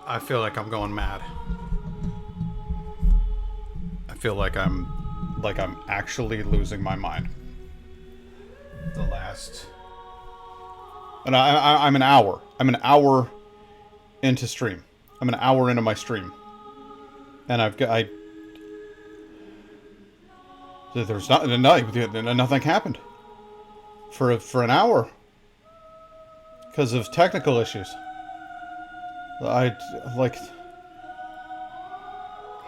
I feel like I'm going mad. I feel like I'm actually losing my mind. The last, and I'm an hour. I'm an hour into stream. I'm an hour into my stream, and there's nothing happened for an hour because of technical issues. I like.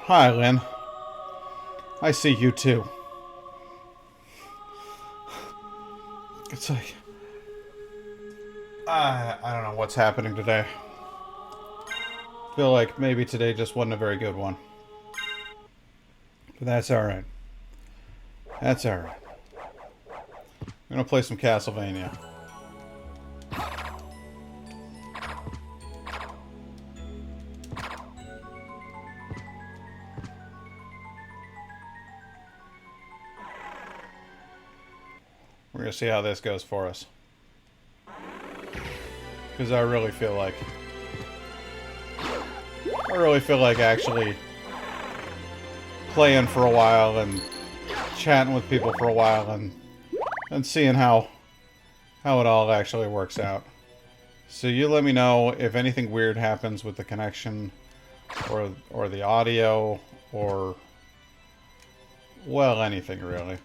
Hi, Lynn. I see you too. It's like I don't know what's happening today. Feel like maybe today just wasn't a very good one. But that's alright. That's alright. I'm gonna play some Castlevania. We're gonna see how this goes for us. Because I really feel like actually playing for a while and chatting with people for a while and seeing how it all actually works out. So you let me know if anything weird happens with the connection or the audio or, well, anything really.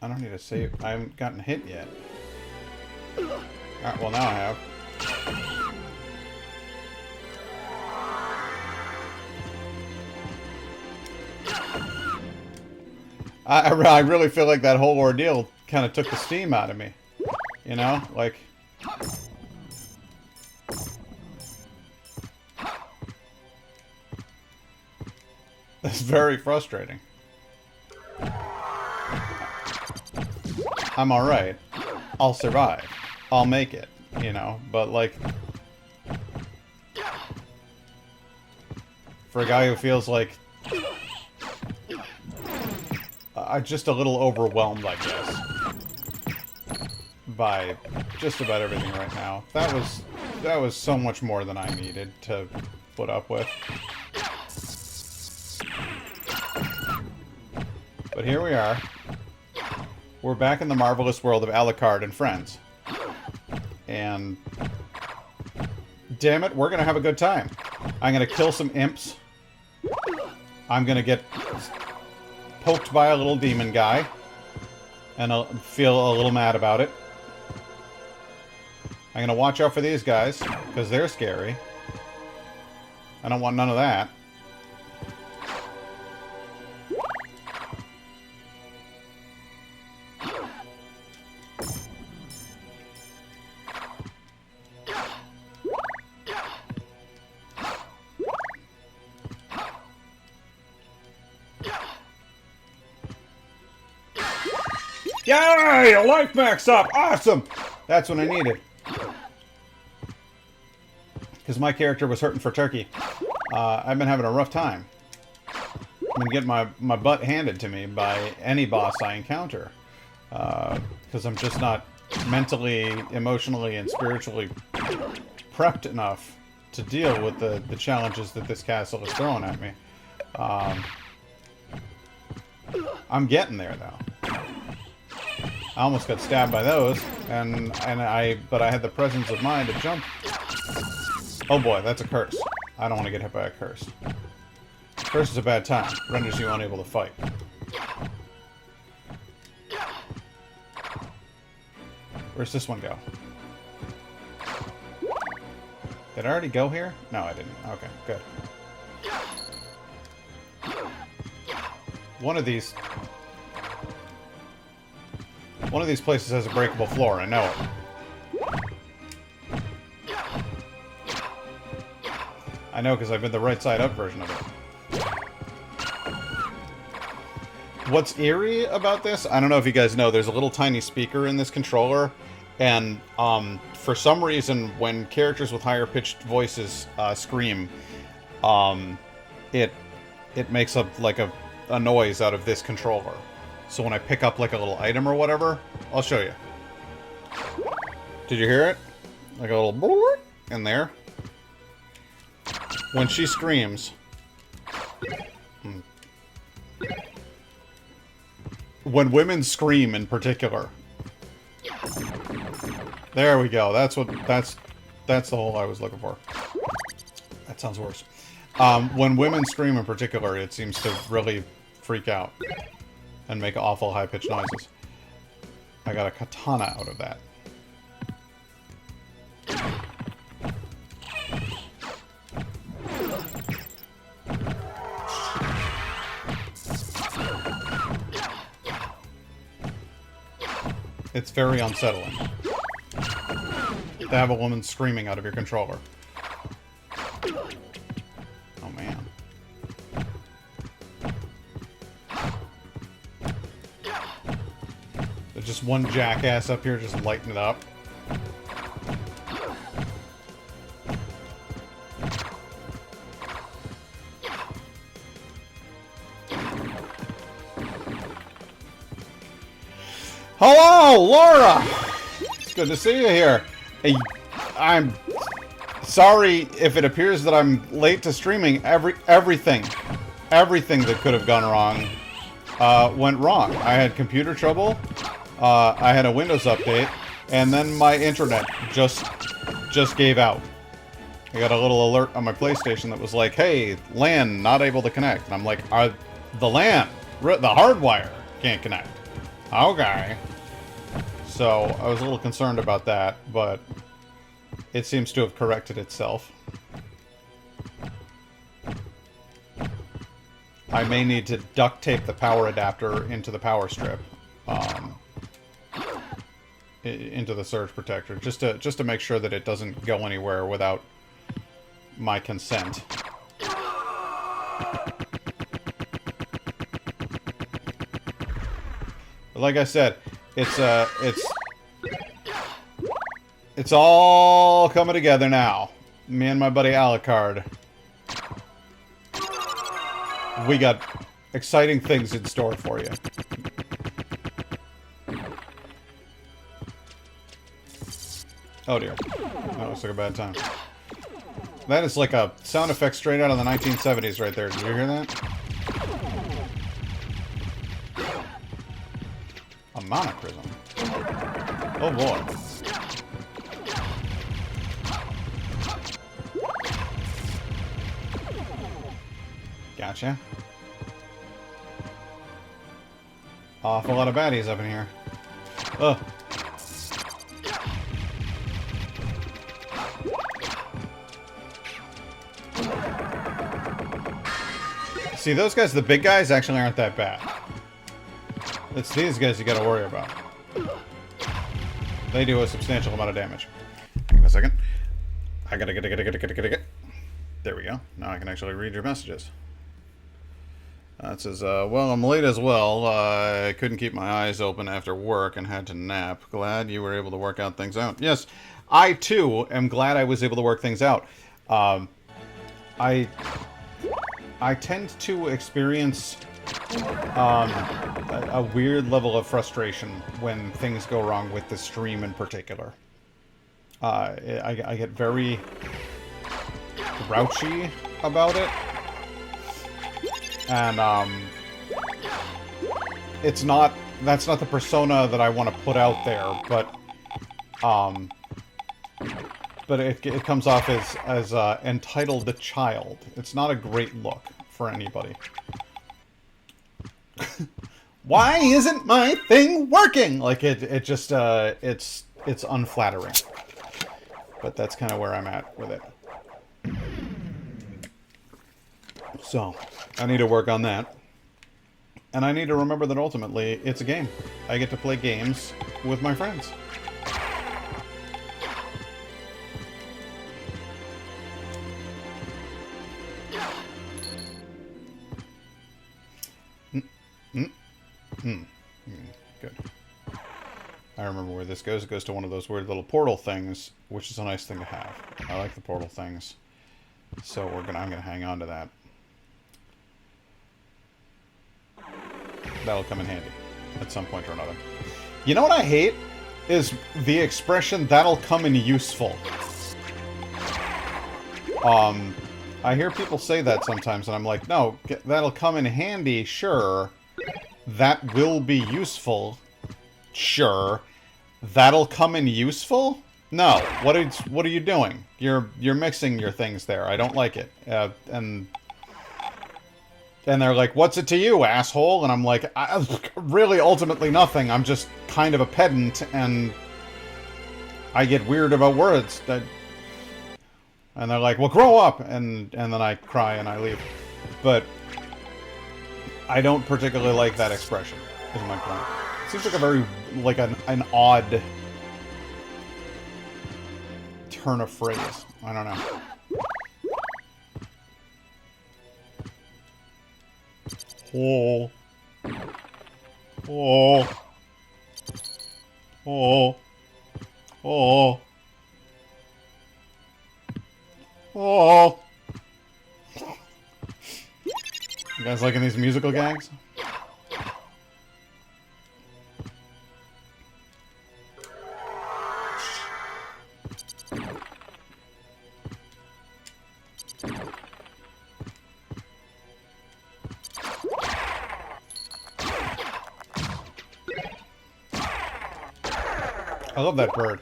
I don't need to save. I haven't gotten hit yet. Alright, well now I have. I really feel like that whole ordeal kind of took the steam out of me. You know? Like... It's very frustrating. I'm alright. I'll survive. I'll make it, you know? But, like... For a guy who feels like... just a little overwhelmed, I guess. By just about everything right now. That was so much more than I needed to put up with. But here we are. We're back in the marvelous world of Alucard and friends. And... damn it, we're gonna have a good time. I'm gonna kill some imps. I'm gonna get poked by a little demon guy. And I'll feel a little mad about it. I'm gonna watch out for these guys, because they're scary. I don't want none of that. Yay! A life max up! Awesome! That's what I needed. Because my character was hurting for turkey. I've been having a rough time. I've been getting my butt handed to me by any boss I encounter. Because I'm just not mentally, emotionally, and spiritually prepped enough to deal with the challenges that this castle is throwing at me. I'm getting there, though. I almost got stabbed by those, but I had the presence of mind to jump. Oh boy, that's a curse. I don't want to get hit by a curse. Curse is a bad time. Renders you unable to fight. Where's this one go? Did I already go here? No, I didn't. Okay, good. One of these places has a breakable floor, I know it. I know because I've been the right side up version of it. what's eerie about this, I don't know if you guys know, there's a little tiny speaker in this controller, and for some reason, when characters with higher pitched voices scream, it makes like a noise out of this controller. So when I pick up like a little item or whatever, I'll show you. Did you hear it? Like a little in there. When she screams. When women scream in particular. There we go. That's the hole I was looking for. That sounds worse. When women scream in particular, it seems to really freak out and make awful high-pitched noises. I got a katana out of that. It's very unsettling to have a woman screaming out of your controller. Oh, man. There's just one jackass up here just lighting it up. Hello, Laura! It's good to see you here. Hey, I'm sorry if it appears that I'm late to streaming. Everything that could have gone wrong went wrong. I had computer trouble, I had a Windows update, and then my internet just gave out. I got a little alert on my PlayStation that was like, hey, LAN not able to connect. And I'm like, the LAN, the hardwire can't connect. Okay. So, I was a little concerned about that, but it seems to have corrected itself. I may need to duct tape the power adapter into the power strip. Into the surge protector, just to make sure that it doesn't go anywhere without my consent. But like I said, it's all coming together now. Me and my buddy Alucard. We got exciting things in store for you. Oh dear. That looks like a bad time. That is like a sound effect straight out of the 1970s right there. Did you hear that? A monochrysm. Oh boy. Gotcha. Awful lot of baddies up in here. Ugh. See, those guys, the big guys, actually aren't that bad. It's these guys you gotta worry about. They do a substantial amount of damage. Hang on a second. I gotta get. There we go. Now I can actually read your messages. It says, well, I'm late as well. I couldn't keep my eyes open after work and had to nap. Glad you were able to work out things out. Yes, I, too, am glad I was able to work things out. I tend to experience a weird level of frustration when things go wrong with the stream in particular. I get very grouchy about it. And, that's not the persona that I want to put out there, but it comes off as entitled child. It's not a great look for anybody. Why isn't my thing working? Like, it just, it's unflattering. But that's kind of where I'm at with it. So, I need to work on that. And I need to remember that ultimately, it's a game. I get to play games with my friends. I remember where this goes. It goes to one of those weird little portal things, which is a nice thing to have. I like the portal things. So I'm gonna hang on to that. That'll come in handy at some point or another. You know what I hate? Is the expression, that'll come in useful. I hear people say that sometimes, and I'm like, no, that'll come in handy, sure. That will be useful, sure. That'll come in useful? No. What are you doing? You're mixing your things there. I don't like it. And they're like, what's it to you, asshole? And I'm like, really, ultimately nothing. I'm just kind of a pedant, and I get weird about words. And they're like, well, grow up! And then I cry and I leave. But I don't particularly like that expression, is my point. It seems like a very, like, an odd turn of phrase. I don't know. Oh. Oh. Oh. Oh. Oh. You guys liking these musical gags? I love that bird.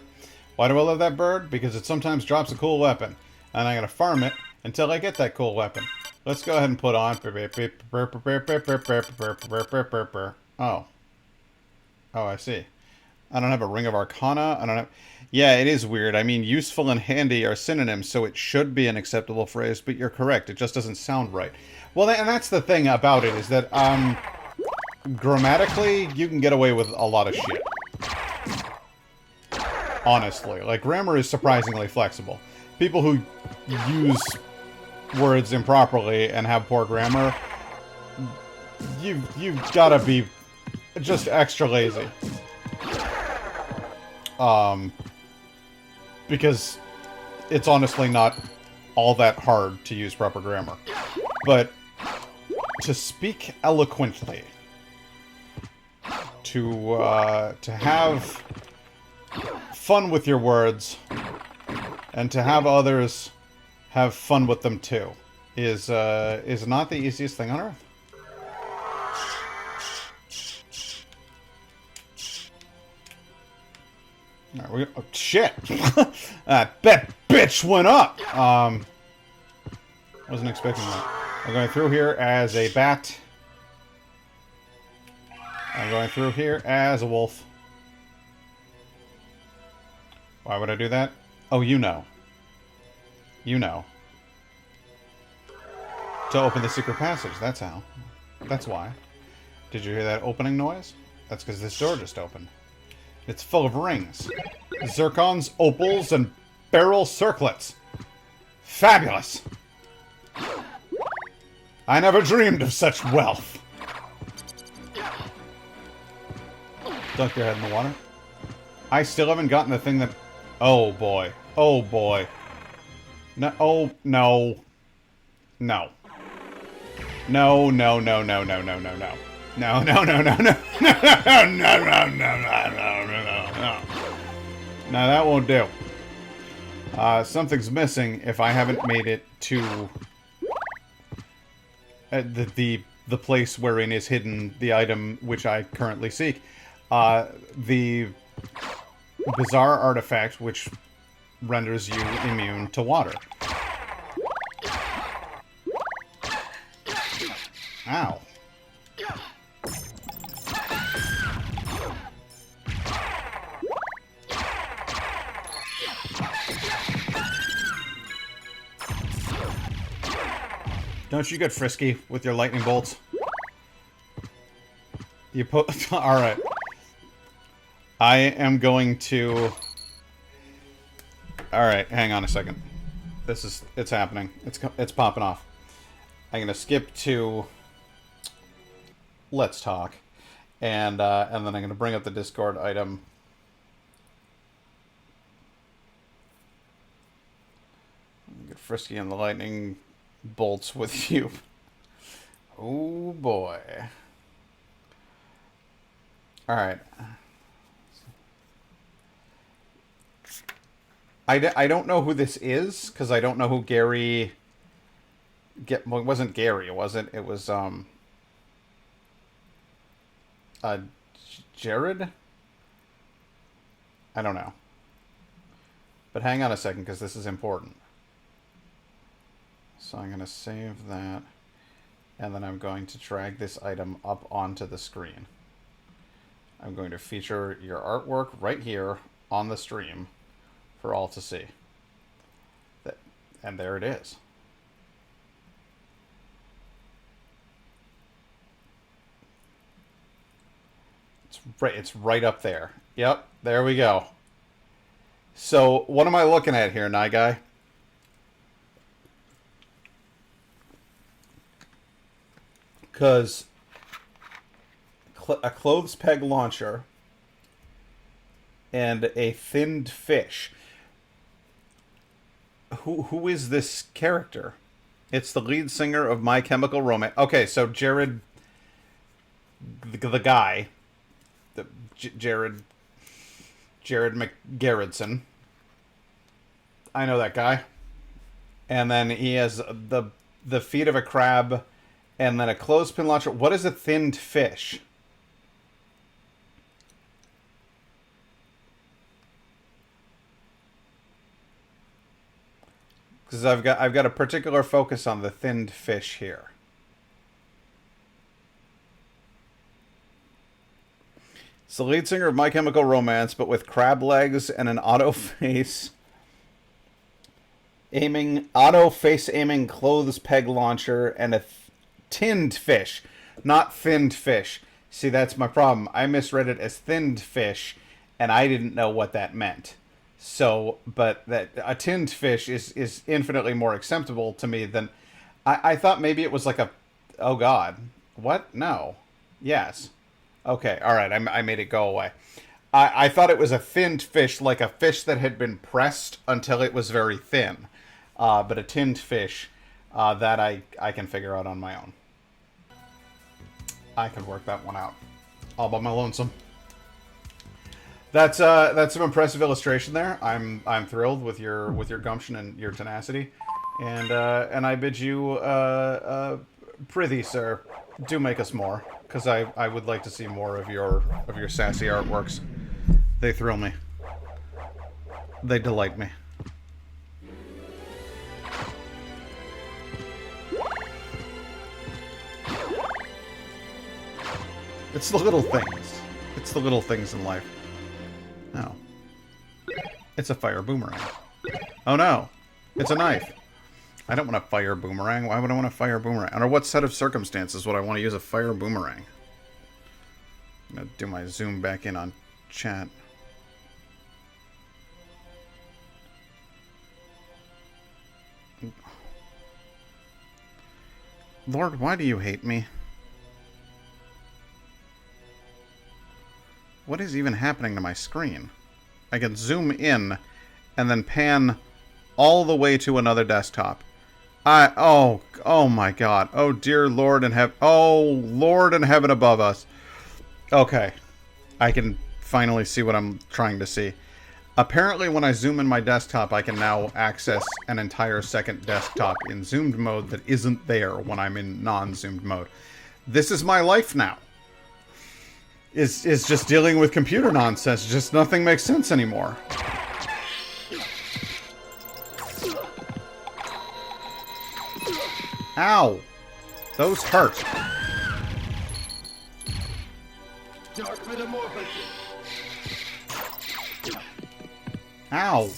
Why do I love that bird? Because it sometimes drops a cool weapon. And I'm going to farm it until I get that cool weapon. Let's go ahead and put on... Oh. Oh, I see. I don't have a Ring of Arcana. I don't have... Yeah, it is weird. I mean, useful and handy are synonyms, so it should be an acceptable phrase, but you're correct. It just doesn't sound right. Well, and that's the thing about it, is that, grammatically, you can get away with a lot of shit. Honestly. Like, grammar is surprisingly flexible. People who use words improperly and have poor grammar, you've gotta be just extra lazy. Because it's honestly not all that hard to use proper grammar. But to speak eloquently, to have fun with your words, and to have others have fun with them too, is not the easiest thing on earth. Right, oh, shit! That bitch went up! Wasn't expecting that. I'm going through here as a bat. I'm going through here as a wolf. Why would I do that? Oh, you know. You know. To open the secret passage, that's how. That's why. Did you hear that opening noise? That's because this door just opened. It's full of rings. Zircons, opals, and beryl circlets. Fabulous! I never dreamed of such wealth. Dunk your head in the water. I still haven't gotten the thing that... Oh, boy. Oh, boy. No, oh, no. No. No, no, no, no, no, no, no, no. No, no, no, no, no. No, no, no, no, no, no. No, that won't do. Something's missing if I haven't made it to the place wherein is hidden the item which I currently seek. The bizarre artifact which renders you immune to water. Ow. Don't you get frisky with your lightning bolts? You put... Alright. I am going to... Alright, hang on a second. It's happening. It's popping off. I'm gonna skip to... Let's talk. And then I'm gonna bring up the Discord item Frisky and the lightning bolts with you. Oh boy. Alright. I don't know who this is, because I don't know who Gary... Well, it wasn't Gary, was it? It was, Jared? I don't know. But hang on a second, because this is important. So I'm going to save that, and then I'm going to drag this item up onto the screen. I'm going to feature your artwork right here on the stream for all to see. And there it is. It's right up there. Yep, there we go. So, what am I looking at here, Nye Guy? Because a clothes peg launcher and a thinned fish. Who is this character? It's the lead singer of My Chemical Romance. Okay, so Jared, the guy, Jared McGarretson. I know that guy. And then he has the feet of a crab, and then a clothespin launcher. What is a thinned fish? Because I've got a particular focus on the thinned fish here. It's the lead singer of My Chemical Romance, but with crab legs and an auto face aiming clothes peg launcher and a tinned fish, not thinned fish. See, that's my problem. I misread it as thinned fish, and I didn't know what that meant. So, but that a tinned fish is infinitely more acceptable to me than I thought. Maybe it was like a, oh God, what? No, yes, okay, all right. I made it go away. I thought it was a thinned fish, like a fish that had been pressed until it was very thin. But a tinned fish, that I can figure out on my own. I can work that one out all by my lonesome. That's some impressive illustration there. I'm thrilled with your gumption and your tenacity, and I bid you prithee, sir, do make us more, because I would like to see more of your sassy artworks. They thrill me. They delight me. It's the little things. It's the little things in life. No. It's a fire boomerang. Oh no. It's a knife. I don't want to fire boomerang. Why would I want to fire boomerang? Under what set of circumstances would I want to use a fire boomerang? I'm going to do my zoom back in on chat. Lord, why do you hate me? What is even happening to my screen? I can zoom in and then pan all the way to another desktop. Oh my God. Oh dear Lord in heaven. Oh Lord in heaven above us. Okay. I can finally see what I'm trying to see. Apparently when I zoom in my desktop, I can now access an entire second desktop in zoomed mode that isn't there when I'm in non-zoomed mode. This is my life now. Is just dealing with computer nonsense. Just nothing makes sense anymore. Ow! Those hurt. Ow!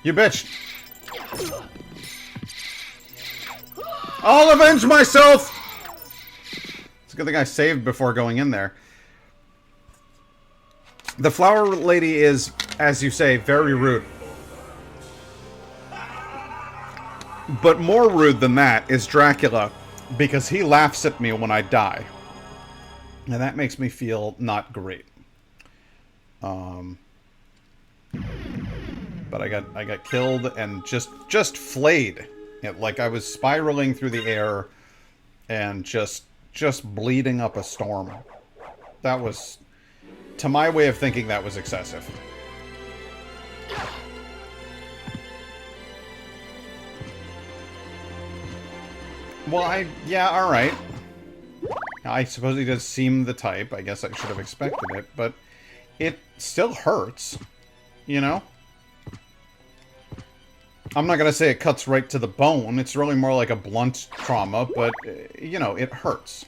You bitch! I'll avenge myself! It's a good thing I saved before going in there. The flower lady is, as you say, very rude. But more rude than that is Dracula, because he laughs at me when I die. And that makes me feel not great. But but I got killed and just flayed. Like I was spiraling through the air and just bleeding up a storm. That was, to my way of thinking, that was excessive. Well, yeah, alright. I suppose he does seem the type. I guess I should have expected it, but it still hurts, you know? I'm not gonna say it cuts right to the bone. It's really more like a blunt trauma, but, you know, it hurts.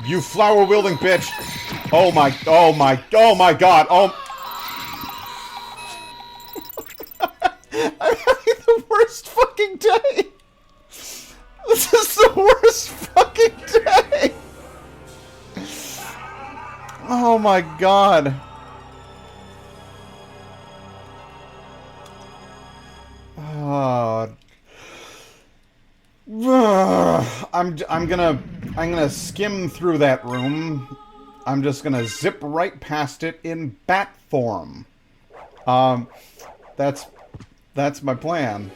You flower-wielding bitch! Oh my god, oh... I'm having the worst fucking day! This is the worst fucking day! Oh my god. I'm gonna skim through that room. I'm just gonna zip right past it in bat form. That's my plan.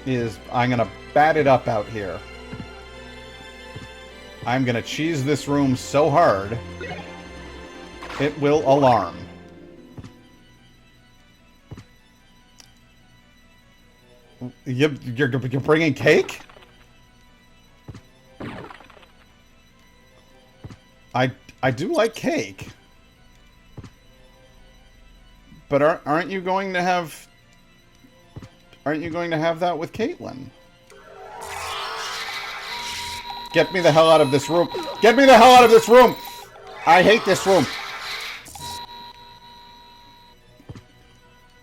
Is I'm gonna bat it up out here. I'm gonna cheese this room so hard it will alarm. You're bringing cake? I do like cake. But aren't you going to have... Aren't you going to have that with Caitlin? Get me the hell out of this room. Get me the hell out of this room! I hate this room.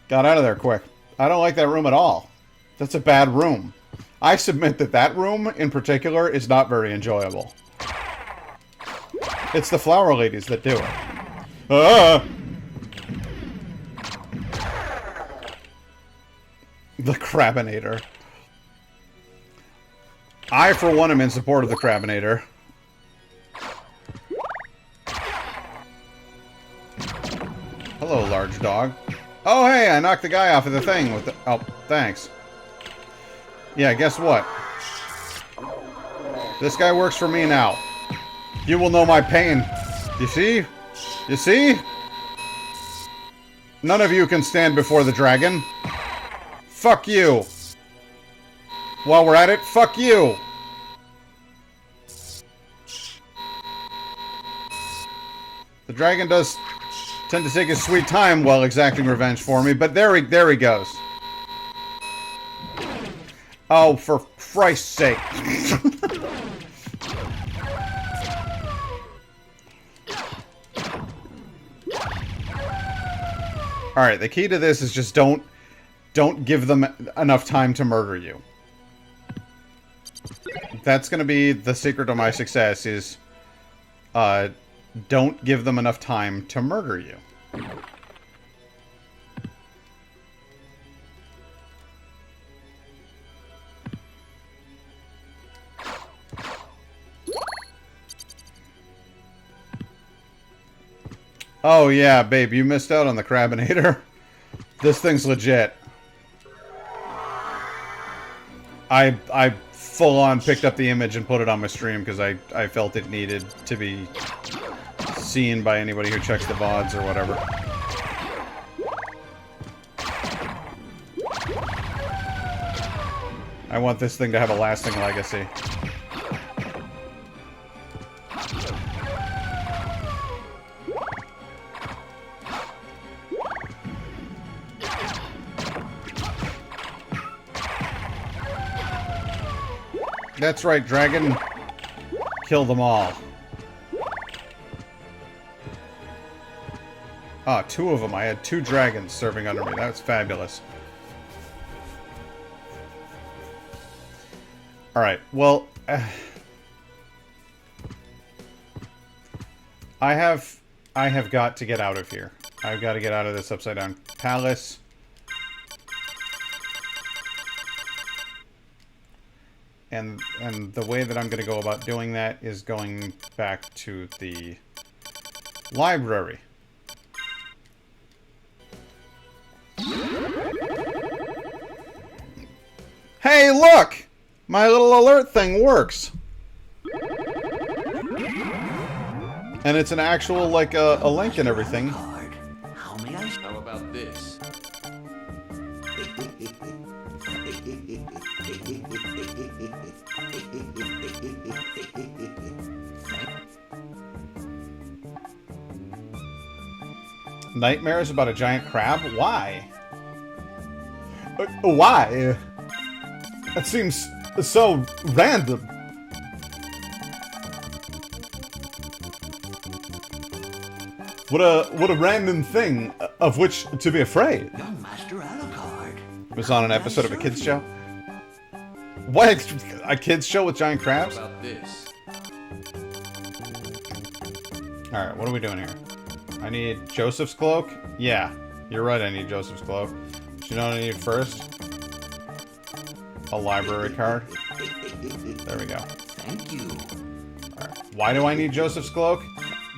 Got out of there quick. I don't like that room at all. That's a bad room. I submit that that room, in particular, is not very enjoyable. It's the flower ladies that do it. The Crabinator. I, for one, am in support of the Crabinator. Hello, large dog. Oh, hey, I knocked the guy off of the thing with the... Oh, thanks. Yeah, guess what? This guy works for me now. You will know my pain. You see? You see? None of you can stand before the dragon. Fuck you. While we're at it, fuck you. The dragon does tend to take his sweet time while exacting revenge for me, but there he goes. Oh, for Christ's sake. Alright, the key to this is just don't give them enough time to murder you. That's gonna be the secret of my success is, don't give them enough time to murder you. Oh yeah, babe, you missed out on the Crabinator. This thing's legit. I full-on picked up the image and put it on my stream because I felt it needed to be seen by anybody who checks the VODs or whatever. I want this thing to have a lasting legacy. That's right, dragon. Kill them all. Ah, two of them. I had two dragons serving under me. That's fabulous. Alright, well... I have got to get out of here. I've got to get out of this upside-down palace. And the way that I'm going to go about doing that is going back to the library. Hey, look! My little alert thing works. And it's an actual, like, a link and everything. How may I? How about this? Nightmares about a giant crab? Why? Why? That seems so random. What a random thing of which to be afraid. Young Master Alucard. It was on an episode of a kids show. What? A kids show with giant crabs? How about this? Alright, what are we doing here? I need Joseph's cloak? Yeah, you're right, I need Joseph's cloak. Do you know what I need first? A library card. There we go. Thank you. Alright, why do I need Joseph's cloak?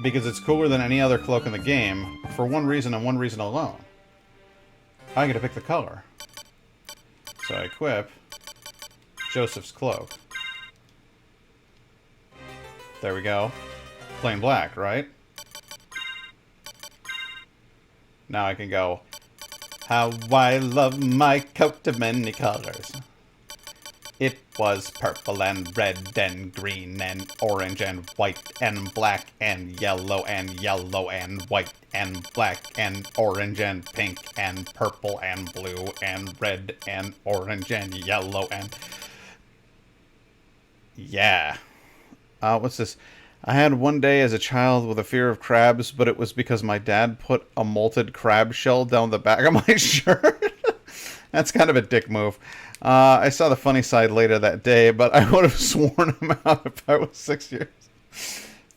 Because it's cooler than any other cloak in the game, for one reason and one reason alone. I get to pick the color. So I equip Joseph's cloak. There we go. Plain black, right? Now I can go, how I love my coat of many colors. It was purple and red and green and orange and white and black and yellow and white and black and orange and pink and purple and blue and red and orange and yellow and... Yeah. What's this? I had one day as a child with a fear of crabs, but it was because my dad put a molted crab shell down the back of my shirt. That's kind of a dick move. I saw the funny side later that day, but I would have sworn him out if I was 6 years.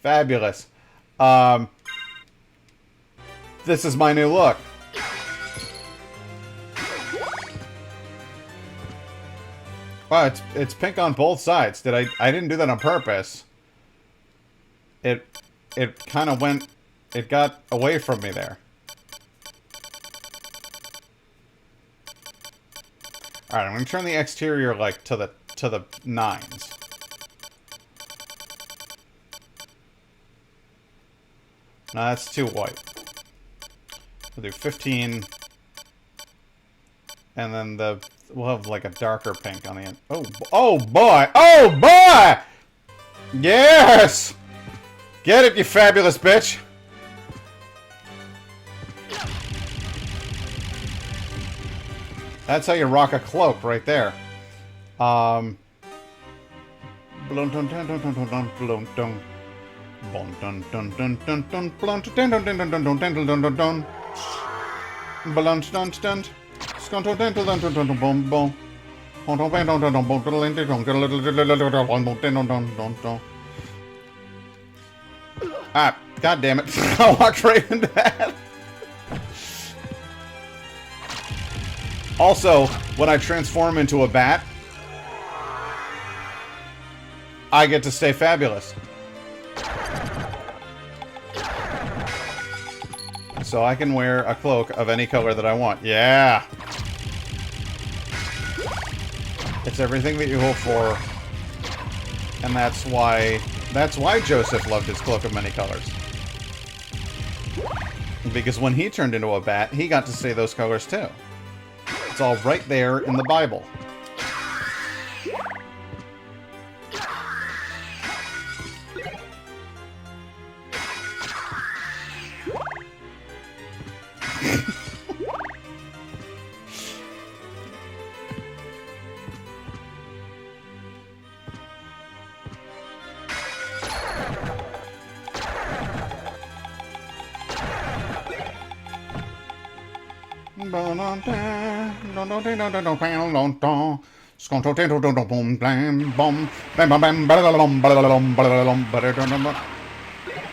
Fabulous. This is my new look. Wow, it's pink on both sides. I didn't do that on purpose. It kind of went... It got away from me there. Alright, I'm going to turn the exterior, like, to the nines. No, that's too white. We'll do 15. And then we'll have, like, a darker pink on the end. Oh, boy! Oh, boy! Yes! Get it, you fabulous bitch! That's how you rock a cloak, right there. Ah, god damn it. I walked right into that. Also, when I transform into a bat, I get to stay fabulous. So I can wear a cloak of any color that I want. Yeah! It's everything that you hope for. And that's why Joseph loved his cloak of many colors. Because when he turned into a bat, he got to say those colors too. It's all right there in the Bible.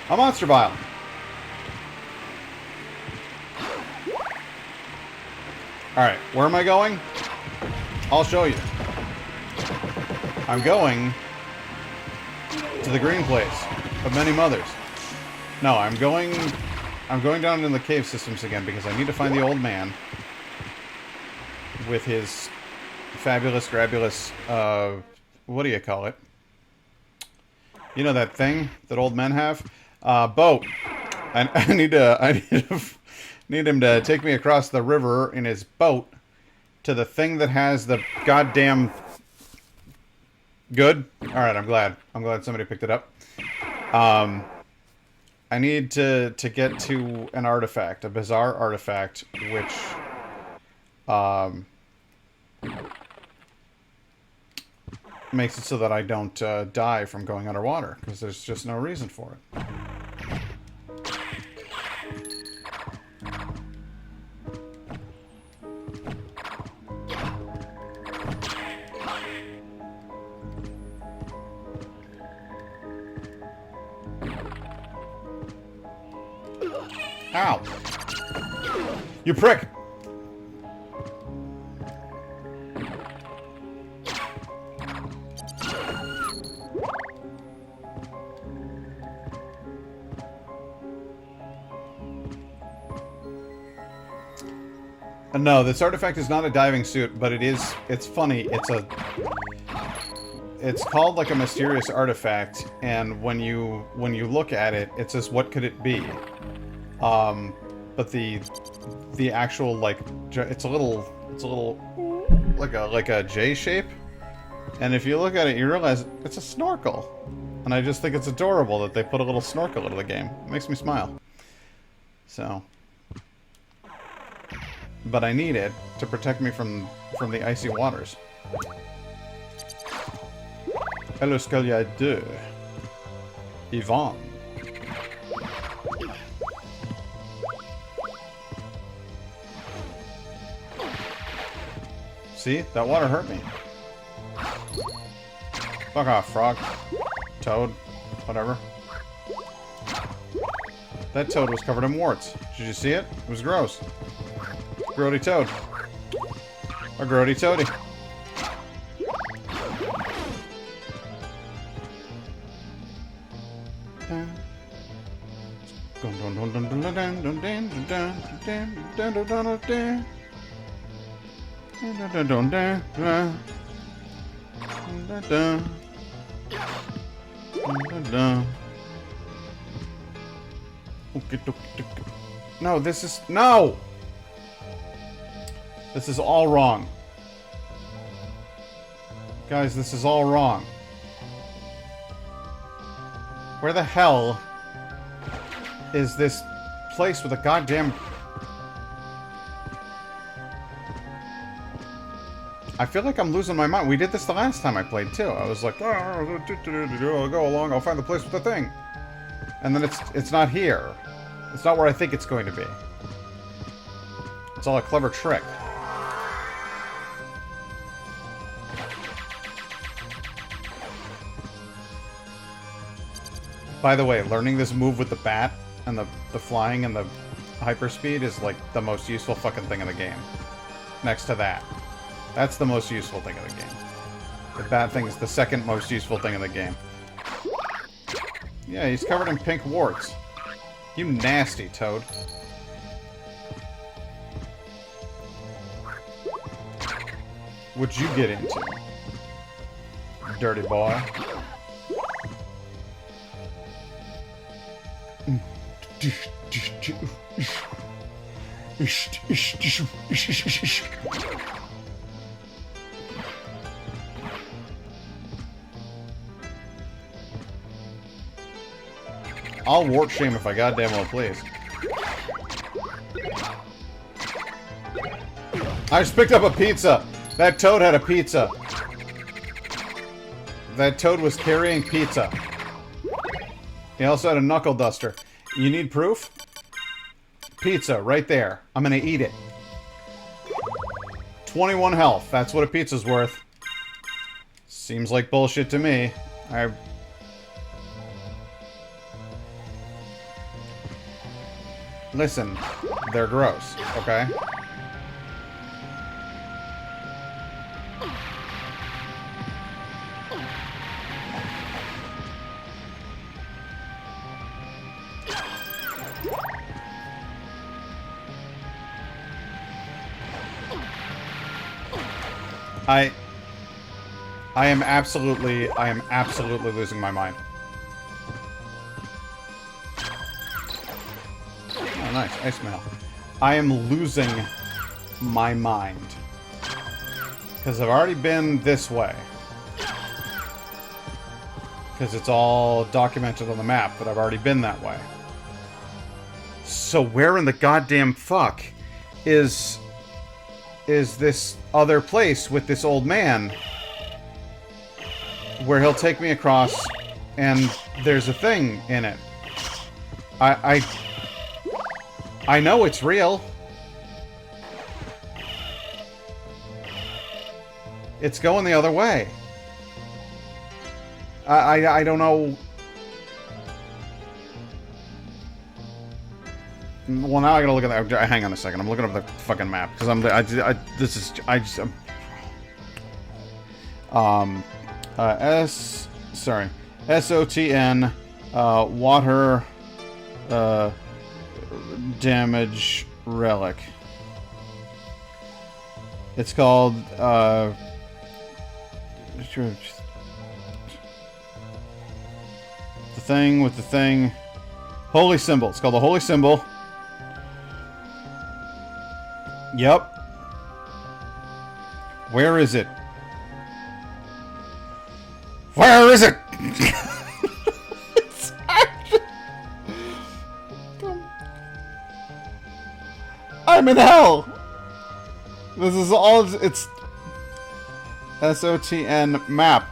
A monster vial. Alright, where am I going? I'll show you. I'm going to the green place of many mothers. No, I'm going down in the cave systems again because I need to find the old man with his fabulous, grabulous, what do you call it? You know that thing that old men have? Boat. I need him to take me across the river in his boat to the thing that has the goddamn... Good? Alright, I'm glad. I'm glad somebody picked it up. I need to get to an artifact, a bizarre artifact, which... makes it so that I don't die from going underwater, because there's just no reason for it. Ow! You prick! No, this artifact is not a diving suit, but it's funny. It's called like a mysterious artifact, and when you look at it, it says, what could it be? But the actual, like, it's a little like a J shape, and if you look at it, you realize it's a snorkel. And I just think it's adorable that they put a little snorkel into the game. It makes me smile. So... But I need it to protect me from the icy waters. Hello, Scalia 2. Yvonne. See? That water hurt me. Fuck off, frog. Toad. Whatever. That toad was covered in warts. Did you see it? It was gross. Grody toad. A grody toady. No, this is... No! This is all wrong. Guys, this is all wrong. Where the hell is this place with a goddamn... I feel like I'm losing my mind. We did this the last time I played, too. I was like, oh, I'll go along, I'll find the place with the thing. And then it's not here. It's not where I think it's going to be. It's all a clever trick. By the way, learning this move with the bat and the flying and the hyperspeed is like the most useful fucking thing in the game. Next to that. That's the most useful thing in the game. The bat thing is the second most useful thing in the game. Yeah, he's covered in pink warts. You nasty toad. What'd you get into? Dirty boy. I'll wart shame if I goddamn well please. I just picked up a pizza. That toad had a pizza. That toad was carrying pizza. He also had a knuckle duster. You need proof? Pizza, right there. I'm gonna eat it. 21 health. That's what a pizza's worth. Seems like bullshit to me. Listen, they're gross, okay? I am absolutely losing my mind. Oh, nice. Ice mail. I am losing my mind. Because I've already been this way. Because it's all documented on the map that I've already been that way. So where in the goddamn fuck is this other place with this old man where he'll take me across and there's a thing in it? I know it's real. It's going the other way. I don't know. Well, now I gotta look at that. Hang on a second. I'm looking up the fucking map because SOTN water damage relic. It's called the thing with the thing. Holy symbol. It's called the holy symbol. Yep. Where is it? Where is it? I'm in hell. This is all. It's SOTN map.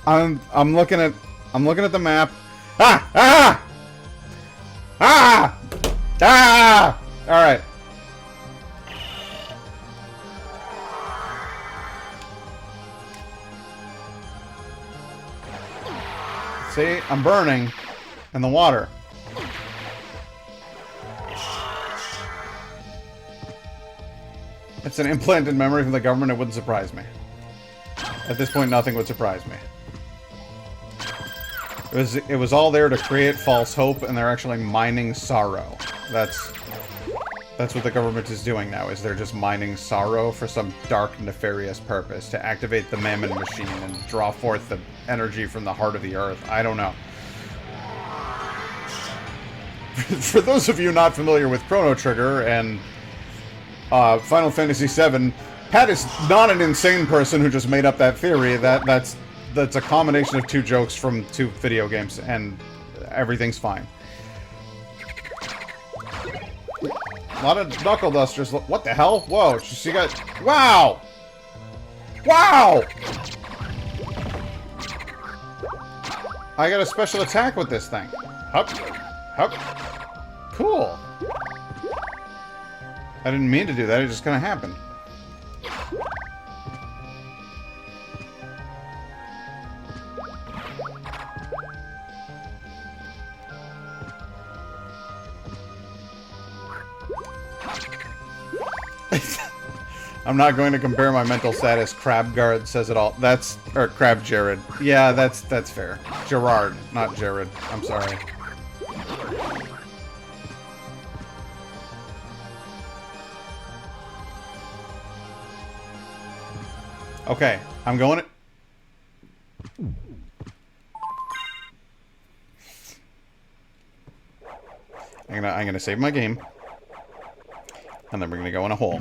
I'm looking at the map. Ah! All right. See, I'm burning in the water. It's an implanted memory from the government. It wouldn't surprise me. At this point, nothing would surprise me. It was all there to create false hope, and they're actually mining sorrow. That's what the government is doing now, is they're just mining sorrow for some dark, nefarious purpose, to activate the Mammon machine and draw forth the energy from the heart of the earth. I don't know. For those of you not familiar with Chrono Trigger and Final Fantasy VII, Pat is not an insane person who just made up that theory. That's a combination of two jokes from two video games, and everything's fine. A lot of knuckle dusters. What the hell? Whoa, she got... Wow! Wow! I got a special attack with this thing. Hup. Hup. Cool. I didn't mean to do that, it just kind of happened. I'm not going to compare my mental status. Crabguard says it all. Or Crab Jared. Yeah, that's fair. Gerard, not Jared. I'm sorry. Okay, I'm going. I'm gonna save my game, and then we're gonna go in a hole.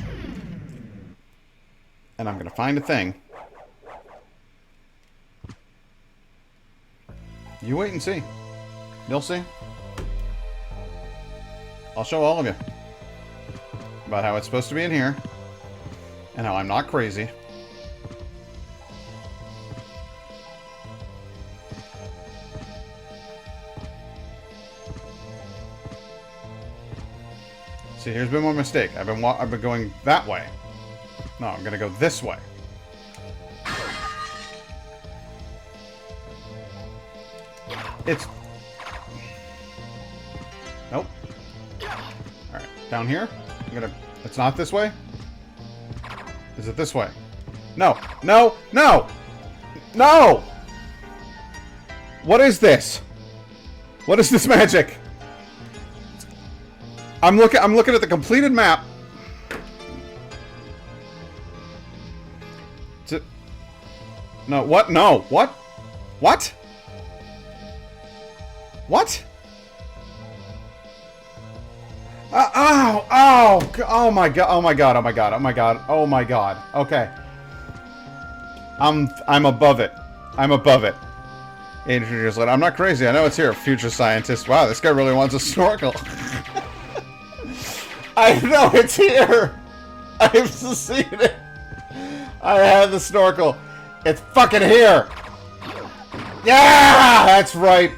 And I'm gonna find a thing. You wait and see. You'll see. I'll show all of you about how it's supposed to be in here, and how I'm not crazy. See, here's been my mistake. I've been going that way. No, I'm gonna go this way. It's... Nope. Alright, down here. It's not this way? Is it this way? No! No! No! No! What is this? What is this magic? I'm looking at the completed map. No, what? No, what? What? What? Ow! Ow! Oh my god! Oh my god! Oh my god! Oh my god! Oh my god! Okay. I'm above it. I'm above it. 800 years later. I'm not crazy. I know it's here. Future scientist. Wow, this guy really wants a snorkel. I know it's here. I've seen it. I had the snorkel. It's fucking here. Yeah, that's right.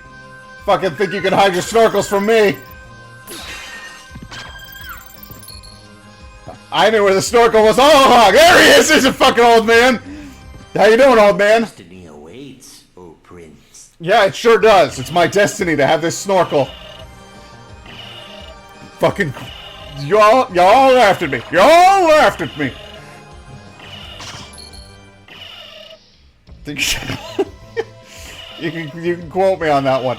Fucking think you can hide your snorkels from me. I knew where the snorkel was all along. There he is. He's a fucking old man. How you doing, old man? Destiny awaits, oh prince. Yeah, it sure does. It's my destiny to have this snorkel. Fucking... Y'all laughed at me. Y'all laughed at me. You can quote me on that one.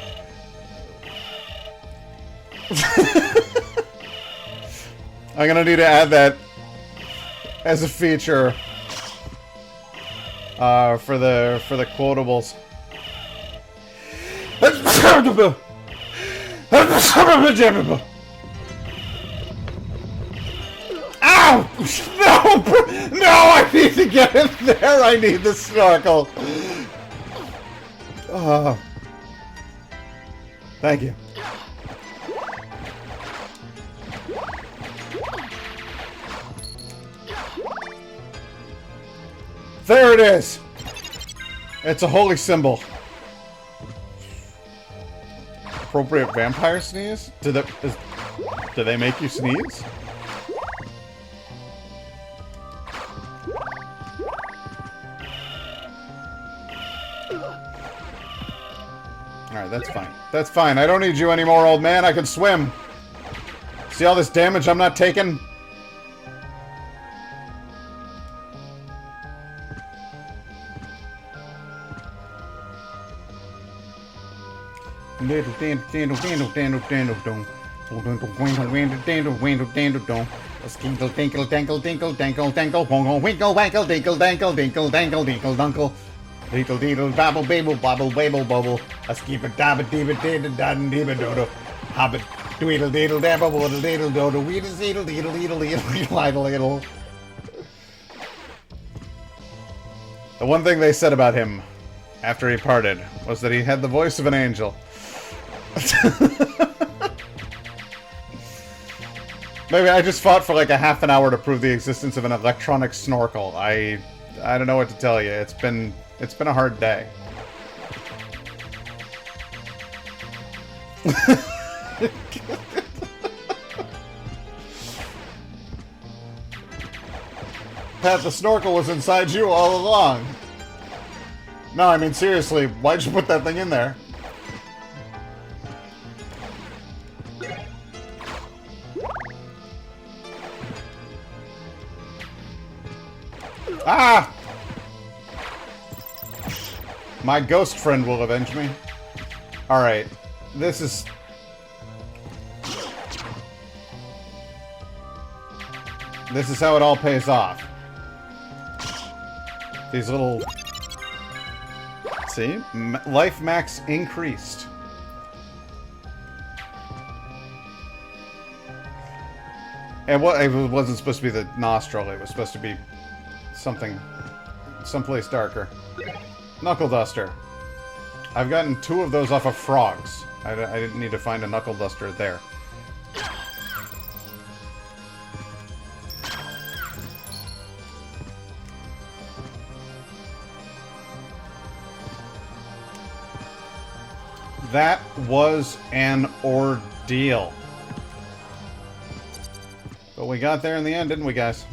I'm gonna need to add that as a feature for the quotables. Ow! No! No! I need to get in there! I need the snorkel! Thank you. There it is! It's a holy symbol. Appropriate vampire sneeze? Do they make you sneeze? Alright, that's fine. That's fine. I don't need you anymore, old man. I can swim. See all this damage I'm not taking? Skinkle dinkle dankle dinkle dankle dankle wongle winkle wankle dinkle dankle dinkle dankle dinkle dunkle dinkle dinkle babble babble babble babble bubble a skip a dab a dib a did a dun dib a dodo hobbit tweedle diddle dabble waddle diddle dodo weedle seedle diddle diddle diddle diddle. The one thing they said about him after he parted was that he had the voice of an angel. Maybe I just fought for like a half an hour to prove the existence of an electronic snorkel. I don't know what to tell you. It's been a hard day. Pat, the snorkel was inside you all along. No, I mean seriously, why'd you put that thing in there? Ah! My ghost friend will avenge me. Alright. This is... This is how it all pays off. These little... See? Life max increased. And what it wasn't supposed to be the nostril, it was supposed to be something, someplace darker. Knuckle duster. I've gotten 2 of those off of frogs. I didn't need to find a knuckle duster there. That was an ordeal. But we got there in the end, didn't we, guys?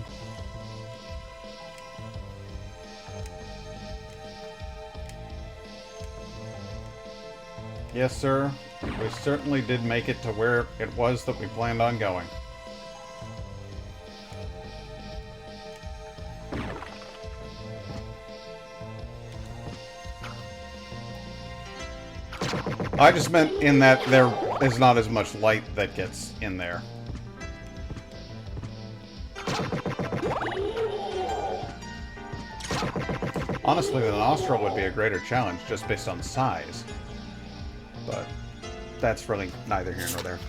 Yes, sir. We certainly did make it to where it was that we planned on going. I just meant in that there is not as much light that gets in there. Honestly, the nostril would be a greater challenge just based on size. But that's really neither here nor there.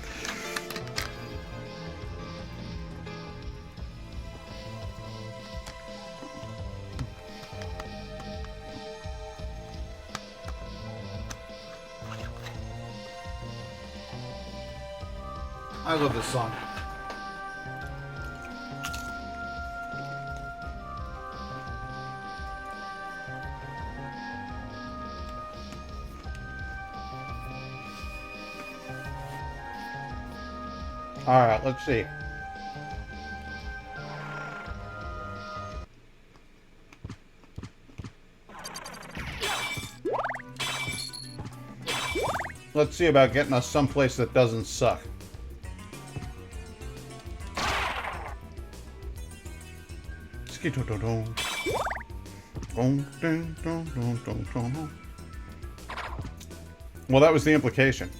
I love this song. Alright, let's see. Let's see about getting us someplace that doesn't suck. Well, that was the implication.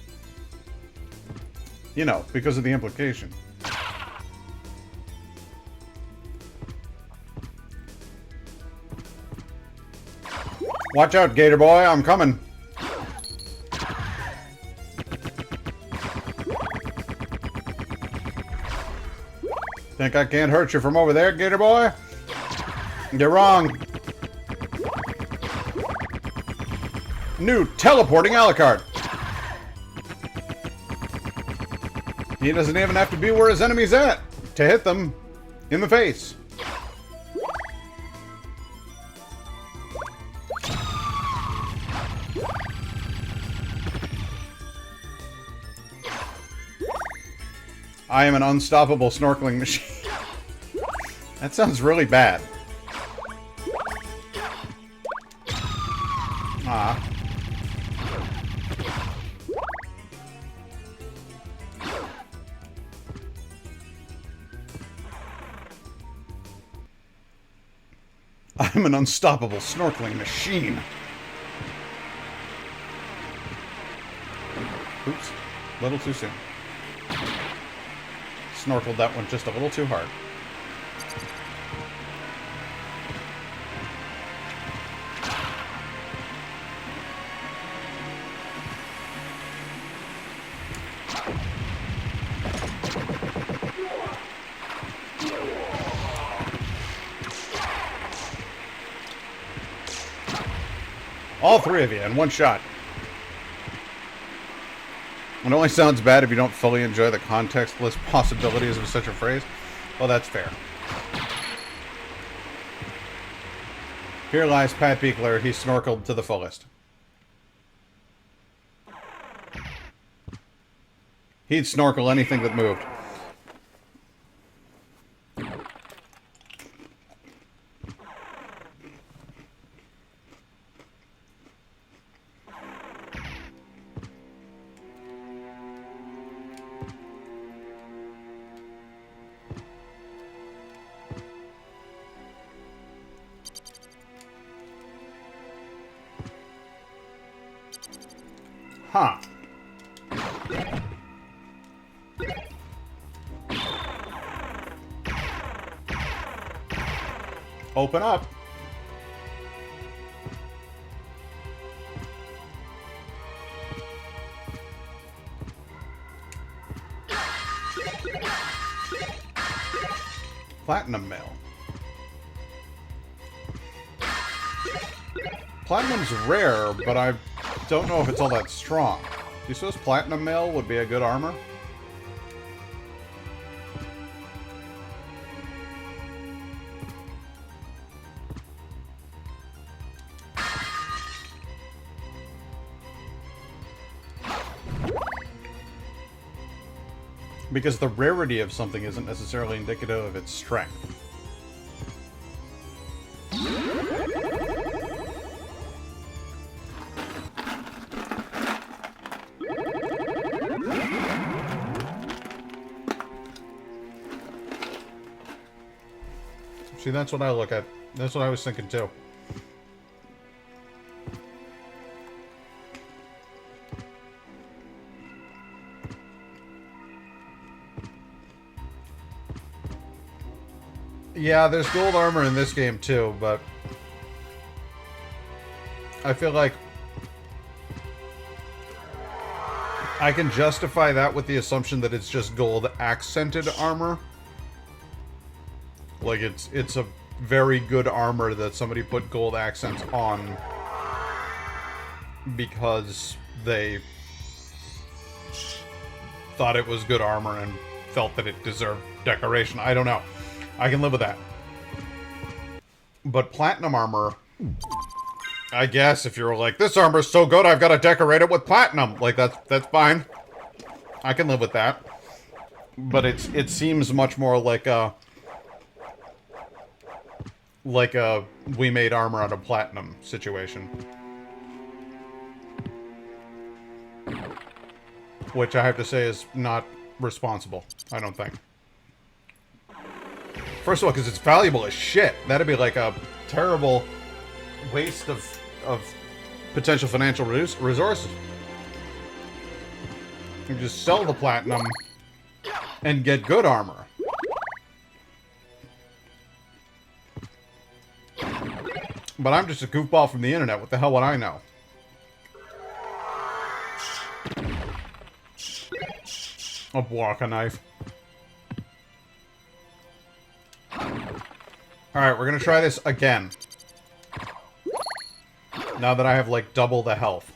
You know, because of the implication. Watch out, Gator Boy, I'm coming. Think I can't hurt you from over there, Gator Boy? You're wrong. New teleporting Alucard. He doesn't even have to be where his enemy's at to hit them in the face. I am an unstoppable snorkeling machine. That sounds really bad. Ah. I'm an unstoppable snorkeling machine. Oops. A little too soon. Snorkeled that one just a little too hard. All three of you in one shot. It only sounds bad if you don't fully enjoy the contextless possibilities of such a phrase. Well, that's fair. Here lies Pat Beekler. He snorkeled to the fullest. He'd snorkel anything that moved. Huh. Open up. Platinum mail. Platinum's rare, but I don't know if it's all that strong. Do you suppose platinum mail would be a good armor? Because the rarity of something isn't necessarily indicative of its strength. See, that's what I look at. That's what I was thinking too. Yeah, there's gold armor in this game too, but I feel like I can justify that with the assumption that it's just gold accented armor. Like it's a very good armor that somebody put gold accents on because they thought it was good armor and felt that it deserved decoration. I don't know. I can live with that. But platinum armor, I guess if you're like, this armor's so good, I've got to decorate it with platinum. Like, that's fine. I can live with that. But it seems much more like a we made armor out of platinum situation. Which I have to say is not responsible, I don't think. First of all, because it's valuable as shit. That'd be like a terrible waste of potential financial resources. You just sell the platinum and get good armor. But I'm just a goofball from the internet. What the hell would I know? A block knife. Alright, we're gonna try this again. Now that I have, like, double the health.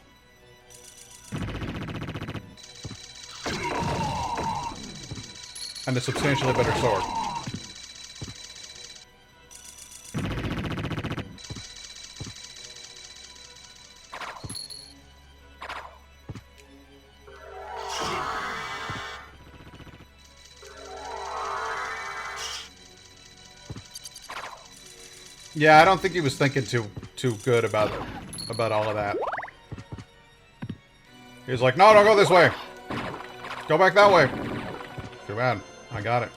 And a substantially better sword. Yeah, I don't think he was thinking too good about all of that. He was like, no, don't go this way. Go back that way. Too bad. I got it.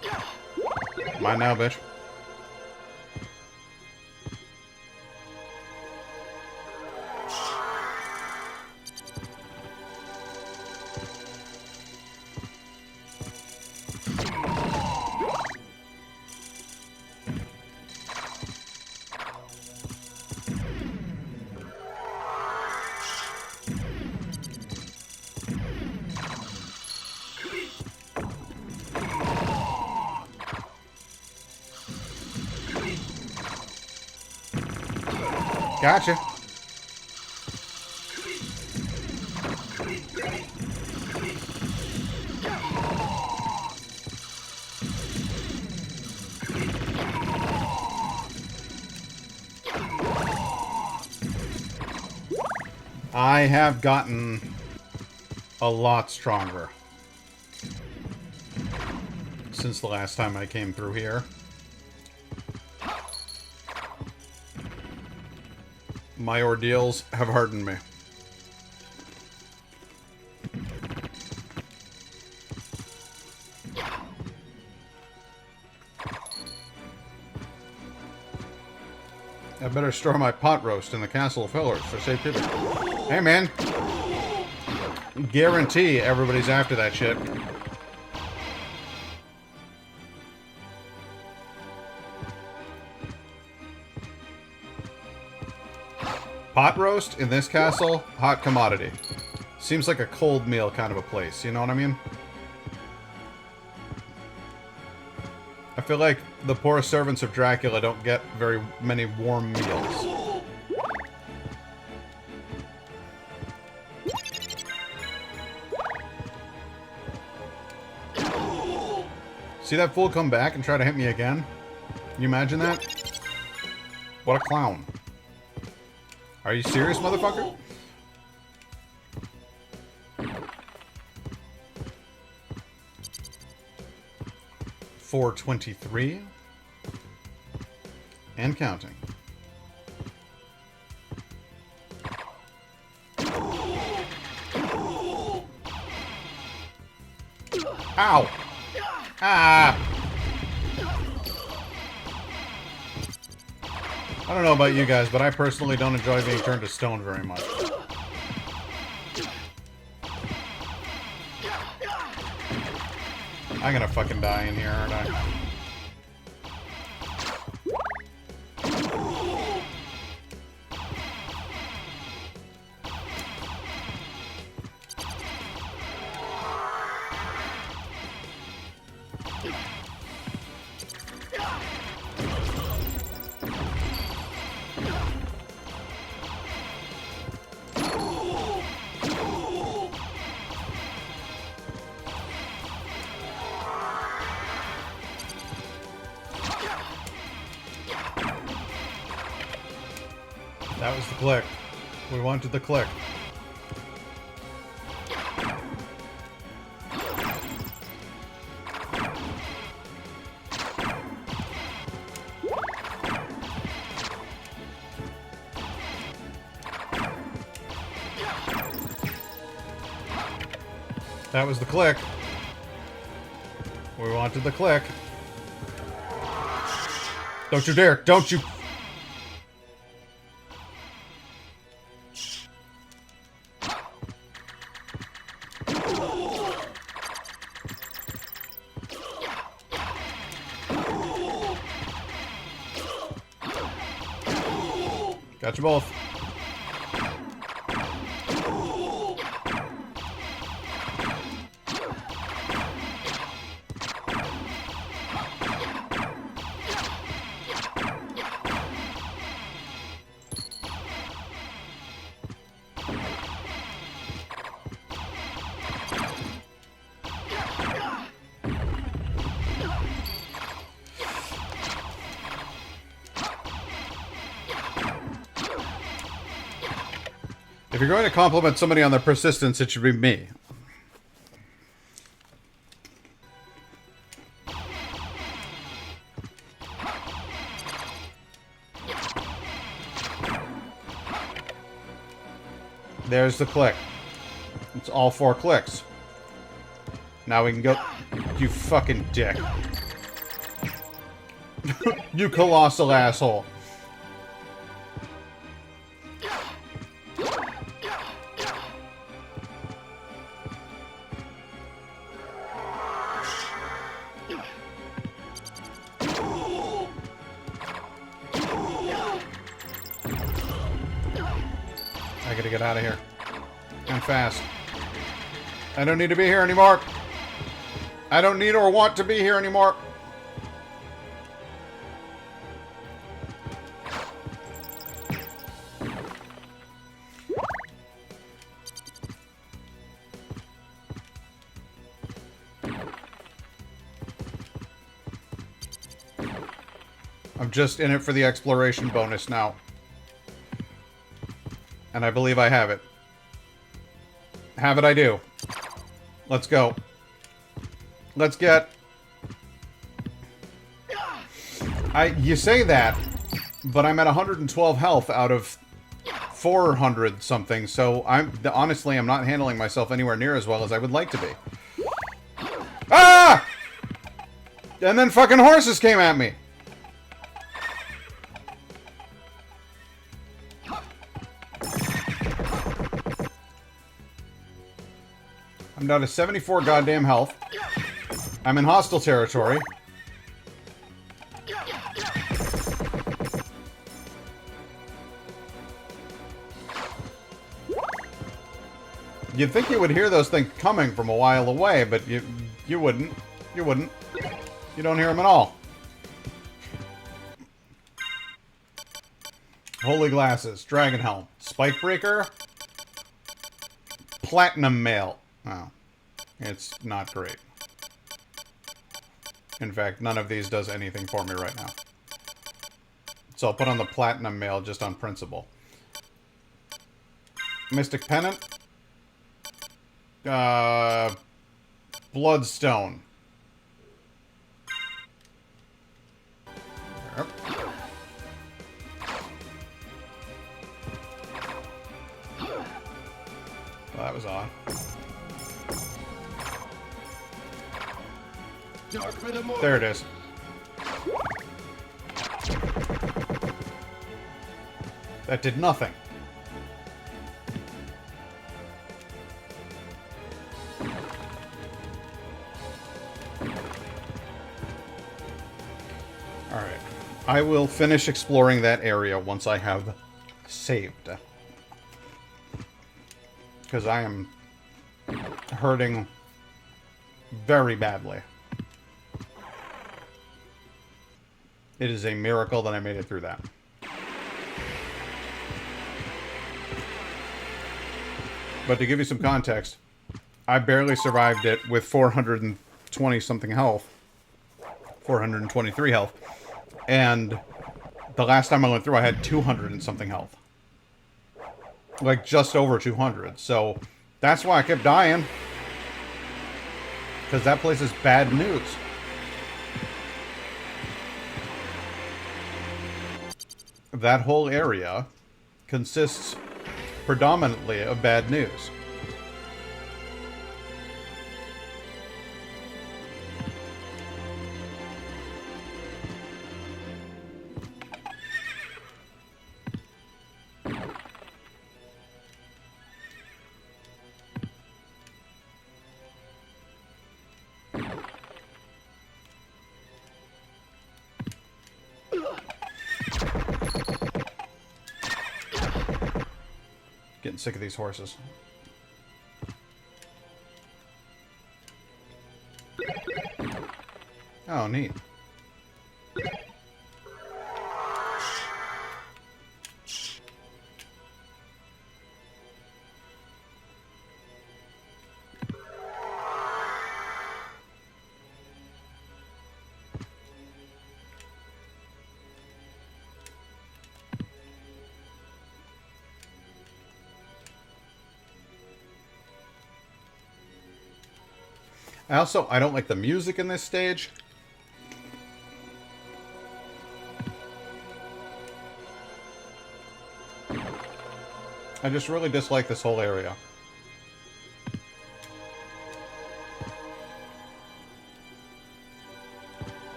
Mine now, bitch. Gotcha. I have gotten a lot stronger since the last time I came through here. My ordeals have hardened me. I better store my pot roast in the Castle of Fillers for safekeeping. Hey, man. Guarantee everybody's after that shit. Pot roast in this castle, hot commodity. Seems like a cold meal kind of a place, you know what I mean? I feel like the poor servants of Dracula don't get very many warm meals. See that fool come back and try to hit me again? Can you imagine that? What a clown. Are you serious, motherfucker? $423 and counting. Ow! Ah! I don't know about you guys, but I personally don't enjoy being turned to stone very much. I'm gonna fucking die in here, aren't I? That was the click. We wanted the click. That was the click. We wanted the click. Don't you dare! Don't you... Got you both. If you're going to compliment somebody on their persistence, it should be me. There's the click. It's all 4 clicks. Now we can go... You fucking dick. You colossal asshole. I gotta get out of here. And fast. I don't need to be here anymore. I don't need or want to be here anymore. I'm just in it for the exploration bonus now. And I believe I have it. Have it I do. Let's go. Let's get... You say that, but I'm at 112 health out of 400 something, so honestly, I'm not handling myself anywhere near as well as I would like to be. Ah! And then fucking horses came at me. I'm down to 74 goddamn health. I'm in hostile territory. You'd think you would hear those things coming from a while away, but you wouldn't. You wouldn't. You don't hear them at all. Holy Glasses, Dragon Helm, Spike Breaker, Platinum Mail. Oh, it's not great. In fact, none of these does anything for me right now. So I'll put on the Platinum Mail just on principle. Mystic Pennant. Bloodstone. Yep. Well, that was odd. There it is. That did nothing. Alright. I will finish exploring that area once I have saved. Because I am hurting very badly. It is a miracle that I made it through that. But to give you some context, I barely survived it with 420 something health. 423 health. And the last time I went through, I had 200 and something health. Like, just over 200. So, that's why I kept dying. Because that place is bad news. That whole area consists predominantly of bad news. Getting sick of these horses. Oh, neat. I don't like the music in this stage. I just really dislike this whole area.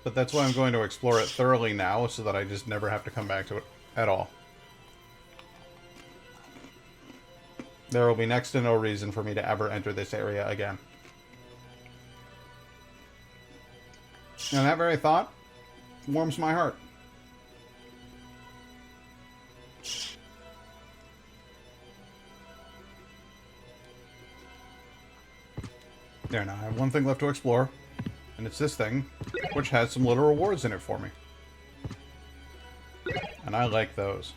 But that's why I'm going to explore it thoroughly now, so that I just never have to come back to it at all. There will be next to no reason for me to ever enter this area again. And that very thought warms my heart. There, now I have one thing left to explore. And it's this thing, which has some little rewards in it for me. And I like those.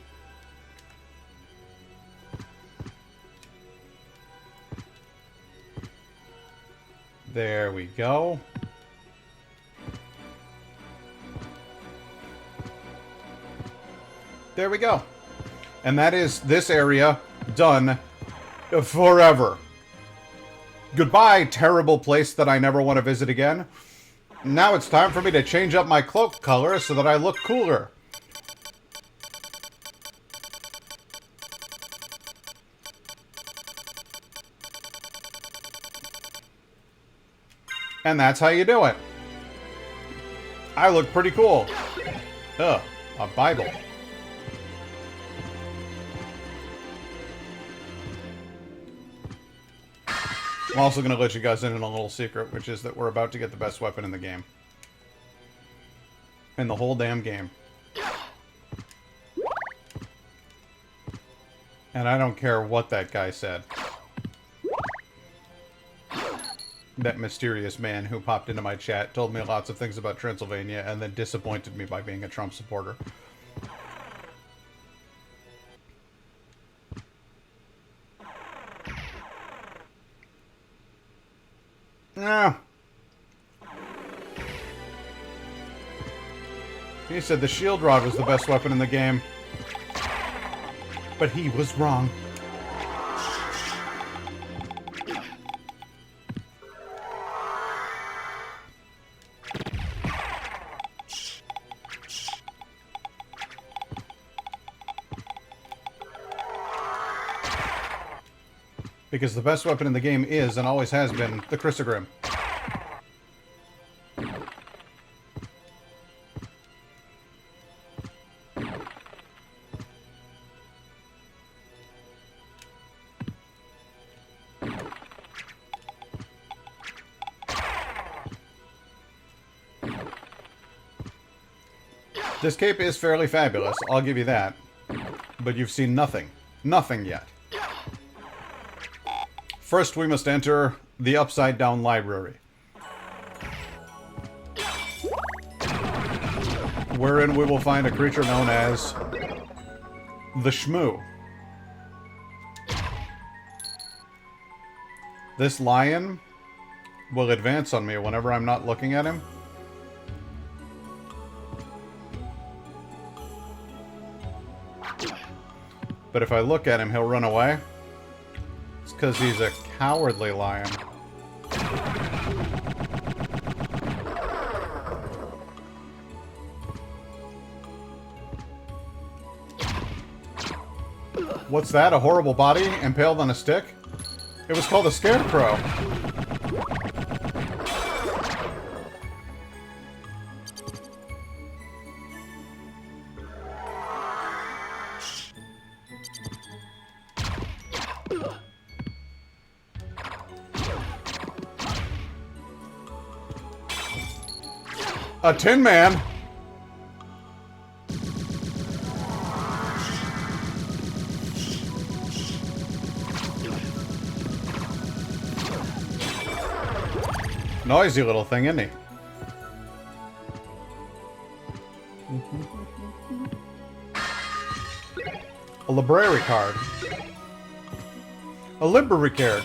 There we go. There we go. And that is this area done forever. Goodbye, terrible place that I never want to visit again. Now it's time for me to change up my cloak color so that I look cooler. And that's how you do it. I look pretty cool. Ugh, a Bible. I'm also going to let you guys in on a little secret, which is that we're about to get the best weapon in the game. In the whole damn game. And I don't care what that guy said. That mysterious man who popped into my chat told me lots of things about Transylvania and then disappointed me by being a Trump supporter. Yeah. He said the shield rod was the best weapon in the game. But he was wrong. Because the best weapon in the game is, and always has been, the Chrysogrim. This cape is fairly fabulous, I'll give you that. But you've seen nothing. Nothing yet. First, we must enter the Upside Down Library. wherein we will find a creature known as the Shmoo. This lion will advance on me whenever I'm not looking at him. But if I look at him, he'll run away. It's because he's a cowardly lion. What's that? A horrible body impaled on a stick? It was called a scarecrow. A Tin Man? Noisy little thing, isn't he? A library card. A library card.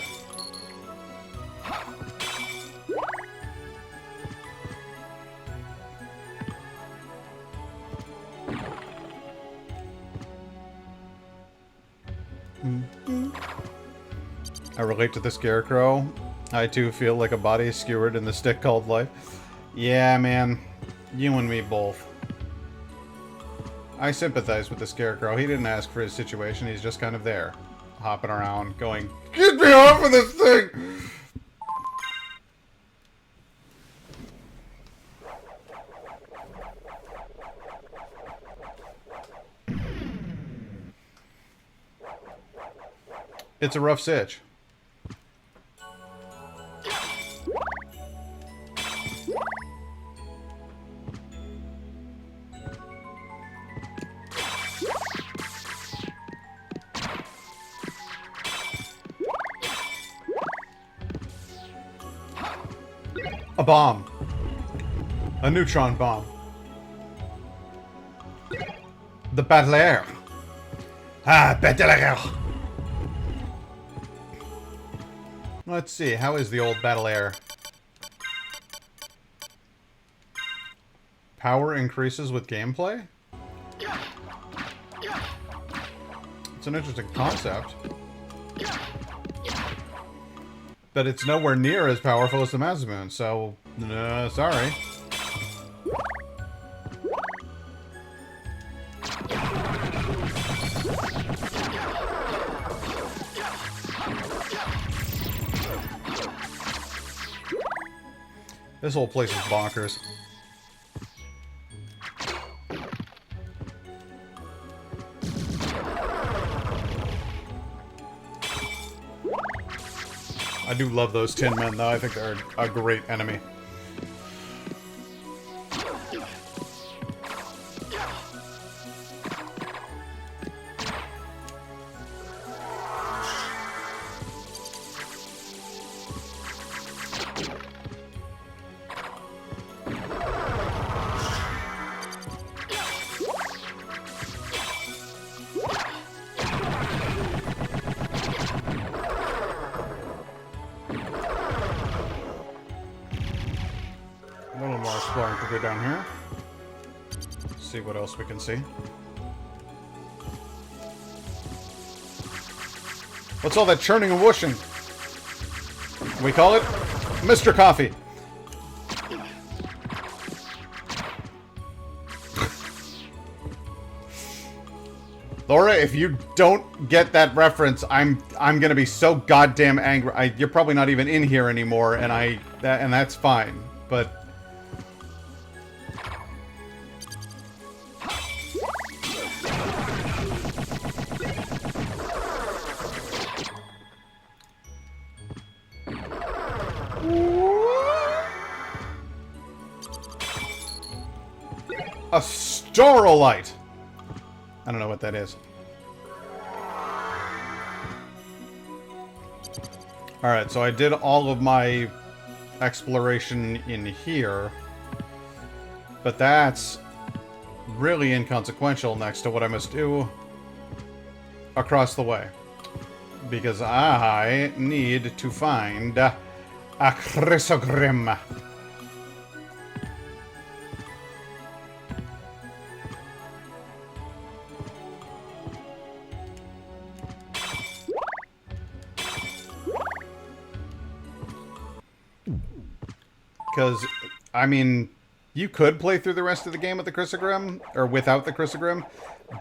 I relate to the scarecrow. I too feel like a body skewered in the stick called life. Yeah, man. You and me both. I sympathize with the scarecrow. He didn't ask for his situation. He's just kind of there. Hopping around, going, "Get me off of this thing!" It's a rough sitch. A bomb. A neutron bomb. The battle air. Ah, battle air. Let's see, how is the old battle air? Power increases with gameplay? It's an interesting concept. But it's nowhere near as powerful as the Mazamoon, so... sorry. This whole place is bonkers. I do love those Tin Men, though. I think they're a great enemy. Go down here. See what else we can see. What's all that churning and whooshing? We call it Mr. Coffee. Laura, if you don't get that reference, I'm gonna be so goddamn angry. You're probably not even in here anymore, and that's fine. But a Starlight. I don't know what that is. Alright, so I did all of my exploration in here. But that's really inconsequential next to what I must do across the way. Because I need to find a Chrysogrim. Because, I mean, you could play through the rest of the game with the Chrysogrim, or without the Chrysogrim,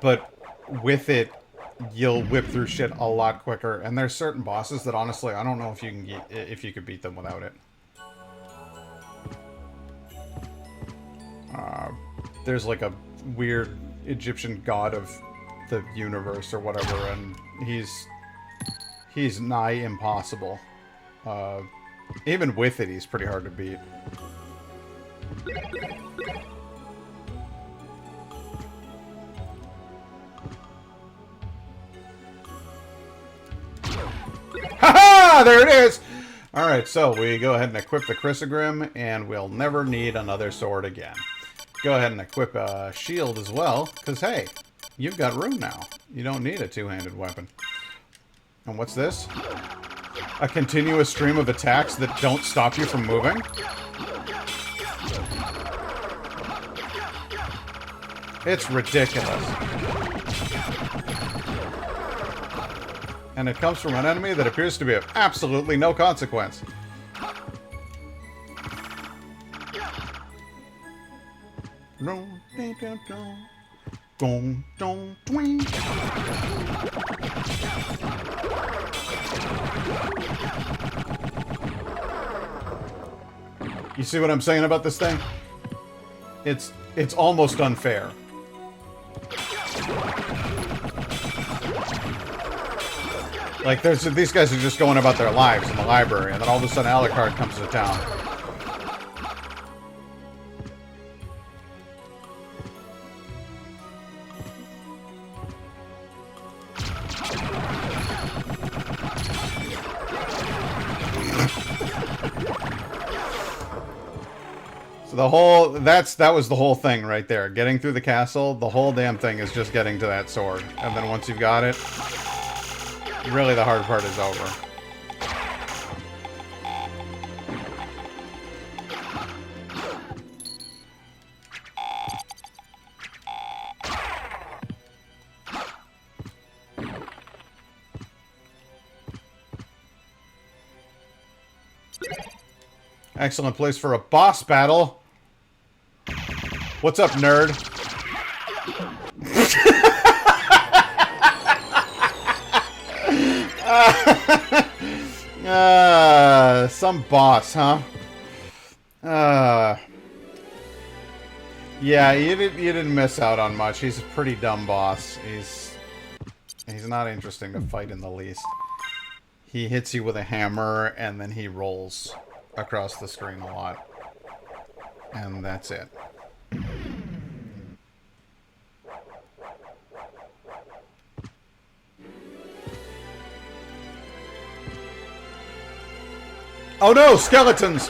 but with it, you'll whip through shit a lot quicker. And there's certain bosses that, honestly, I don't know if you can if you could beat them without it. There's like a weird Egyptian god of the universe or whatever, and he's nigh impossible. Even with it, he's pretty hard to beat. Ha-ha! There it is! Alright, so we go ahead and equip the Chrysogrim, and we'll never need another sword again. Go ahead and equip a shield as well, because hey, you've got room now. You don't need a two-handed weapon. And what's this? A continuous stream of attacks that don't stop you from moving? It's ridiculous. And it comes from an enemy that appears to be of absolutely no consequence. You see what I'm saying about this thing? It's almost unfair. Like, these guys are just going about their lives in the library, and then all of a sudden Alucard comes to town. So that was the whole thing right there. Getting through the castle, the whole damn thing is just getting to that sword. And then once you've got it, really the hard part is over. Excellent place for a boss battle. What's up, nerd? Some boss, huh? Yeah, you didn't miss out on much. He's a pretty dumb boss. He's not interesting to fight in the least. He hits you with a hammer, and then he rolls across the screen a lot. And that's it. Oh no, skeletons!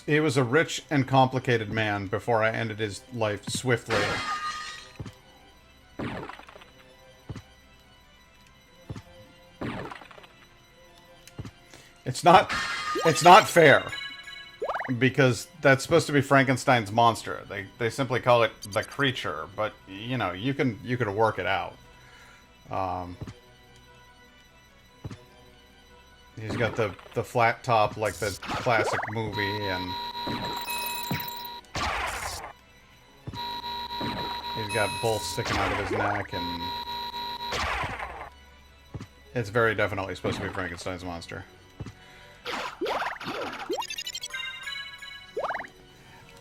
He was a rich and complicated man before I ended his life swiftly. It's not fair. Because that's supposed to be Frankenstein's monster. They simply call it the creature, but you know, you could work it out. He's got the flat top like the classic movie, and he's got bolts sticking out of his neck, and it's very definitely supposed to be Frankenstein's monster.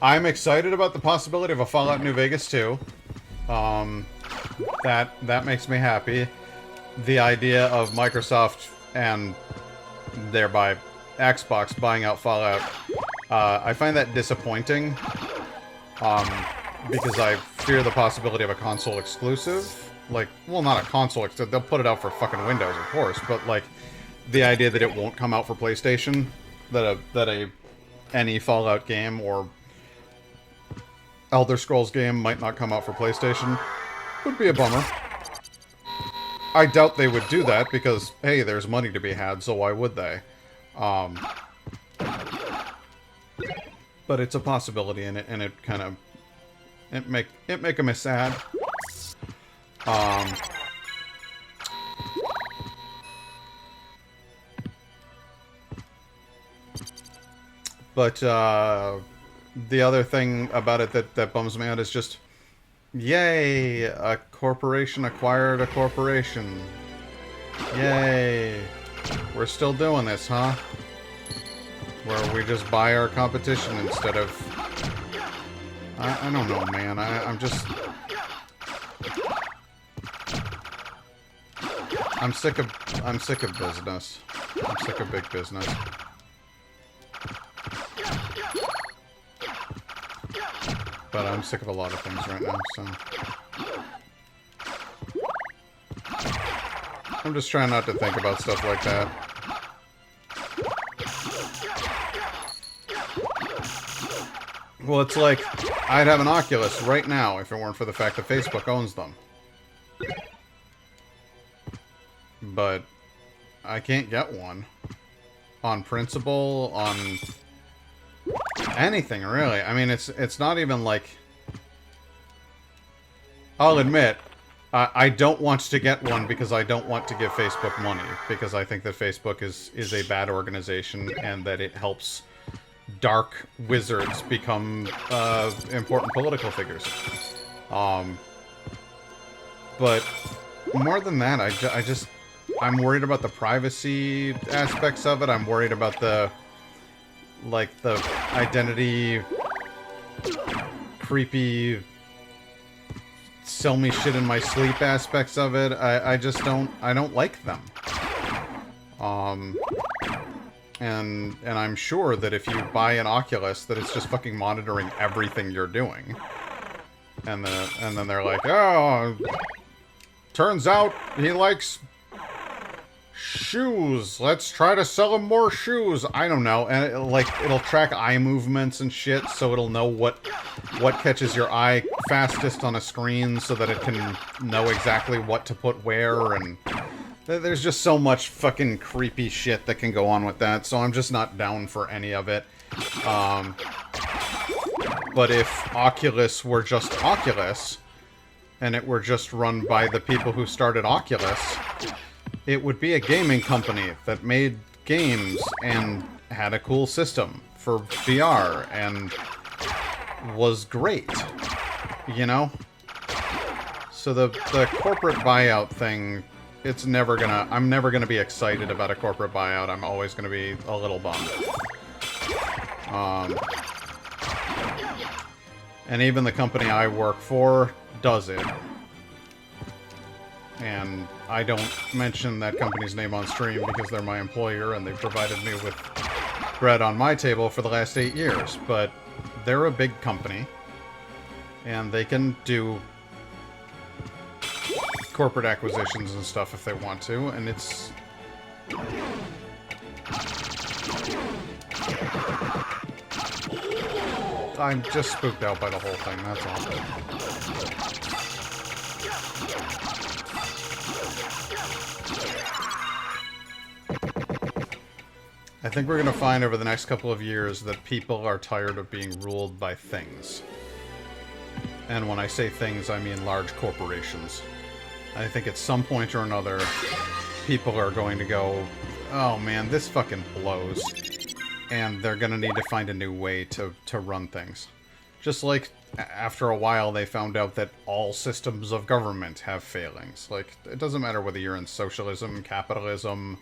I'm excited about the possibility of a Fallout New Vegas 2. That makes me happy. The idea of Microsoft and thereby Xbox buying out Fallout, I find that disappointing. Because I fear the possibility of a console exclusive. Like, well, not a console, except they'll put it out for fucking Windows, of course, but, like, the idea that it won't come out for PlayStation, that any Fallout game or Elder Scrolls game might not come out for PlayStation would be a bummer. I doubt they would do that because, hey, there's money to be had, so why would they? But it's a possibility, and it kind of it make me sad. But the other thing about it that bums me out is just, yay, a corporation acquired a corporation. Yay. We're still doing this, huh? Where we just buy our competition instead of... I don't know, man. I'm just... I'm sick of business. I'm sick of big business. But I'm sick of a lot of things right now, so... I'm just trying not to think about stuff like that. Well, it's like, I'd have an Oculus right now if it weren't for the fact that Facebook owns them. But I can't get one. On principle, on anything, really. I mean, it's not even like... I'll admit, I don't want to get one because I don't want to give Facebook money. Because I think that Facebook is a bad organization and that it helps dark wizards become important political figures. But more than that, I'm worried about the privacy aspects of it. I'm worried about the identity creepy sell me shit in my sleep aspects of it. I don't like them. And I'm sure that if you buy an Oculus, that it's just fucking monitoring everything you're doing. And then they're like, oh, turns out he likes shoes. Let's try to sell him more shoes. I don't know. And it'll track eye movements and shit, so it'll know what catches your eye fastest on a screen, so that it can know exactly what to put where. And there's just so much fucking creepy shit that can go on with that. So I'm just not down for any of it. But if Oculus were just Oculus, and it were just run by the people who started Oculus, it would be a gaming company that made games and had a cool system for VR and was great, you know? So the corporate buyout thing, I'm never gonna be excited about a corporate buyout. I'm always gonna be a little bummed. And even the company I work for does it. And I don't mention that company's name on stream because they're my employer and they've provided me with bread on my table for the last 8 years. But they're a big company. And they can do corporate acquisitions and stuff if they want to. And it's... I'm just spooked out by the whole thing, that's all. I think we're going to find over the next couple of years that people are tired of being ruled by things. And when I say things, I mean large corporations. I think at some point or another, people are going to go, oh man, this fucking blows. And they're going to need to find a new way to run things. Just like after a while they found out that all systems of government have failings. Like, it doesn't matter whether you're in socialism, capitalism,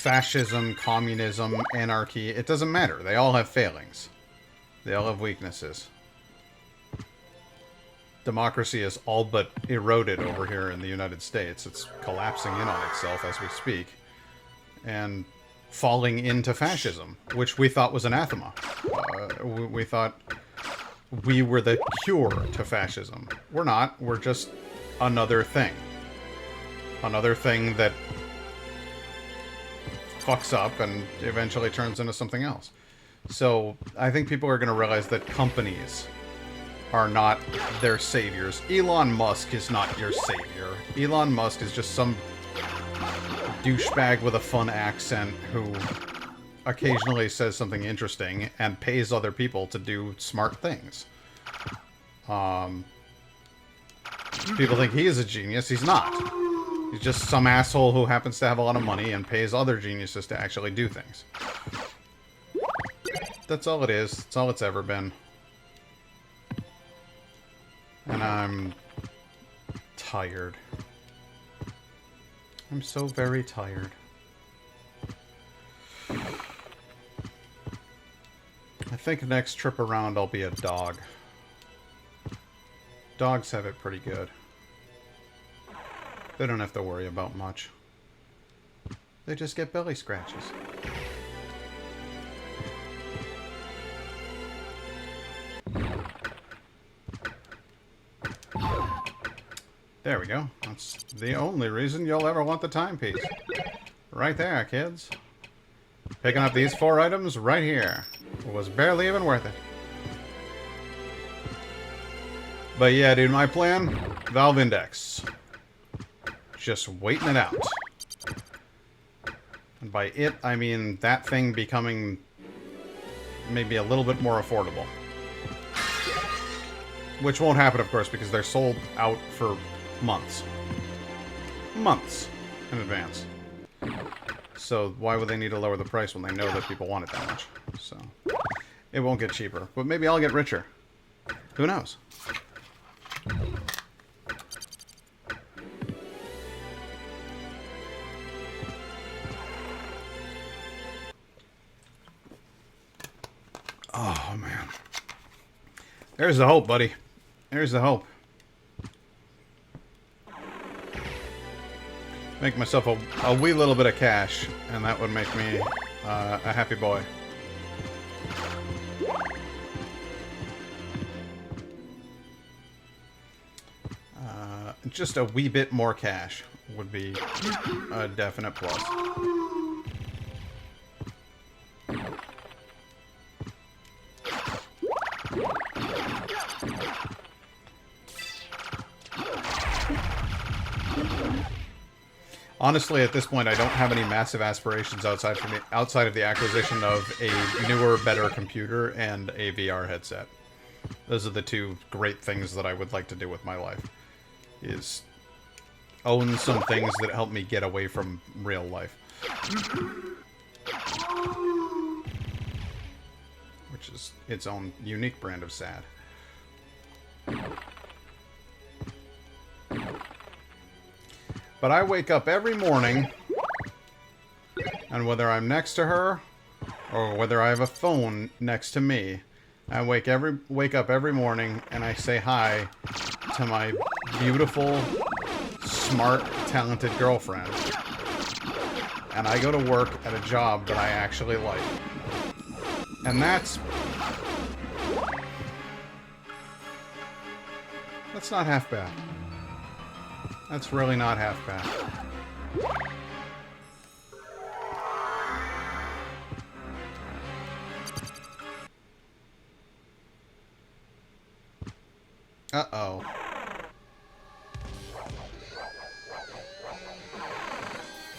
fascism, communism, anarchy, it doesn't matter. They all have failings. They all have weaknesses. Democracy is all but eroded over here in the United States. It's collapsing in on itself as we speak. And falling into fascism, which we thought was anathema. We thought we were the cure to fascism. We're not. We're just another thing. Another thing that fucks up and eventually turns into something else. So I think people are going to realize that companies are not their saviors. Elon Musk is not your savior. Elon Musk is just some douchebag with a fun accent who occasionally says something interesting and pays other people to do smart things. People think he is a genius. He's not. He's just some asshole who happens to have a lot of money and pays other geniuses to actually do things. That's all it is. That's all it's ever been. And I'm tired. I'm so very tired. I think next trip around I'll be a dog. Dogs have it pretty good. They don't have to worry about much. They just get belly scratches. There we go. That's the only reason you'll ever want the timepiece. Right there, kids. Picking up these 4 items right here. It was barely even worth it. But yeah, dude, my plan, Valve Index. Just waiting it out. And by it, I mean that thing becoming maybe a little bit more affordable. Which won't happen, of course, because they're sold out for months. Months in advance. So why would they need to lower the price when they know that people want it that much? So it won't get cheaper. But maybe I'll get richer. Who knows? Oh, man. There's the hope, buddy. There's the hope. Make myself a wee little bit of cash, and that would make me a happy boy. Just a wee bit more cash would be a definite plus. Honestly, at this point, I don't have any massive aspirations outside of the acquisition of a newer, better computer and a VR headset. Those are the 2 great things that I would like to do with my life. Is own some things that help me get away from real life. Which is its own unique brand of sad. But I wake up every morning, and whether I'm next to her, or whether I have a phone next to me, I wake up every morning, and I say hi to my beautiful, smart, talented girlfriend. And I go to work at a job that I actually like. And that's not half bad. That's really not half bad. Uh-oh.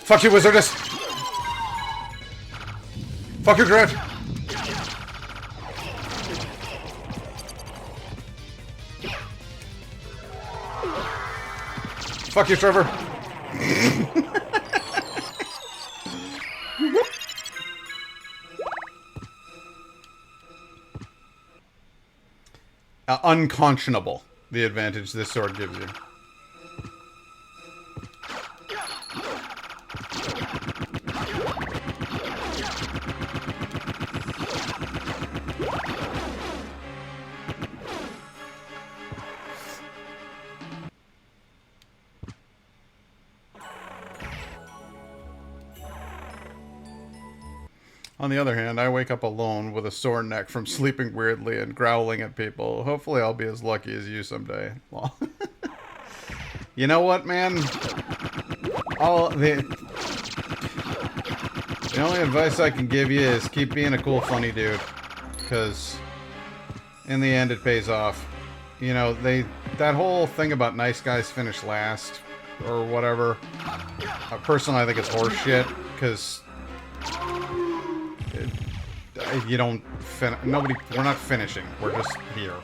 Fuck you, Wizardess! Fuck you, Grant! Fuck you, Trevor! Unconscionable, the advantage this sword gives you. On the other hand, I wake up alone with a sore neck from sleeping weirdly and growling at people. Hopefully I'll be as lucky as you someday. Well, You know what, man? The only advice I can give you is keep being a cool, funny dude. Because in the end, it pays off. You know, that whole thing about nice guys finish last, or whatever. Personally, I think it's horse shit, because you don't we're not finishing. We're just here.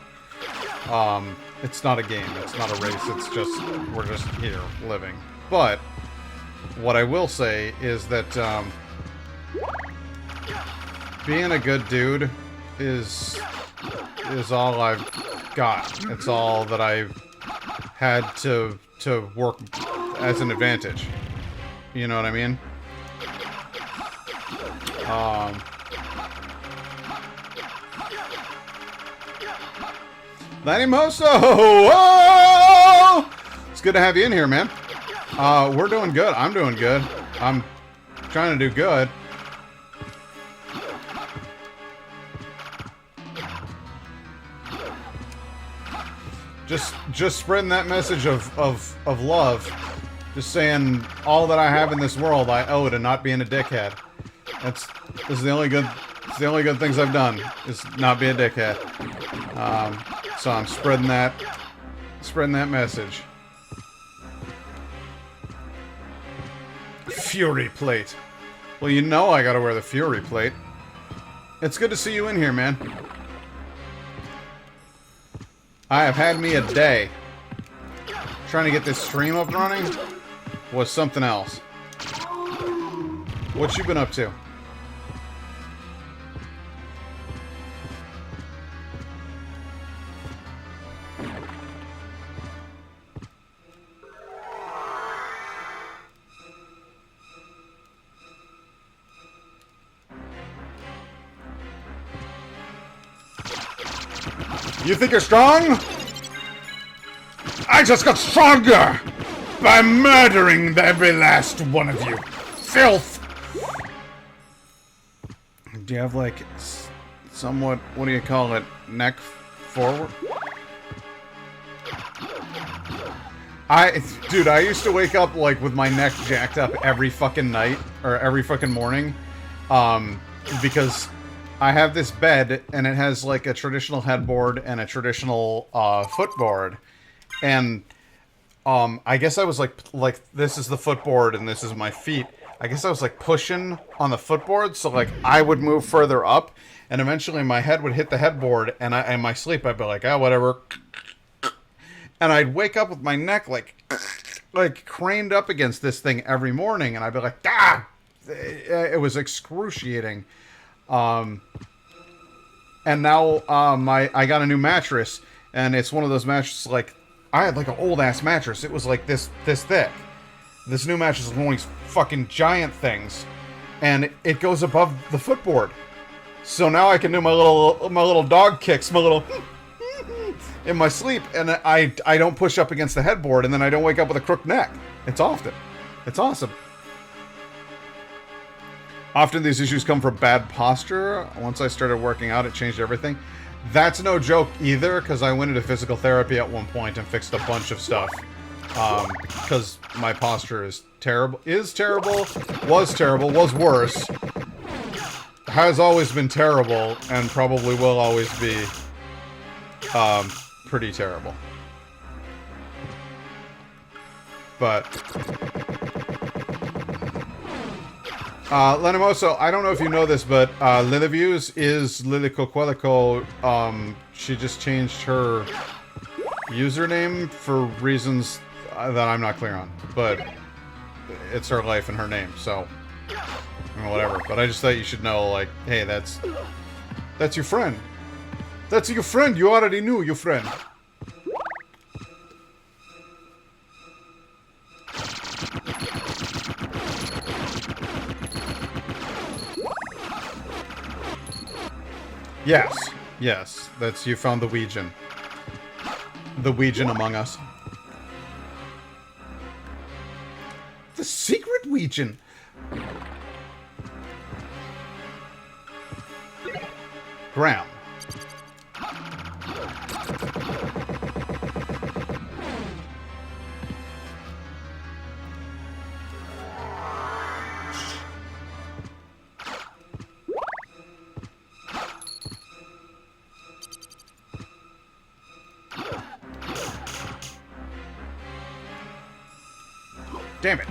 It's not a game. It's not a race. It's just, we're just here, living. But what I will say is that being a good dude is all I've got. It's all that I've had to work as an advantage. You know what I mean? Lanimoso! Whoa! It's good to have you in here, man. We're doing good. I'm doing good. I'm trying to do good. Just spreading that message of love. Just saying all that I have in this world I owe to not being a dickhead. This is the only good things I've done, is not be a dickhead. So I'm spreading that message. Fury plate. Well, you know I gotta wear the Fury plate. It's good to see you in here, man. I have had me a day. Trying to get this stream up and running was something else. What you been up to? You think you're strong? I just got stronger by murdering every last one of you. Filth! Do you have, like, somewhat, what do you call it, neck forward? Dude, I used to wake up, like, with my neck jacked up every fucking night, or every fucking morning, because I have this bed, and it has, like, a traditional headboard and a traditional, footboard, and, I guess I was, like, this is the footboard, and this is my feet. I guess I was, like, pushing on the footboard, so, like, I would move further up, and eventually my head would hit the headboard, and in my sleep, I'd be like, ah, whatever. And I'd wake up with my neck, like craned up against this thing every morning, and I'd be like, ah! It was excruciating. And now, I got a new mattress, and it's one of those mattresses, like, I had, like, an old-ass mattress. It was, like, this thick. This new mattress is one of these fucking giant things, and it goes above the footboard. So now I can do my little dog kicks, my little in my sleep, and I don't push up against the headboard, and then I don't wake up with a crooked neck. It's awesome. Often these issues come from bad posture. Once I started working out, it changed everything. That's no joke either, because I went into physical therapy at one point and fixed a bunch of stuff. Because my posture is terrible, was worse, has always been terrible, and probably will always be, pretty terrible. But Lenimoso, I don't know if you know this, but Liliviews is Lilicoquelico. She just changed her username for reasons that I'm not clear on, but it's her life and her name, so whatever. But I just thought you should know, like, hey, that's your friend. That's your friend. You already knew your friend. Yes, that's, you found the Ouijan. The Ouijan among us. The secret Ouijan! Graham. Damn it.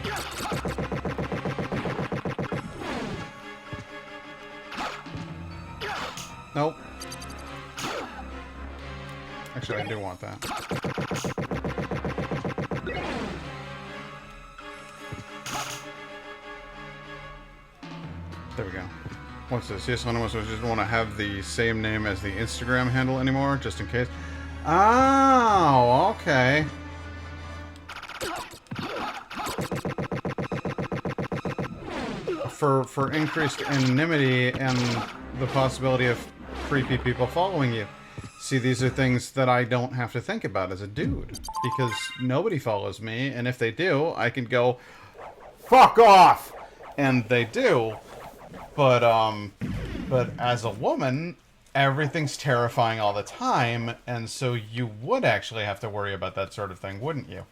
Nope. Actually, I do want that. There we go. What's this? Yes, I just want to have the same name as the Instagram handle anymore, just in case. Oh, okay. For increased anonymity and the possibility of creepy people following you. See, these are things that I don't have to think about as a dude. Because nobody follows me, and if they do, I can go, fuck off! And they do. But as a woman, everything's terrifying all the time, and so you would actually have to worry about that sort of thing, wouldn't you?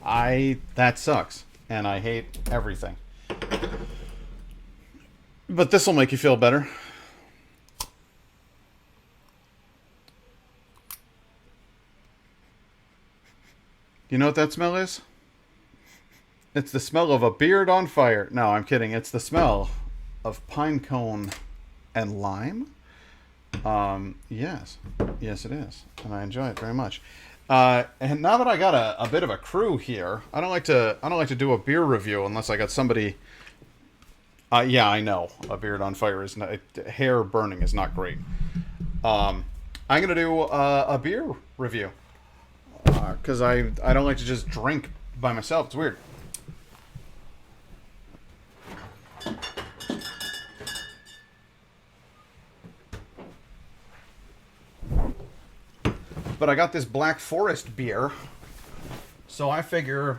That sucks. And I hate everything. But this will make you feel better. You know what that smell is? It's the smell of a beard on fire. No, I'm kidding. It's the smell of pine cone and lime. Yes. Yes, it is. And I enjoy it very much. And now that I got a bit of a crew here, I don't like to do a beer review unless I got somebody. Yeah, I know. A beard on fire is not... Hair burning is not great. I'm going to do a beer review. Because I don't like to just drink by myself. It's weird. But I got this Black Forest beer. So I figure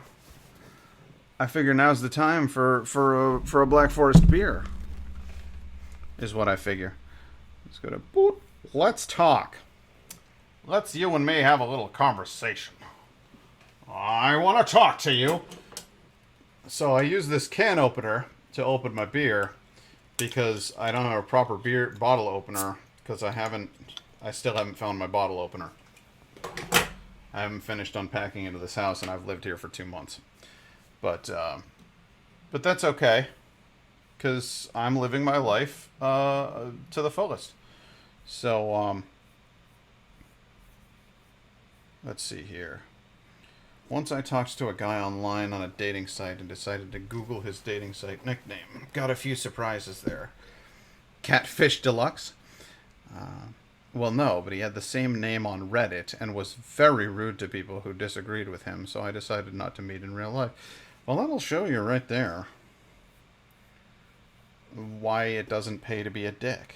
now's the time for a Black Forest beer. Is what I figure. Let's go to boot. Let's talk. Let's you and me have a little conversation. I want to talk to you. So I use this can opener to open my beer because I don't have a proper beer bottle opener because I still haven't found my bottle opener. I haven't finished unpacking into this house, and I've lived here for 2 months. But that's okay, because I'm living my life to the fullest. So, let's see here. Once I talked to a guy online on a dating site and decided to Google his dating site nickname. Got a few surprises there. Catfish Deluxe. Well, no, but he had the same name on Reddit and was very rude to people who disagreed with him, so I decided not to meet in real life. Well, that'll show you right there why it doesn't pay to be a dick.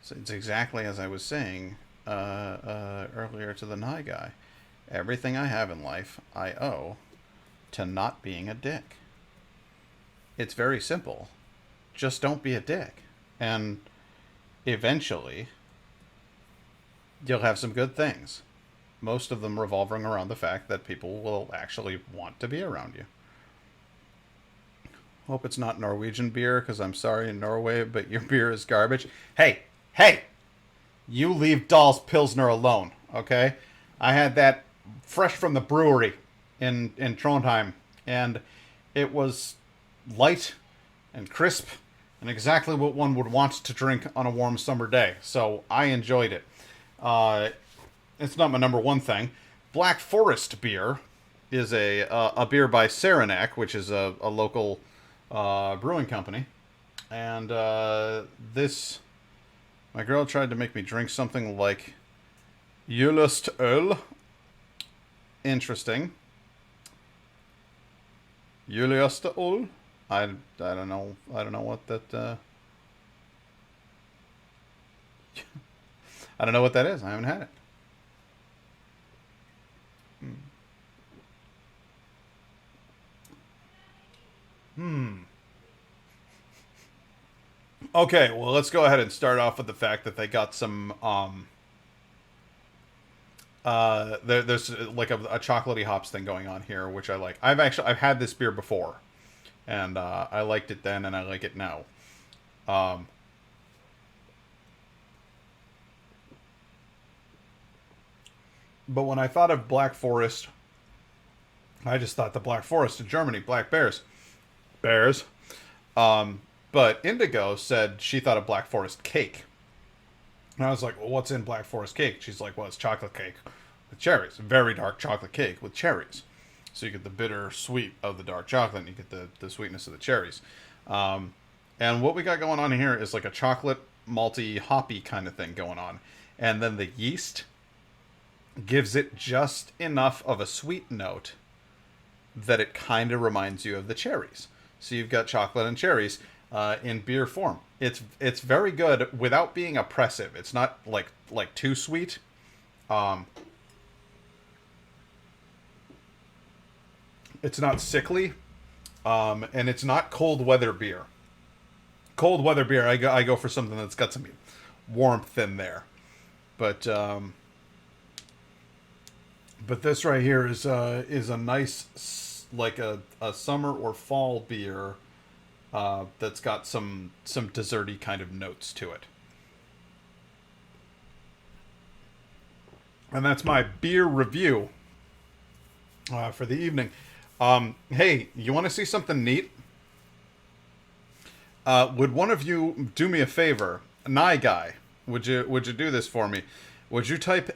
So it's exactly as I was saying earlier to the Nye guy. Everything I have in life, I owe to not being a dick. It's very simple. Just don't be a dick. And eventually, you'll have some good things. Most of them revolving around the fact that people will actually want to be around you. Hope it's not Norwegian beer, because I'm sorry in Norway, but your beer is garbage. Hey! You leave Dahl's Pilsner alone, okay? I had that fresh from the brewery in Trondheim, and it was light and crisp and exactly what one would want to drink on a warm summer day. So I enjoyed it. It's not my number one thing. Black Forest beer is a beer by Saranac, which is a local brewing company. And my girl tried to make me drink something like Julest Öl. Interesting. Julest Öl? I don't know. I don't know what that. I don't know what that is. I haven't had it. Okay, well, let's go ahead and start off with the fact that they got some. There's like a chocolatey hops thing going on here, which I like. I've had this beer before. And I liked it then, and I like it now. But when I thought of Black Forest, I just thought the Black Forest in Germany, black bears. Bears. But Indigo said she thought of Black Forest cake. And I was like, well, what's in Black Forest cake? She's like, well, it's chocolate cake with cherries. Very dark chocolate cake with cherries. So you get the bitter sweet of the dark chocolate, and you get the sweetness of the cherries. And what we got going on here is like a chocolate, malty, hoppy kind of thing going on. And then the yeast gives it just enough of a sweet note that it kind of reminds you of the cherries. So you've got chocolate and cherries in beer form. It's very good without being oppressive. It's not like too sweet. It's not sickly, and it's not cold weather beer. Cold weather beer, I go for something that's got some warmth in there. But this right here is a nice, like a summer or fall beer that's got some desserty kind of notes to it. And that's my beer review for the evening. Hey, you want to see something neat? Would one of you do me a favor? Nye guy, would you do this for me? Would you type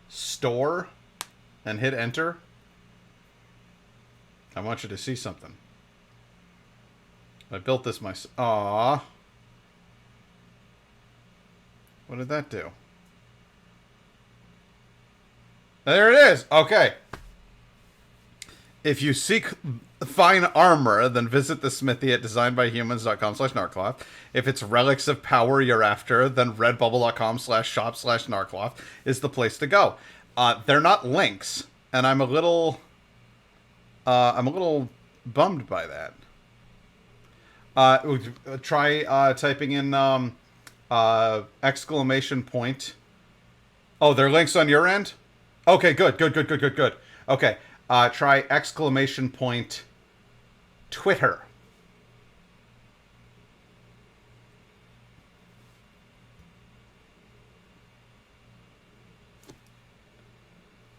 !store and hit enter? I want you to see something. I built this myself. Aww. What did that do? There it is. Okay. If you seek fine armor, then visit the smithy at designedbyhumans.com/narcloth. If it's relics of power you're after, then redbubble.com/shop/narcloth is the place to go. They're not links, and I'm a little bummed by that. Try typing in !. Oh, they're links on your end? Okay, good. Okay. Try ! Twitter.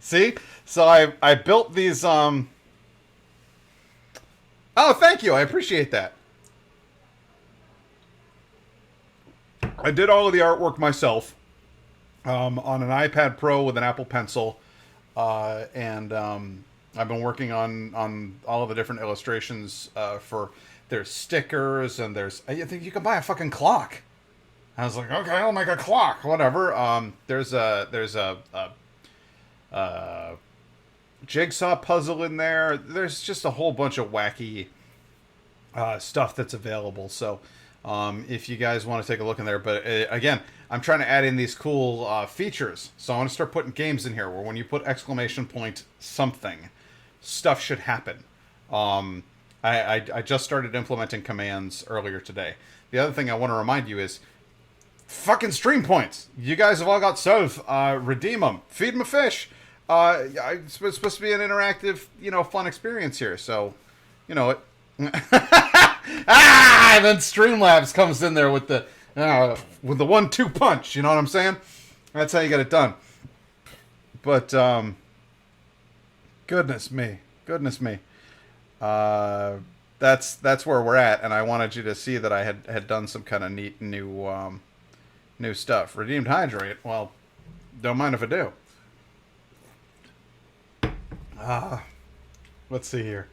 See? So I built these Oh, thank you. I appreciate that. I did all of the artwork myself on an iPad Pro with an Apple Pencil, and I've been working on all of the different illustrations for there's stickers, and I think you can buy a fucking clock. I was like, okay, I'll make a clock, whatever. There's a jigsaw puzzle in there. There's just a whole bunch of wacky stuff that's available. So if you guys want to take a look in there, but again, I'm trying to add in these cool features. So I want to start putting games in here where when you put ! something, stuff should happen. I just started implementing commands earlier today. The other thing I want to remind you is fucking stream points. You guys have all got self. Redeem them. Feed them a fish. It's supposed to be an interactive, fun experience here. So, it. And then Streamlabs comes in there with the 1-2 punch. You know what I'm saying? That's how you get it done. But goodness me. That's where we're at, and I wanted you to see that I had done some kind of neat new stuff. Redeemed Hydrate. Well, don't mind if I do. Let's see here.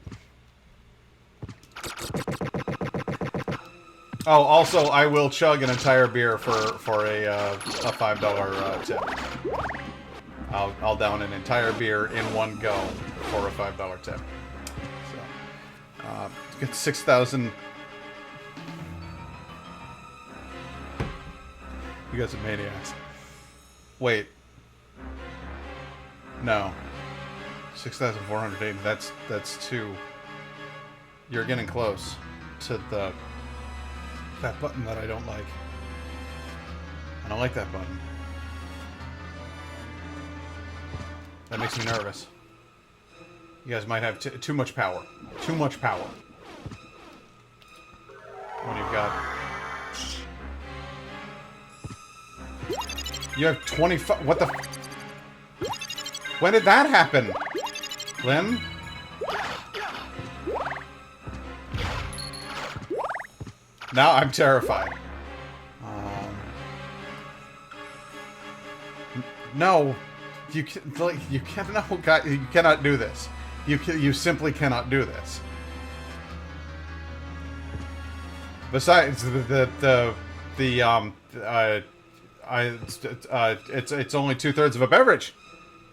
Oh, also, I will chug an entire beer for a $5 tip. I'll down an entire beer in one go for a $5 tip. So, get 6,000. You guys are maniacs. Wait. No. 6,480. That's 2. You're getting close to that button that I don't like. I don't like that button. That makes me nervous. You guys might have too much power. Too much power. When you've got... You have 25... What the... When did that happen? Lynn? Now I'm terrified. No, you cannot do this. You simply cannot do this. Besides, it's only 2/3 of a beverage.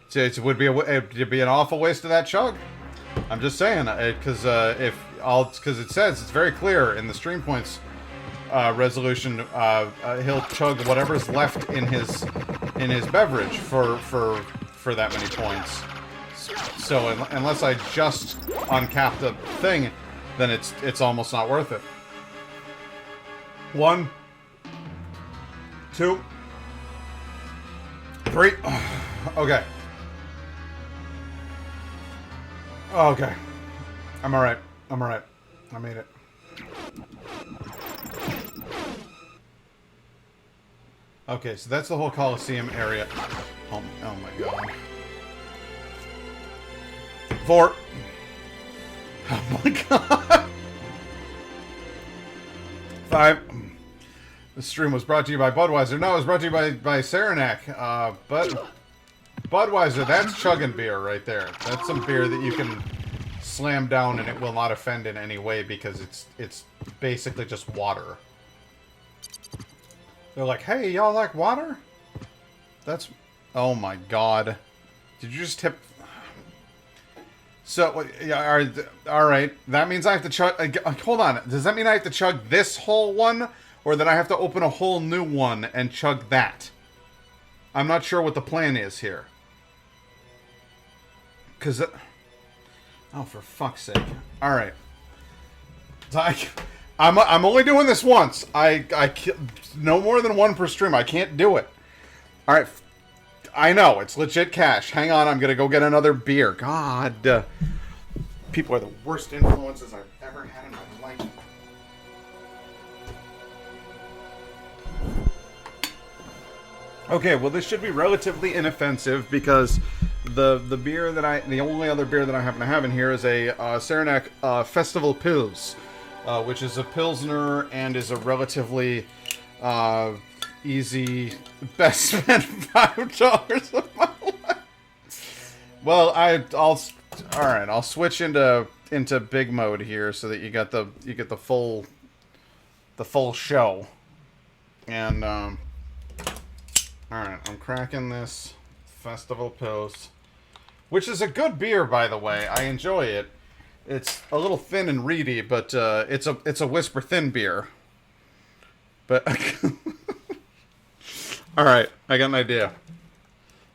So it'd be an awful waste of that chug. I'm just saying, because it says it's very clear in the stream points resolution. He'll chug whatever's left in his beverage for that many points. So unless I just uncap the thing, then it's almost not worth it. 1, 2, 3. Okay. Okay. I'm alright. I'm alright. I made it. Okay, so that's the whole Coliseum area. Oh my god. 4. Oh my god. 5. This stream was brought to you by Budweiser. No, it was brought to you by Saranac. But Budweiser, that's chugging beer right there. That's some beer that you can slam down and it will not offend in any way because it's basically just water. They're like, hey, y'all like water? That's... Oh my god. Did you just tip... So, yeah, alright. That means I have to chug... Hold on. Does that mean I have to chug this whole one? Or that I have to open a whole new one and chug that? I'm not sure what the plan is here. Because... Oh, for fuck's sake. Alright. I'm only doing this once. No more than one per stream. I can't do it. Alright. I know. It's legit cash. Hang on. I'm going to go get another beer. God. People are the worst influences I've ever had in my life. Okay, well this should be relatively inoffensive because the only other beer that I happen to have in here is a Saranac Festival Pils, which is a Pilsner and is a relatively easy best spend $5 of my life. Well, I'll switch into big mode here so that you get the full show. And alright, I'm cracking this Festival Pils, which is a good beer, by the way. I enjoy it. It's a little thin and reedy, but it's a whisper thin beer. But all right, I got an idea.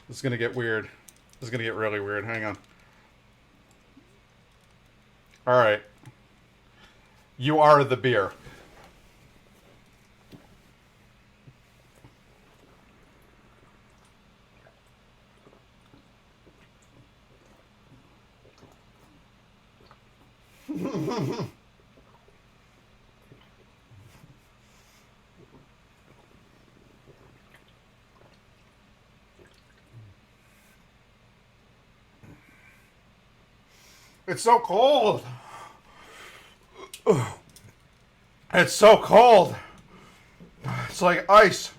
This is gonna get weird. This is gonna get really weird. Hang on. All right, you are the beer. It's so cold. It's so cold. It's like ice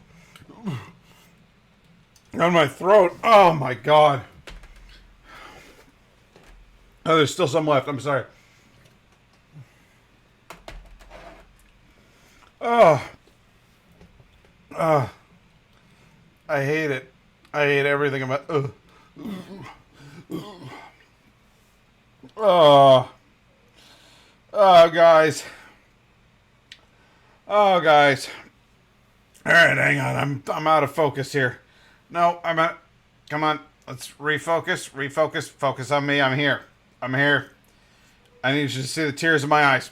on my throat. Oh my god. Oh, there's still some left. I'm sorry. Oh. I hate it. I hate everything about... Oh, guys. Oh, guys. All right, hang on. I'm out of focus here. No, I'm out. Come on. Let's refocus. Refocus. Focus on me. I'm here. I'm here. I need you to see the tears in my eyes.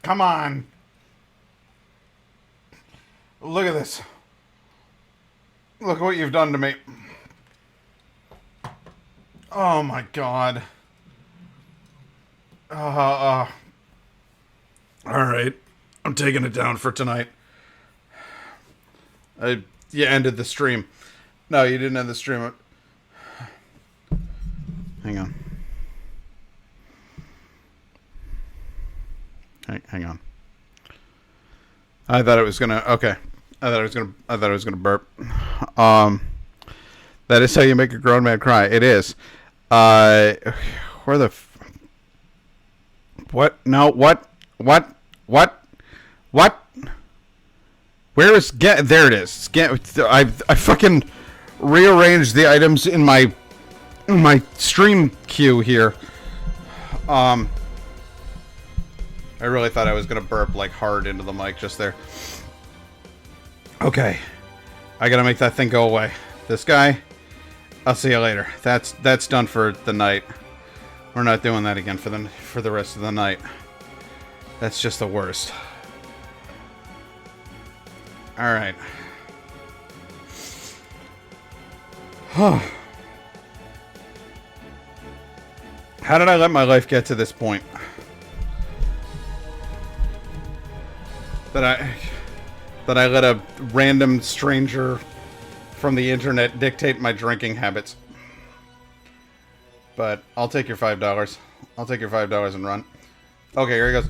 Come on. Look at this. Look what you've done to me. Oh, my God. All right. I'm taking it down for tonight. You ended the stream. No, you didn't end the stream. Hang on. Hang on. I thought it was gonna. Okay. I thought it was gonna burp. That is how you make a grown man cry. It is. Where the? What? No. What? Where is get? There it is. I fucking rearranged the items in my stream queue here. I really thought I was gonna burp like hard into the mic just there. Okay, I gotta make that thing go away. This guy, I'll see you later. That's done for the night. We're not doing that again for the rest of the night. That's just the worst. All right. How did I let my life get to this point? That I let a random stranger from the internet dictate my drinking habits. But I'll take your $5. I'll take your $5 and run. Okay, here he goes.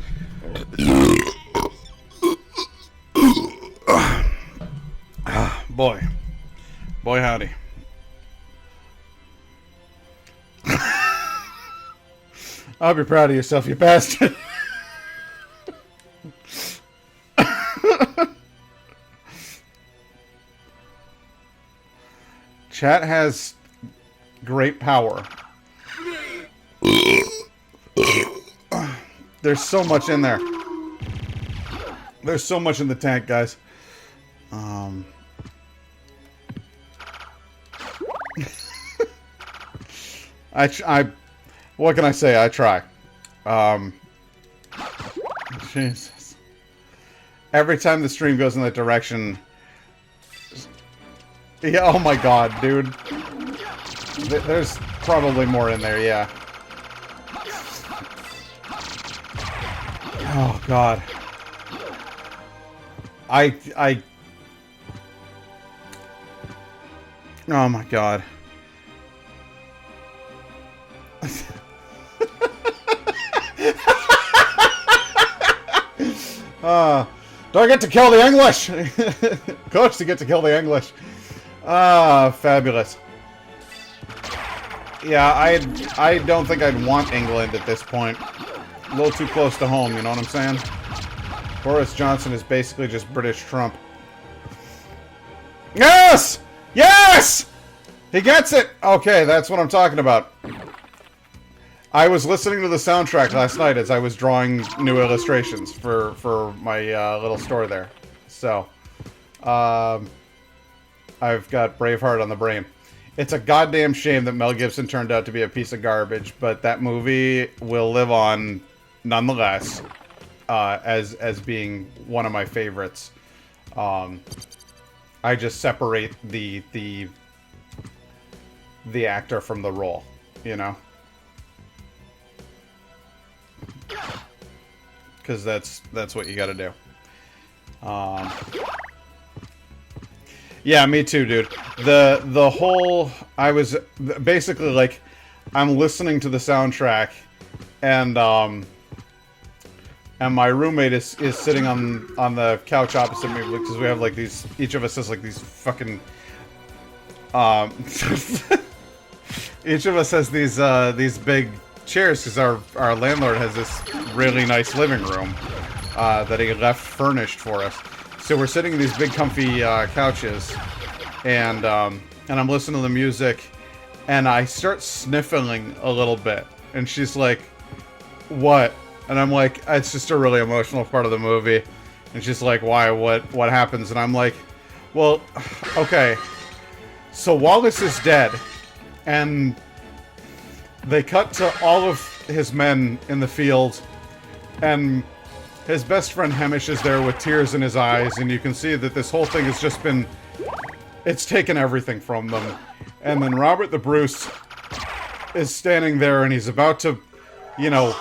Boy howdy. I hope you're proud of yourself, you bastard. Chat has great power. There's so much in there. There's so much in the tank, guys. What can I say? I try. Jesus. Every time the stream goes in that direction. Yeah, oh my god, dude. There's probably more in there, yeah. Oh god. Oh my god. Do I get to kill the English? Of course you get to kill the English. Ah, fabulous. Yeah, I don't think I'd want England at this point. A little too close to home, you know what I'm saying? Boris Johnson is basically just British Trump. Yes! Yes! He gets it! Okay, that's what I'm talking about. I was listening to the soundtrack last night as I was drawing new illustrations for my little store there. So, I've got Braveheart on the brain. It's a goddamn shame that Mel Gibson turned out to be a piece of garbage, but that movie will live on nonetheless as being one of my favorites. I just separate the actor from the role, you know? Because that's what you gotta do. Yeah, me too, dude. The whole... I was basically, like, I'm listening to the soundtrack, and my roommate is sitting on the couch opposite me, because we have, like, these... Each of us has, like, these fucking... each of us has these big chairs, because our landlord has this really nice living room that he left furnished for us. So we're sitting in these big comfy couches, and I'm listening to the music, and I start sniffling a little bit, and she's like, "What?" And I'm like, "It's just a really emotional part of the movie." And she's like, "Why? What happens?" And I'm like, "Well, okay. So Wallace is dead, and they cut to all of his men in the field, and his best friend Hamish is there with tears in his eyes, and you can see that this whole thing has just been... It's taken everything from them. And then Robert the Bruce is standing there, and he's about to, you know,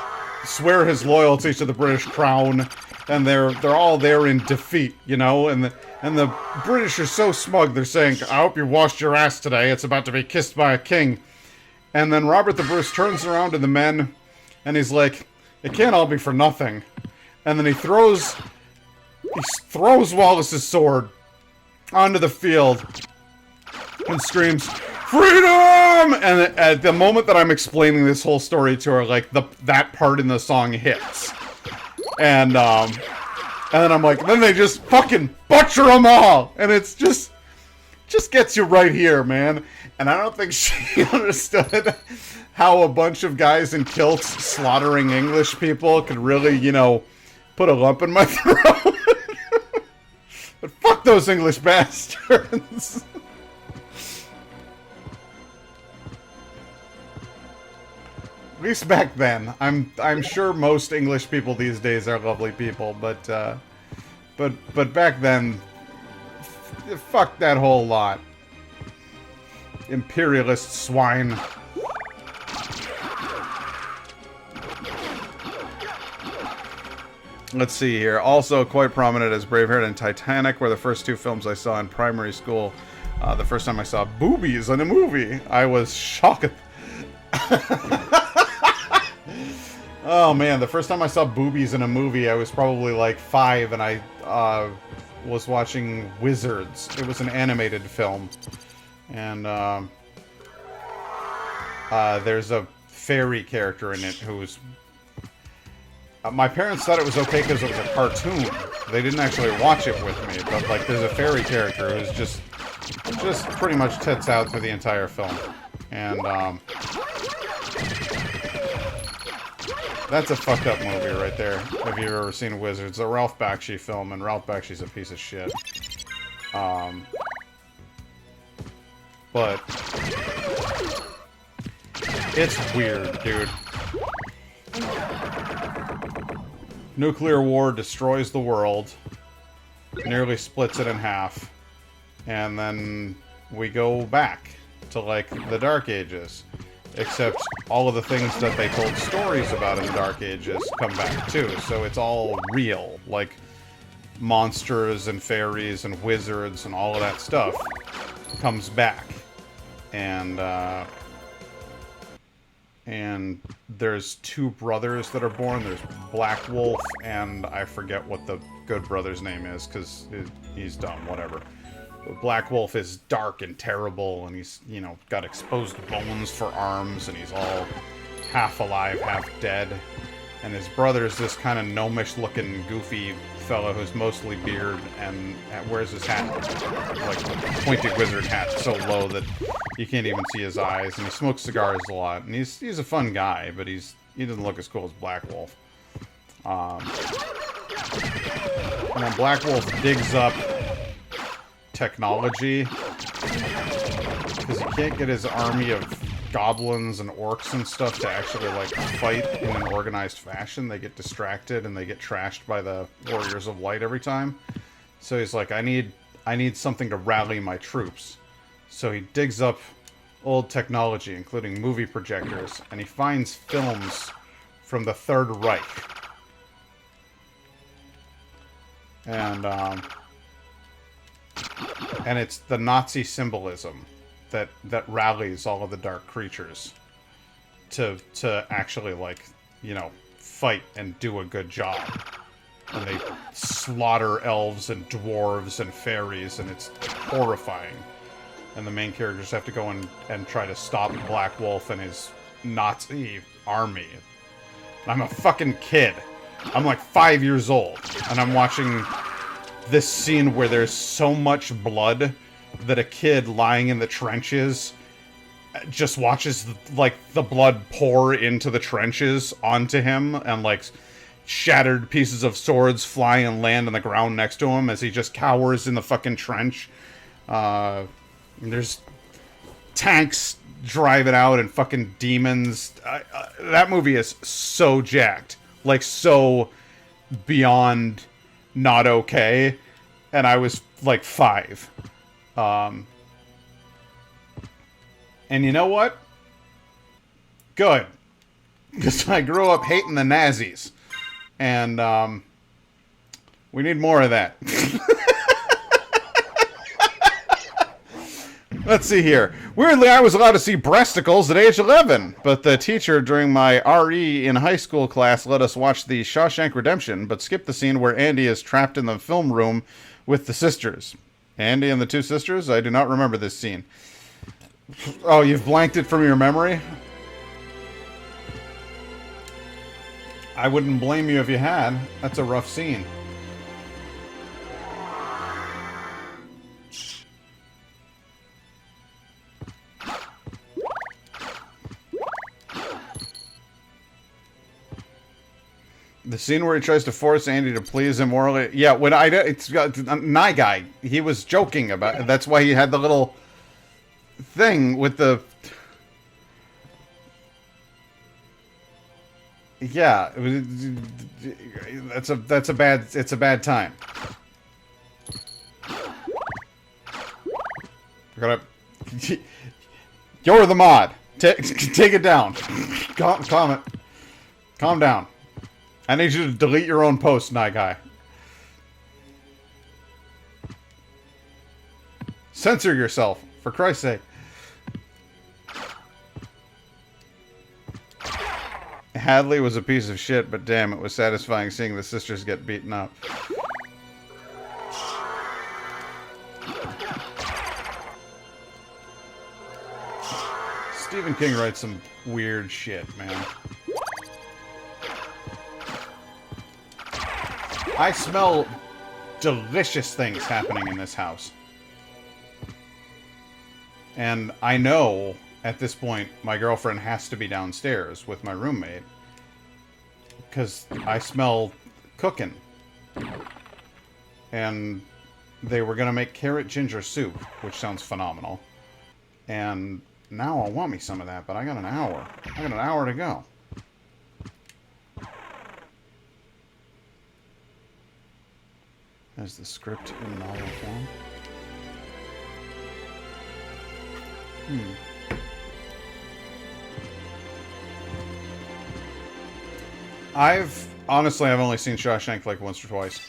swear his loyalty to the British Crown, and they're all there in defeat, you know, and the British are so smug, they're saying, "I hope you washed your ass today, it's about to be kissed by a king." And then Robert the Bruce turns around to the men, and he's like, "It can't all be for nothing." And then he throws Wallace's sword onto the field and screams, "Freedom!" And at the moment that I'm explaining this whole story to her, like, that part in the song hits. And then I'm like, then they just fucking butcher them all! And it's just gets you right here, man. And I don't think she understood how a bunch of guys in kilts slaughtering English people could really, you know, put a lump in my throat. But fuck those English bastards. At least back then. I'm sure most English people these days are lovely people, but back then, fuck that whole lot. Imperialist swine. Let's see here. Also quite prominent as Braveheart and Titanic were the first two films I saw in primary school. The first time I saw boobies in a movie, I was shocked. Oh man, the first time I saw boobies in a movie, I was probably like 5, and I was watching Wizards. It was an animated film. And there's a fairy character in it who's... my parents thought it was okay because it was a cartoon. They didn't actually watch it with me, but like there's a fairy character who's just pretty much tits out through the entire film. And that's a fucked up movie right there, if you've ever seen Wizards. A Ralph Bakshi film, and Ralph Bakshi's a piece of shit. But it's weird, dude. Nuclear war destroys the world, nearly splits it in half, and then we go back to, like, the Dark Ages. Except all of the things that they told stories about in the Dark Ages come back too, so it's all real. Like, monsters and fairies and wizards and all of that stuff comes back. And there's 2 brothers that are born. There's Black Wolf, and I forget what the good brother's name is, because he's dumb, whatever. But Black Wolf is dark and terrible, and he's, you know, got exposed bones for arms, and he's all half alive, half dead. And his brother's this kind of gnomish-looking, goofy fellow who's mostly beard and wears his hat, like a pointy wizard hat, so low that you can't even see his eyes. And he smokes cigars a lot. And he's a fun guy, but he doesn't look as cool as Black Wolf. And then Black Wolf digs up technology because he can't get his army of goblins and orcs and stuff to actually, like, fight in an organized fashion. They get distracted and they get trashed by the Warriors of Light every time. So he's like, I need something to rally my troops. So he digs up old technology, including movie projectors, and he finds films from the Third Reich. And it's the Nazi symbolism that rallies all of the dark creatures to actually, like, you know, fight and do a good job. And they slaughter elves and dwarves and fairies, and it's horrifying. And the main characters have to go and try to stop Black Wolf and his Nazi army. I'm a fucking kid. I'm like 5 years old, and I'm watching this scene where there's so much blood that a kid lying in the trenches just watches, like, the blood pour into the trenches onto him, and, like, shattered pieces of swords fly and land on the ground next to him as he just cowers in the fucking trench. There's tanks driving out and fucking demons. That movie is so jacked. Like, so beyond not okay. And I was, like, 5. And you know what? Good. Because I grew up hating the Nazis. And, we need more of that. Let's see here. Weirdly, I was allowed to see breasticles at age 11, but the teacher during my RE in high school class let us watch the Shawshank Redemption, but skipped the scene where Andy is trapped in the film room with the sisters. Andy and the two sisters? I do not remember this scene. Oh, you've blanked it from your memory? I wouldn't blame you if you had. That's a rough scene. The scene where he tries to force Andy to please him orally. Yeah, when it's Nye Guy. He was joking about it. That's why he had the little thing with the. Yeah, it's a bad time. We're gonna. You're the mod. Take it down. Calm down. I need you to delete your own post, Night Guy. Censor yourself, for Christ's sake. Hadley was a piece of shit, but damn, it was satisfying seeing the sisters get beaten up. Stephen King writes some weird shit, man. I smell delicious things happening in this house. And I know, at this point, my girlfriend has to be downstairs with my roommate. Because I smell cooking. And they were going to make carrot ginger soup, which sounds phenomenal. And now I want me some of that, but I got an hour. I got an hour to go. As the script in novel form. I've only seen Shawshank like once or twice.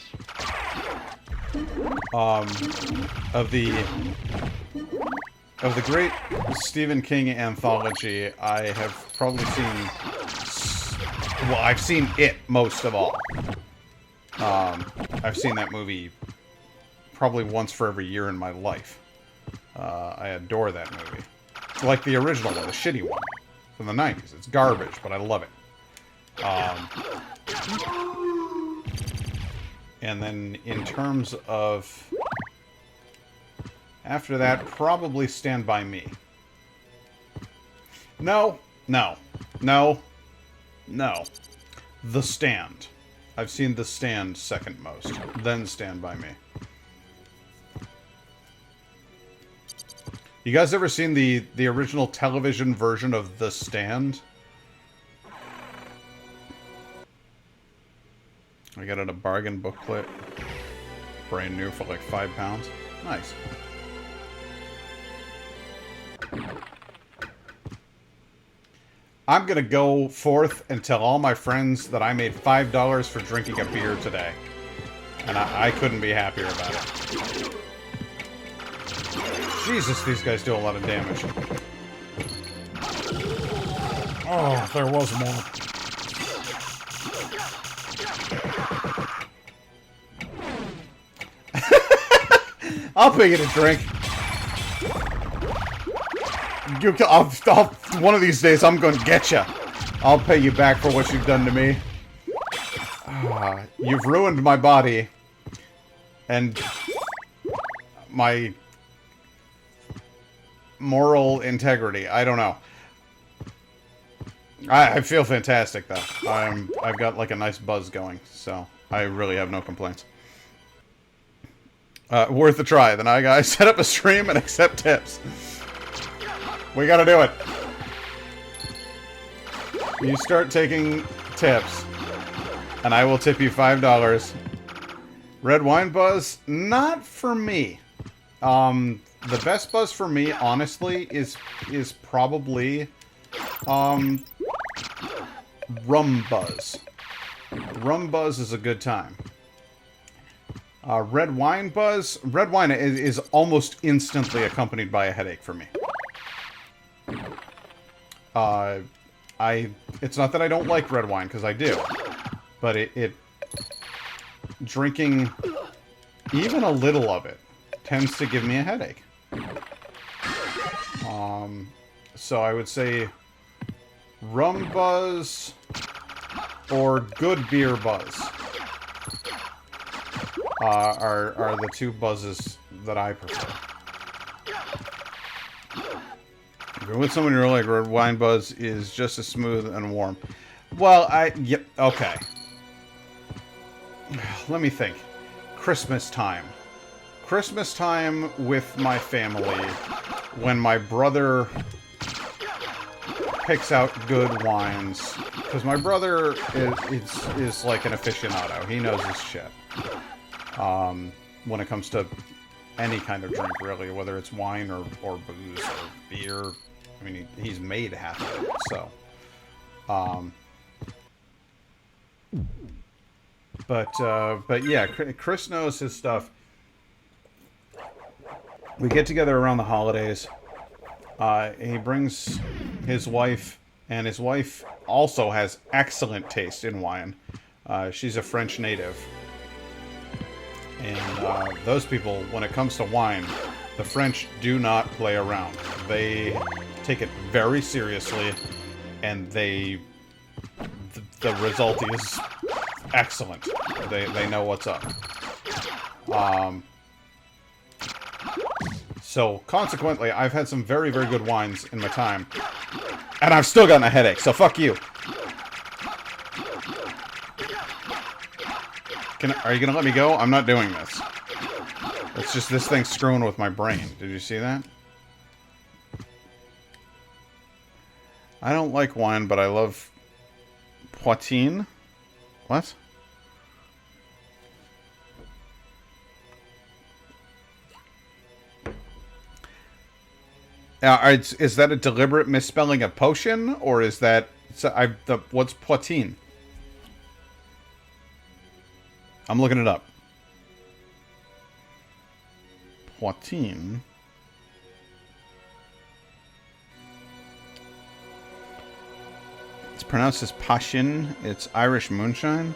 Of the great Stephen King anthology, I have probably seen. Well, I've seen it most of all. I've seen that movie probably once for every year in my life. I adore that movie. Like the original one, the shitty one from the 90s. It's garbage, but I love it. And then in terms of... After that, probably Stand By Me. No. The Stand. I've seen The Stand second most, then Stand By Me. You guys ever seen the original television version of The Stand? I got it at a bargain booklet. Brand new for like £5. Nice. I'm gonna go forth and tell all my friends that I made $5 for drinking a beer today. And I couldn't be happier about it. Jesus, these guys do a lot of damage. Oh, there was more. I'll pay you to drink. One of these days, I'm going to get you. I'll pay you back for what you've done to me. You've ruined my body. And my moral integrity. I don't know. I feel fantastic, though. I've got, like, a nice buzz going. So, I really have no complaints. Worth a try. Then I gotta set up a stream and accept tips. We gotta do it. You start taking tips, and I will tip you $5. Red wine buzz? Not for me. The best buzz for me, honestly, is probably rum buzz. Rum buzz is a good time. Red wine buzz. Red wine is almost instantly accompanied by a headache for me. It's not that I don't like red wine, because I do. But it drinking even a little of it tends to give me a headache. So I would say rum buzz or good beer buzz are the two buzzes that I prefer. If you're with someone you really like, red wine buzz is just as smooth and warm. Well, yep, okay. Let me think. Christmas time. Christmas time with my family, when my brother picks out good wines. Because my brother is like an aficionado. He knows his shit. When it comes to any kind of drink, really, whether it's wine or booze or beer. I mean, he's made half of it, so. But yeah, Chris knows his stuff. We get together around the holidays. He brings his wife, and his wife also has excellent taste in wine. She's a French native. And those people, when it comes to wine, the French do not play around. They take it very seriously, and the result is excellent. They know what's up. So, consequently, I've had some very, very good wines in my time. And I've still gotten a headache, so fuck you. Are you gonna let me go? I'm not doing this. It's just this thing screwing with my brain. Did you see that? I don't like wine, but I love poutine. What? Is that a deliberate misspelling of potion, or is that what's poutine? I'm looking it up. Poutine. It's pronounced as passion. It's Irish moonshine.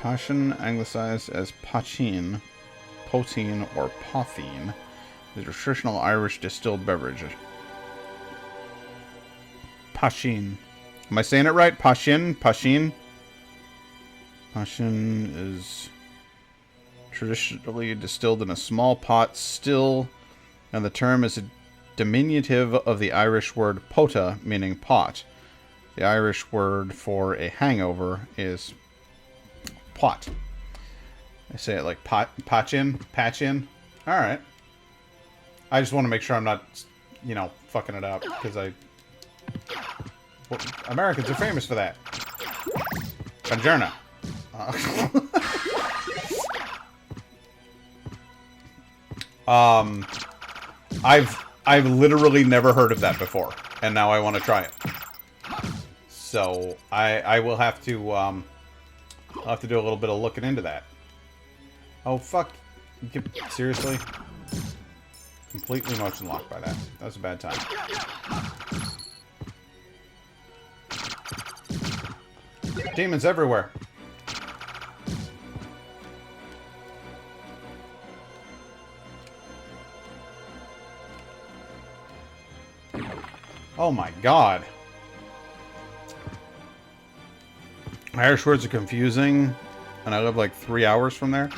Passion, anglicized as poteen, poteen, or potheen. The traditional Irish distilled beverage. Pashin. Am I saying it right? Pashin? Pashin? Pashin is traditionally distilled in a small pot still, and the term is a diminutive of the Irish word pota, meaning pot. The Irish word for a hangover is pot. I say it like patchin? Patchin? Alright. I just want to make sure I'm not, you know, fucking it up, because Americans are famous for that. Buongiorno. I've literally never heard of that before, and now I want to try it. So I will have to I'll have to do a little bit of looking into that. Oh fuck! Seriously? Completely motion locked by that. That's a bad time. Demons everywhere. Oh my god. Irish words are confusing, and I live like 3 hours from there.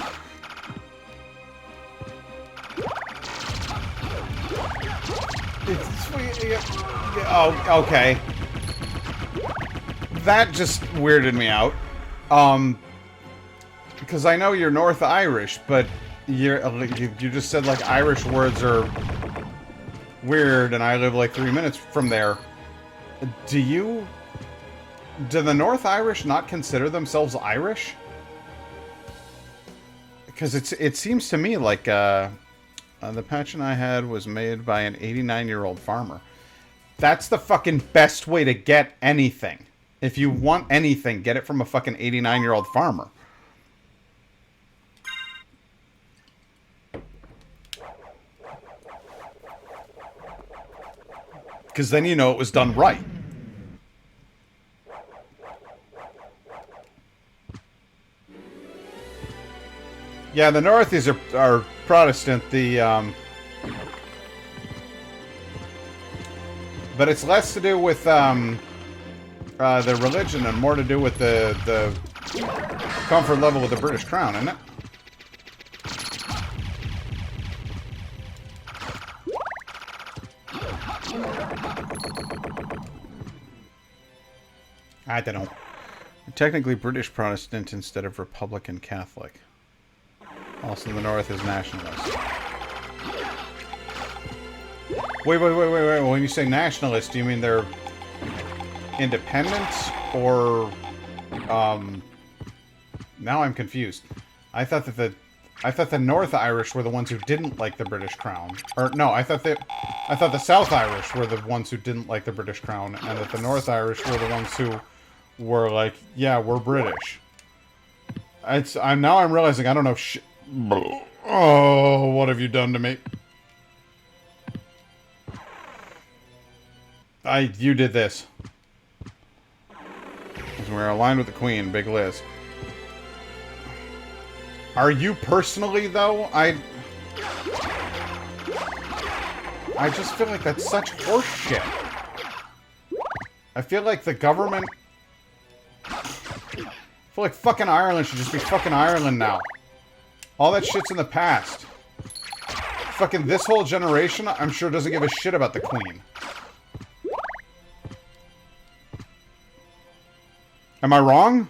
Oh, okay. That just weirded me out. Because I know you're North Irish, but you just said like Irish words are weird, and I live like 3 minutes from there. Do the North Irish not consider themselves Irish? Because it seems to me like the patchin I had was made by an 89-year-old farmer. That's the fucking best way to get anything. If you want anything, get it from a fucking 89-year-old farmer. Because then you know it was done right. Yeah, the Northies are Protestant. But it's less to do with the religion and more to do with the comfort level with the British Crown, isn't it? I don't know. Technically British Protestant instead of Republican Catholic. Also, the North is nationalist. Wait. When you say nationalist, do you mean they're independent or now I'm confused. I thought the North Irish were the ones who didn't like the British Crown. Or no, I thought the South Irish were the ones who didn't like the British Crown, and that the North Irish were the ones who were like, yeah, we're British. I'm realizing I don't know shit. Oh, what have you done to me? You did this. Because we're aligned with the Queen, Big Liz. Are you personally, though? I just feel like that's such horse shit. I feel like the government... I feel like fucking Ireland should just be fucking Ireland now. All that shit's in the past. Fucking this whole generation, I'm sure, doesn't give a shit about the Queen. Am I wrong?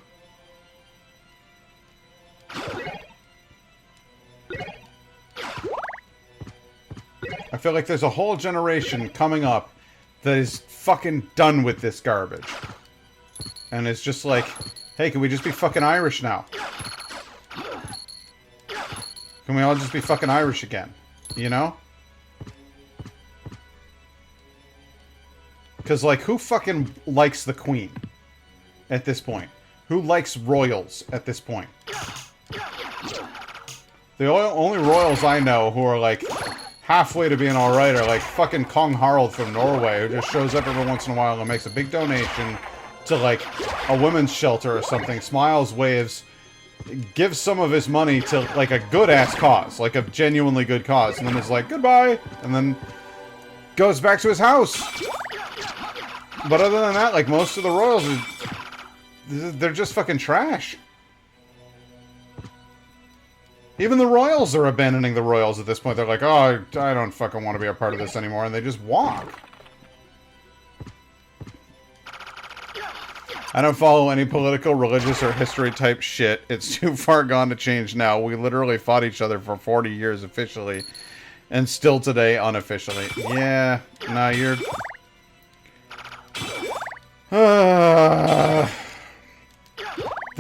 I feel like there's a whole generation coming up that is fucking done with this garbage. And it's just like, hey, can we just be fucking Irish now? Can we all just be fucking Irish again? You know? Because, like, who fucking likes the Queen at this point? Who likes royals at this point? The only royals I know who are, like, halfway to being alright are, like, fucking Kong Harald from Norway, who just shows up every once in a while and makes a big donation to, like, a women's shelter or something, smiles, waves, gives some of his money to, like, a good-ass cause. Like, a genuinely good cause. And then is like, goodbye! And then goes back to his house. But other than that, like, most of the royals are... They're just fucking trash. Even the royals are abandoning the royals at this point. They're like, oh, I don't fucking want to be a part of this anymore. And they just walk. I don't follow any political, religious, or history type shit. It's too far gone to change now. We literally fought each other for 40 years officially. And still today unofficially. Yeah. Nah, you're...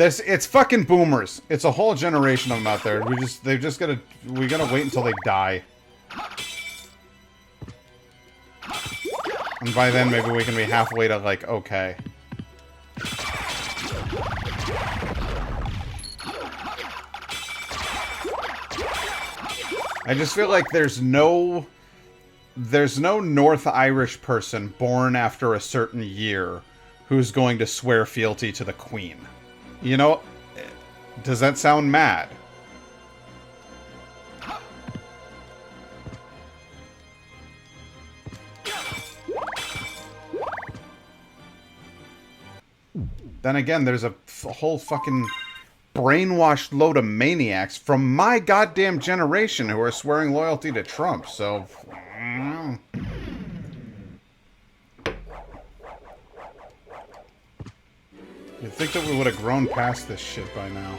It's fucking boomers. It's a whole we gotta wait until they die. And by then maybe we can be halfway to, like, okay. I just feel like there's no North Irish person born after a certain year who's going to swear fealty to the Queen. You know, does that sound mad? Then again, there's a whole fucking brainwashed load of maniacs from my goddamn generation who are swearing loyalty to Trump, so... You'd think that we would have grown past this shit by now.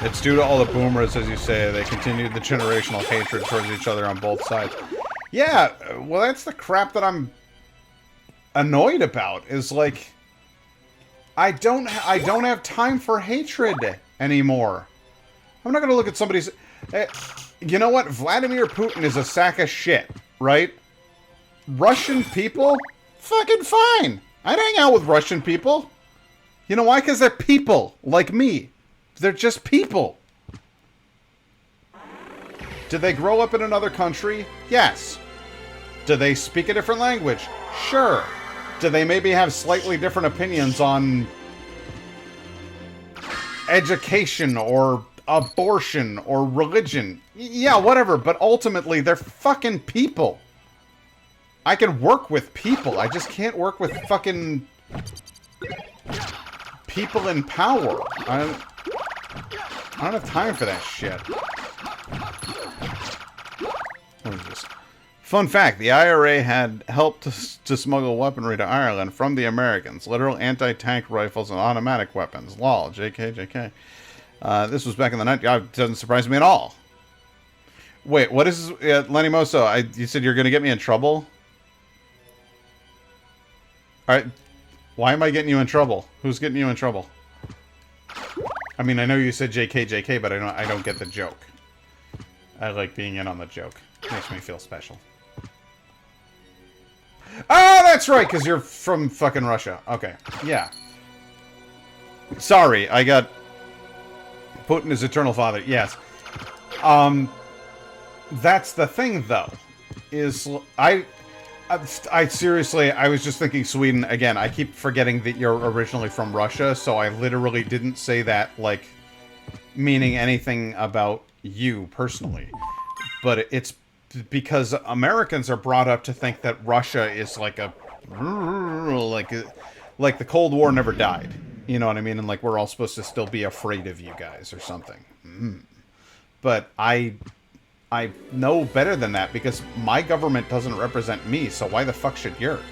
It's due to all the boomers, as you say. They continued the generational hatred towards each other on both sides. Yeah, well, that's the crap that I'm annoyed about. Is like, I don't have time for hatred anymore. I'm not gonna look at somebody's... you know what? Vladimir Putin is a sack of shit, right? Russian people? Fucking fine. I'd hang out with Russian people. You know why? Because they're people, like me. They're just people. Did they grow up in another country? Yes. Do they speak a different language? Sure. Do they maybe have slightly different opinions on education or abortion or religion? Yeah, whatever, but ultimately they're fucking people. I can work with people. I just can't work with fucking people in power. I don't have time for that shit. What is this? Fun fact, the IRA had helped to smuggle weaponry to Ireland from the Americans. Literal anti-tank rifles and automatic weapons. Lol. JK, JK. This was back in the 90s. It doesn't surprise me at all. Wait, what is this? Lenny Moso, you said you're going to get me in trouble? Alright. Why am I getting you in trouble? Who's getting you in trouble? I mean, I know you said JK, JK, but I don't get the joke. I like being in on the joke. Makes me feel special. Oh, that's right, because you're from fucking Russia. Okay, yeah. Sorry, I got... Putin is eternal father, yes. That's the thing, though. Is... I seriously, I was just thinking Sweden. Again, I keep forgetting that you're originally from Russia, so I literally didn't say that, like, meaning anything about you, personally. But it's because Americans are brought up to think that Russia is like like the Cold War never died. You know what I mean? And like we're all supposed to still be afraid of you guys or something. But I know better than that because my government doesn't represent me, so why the fuck should yours?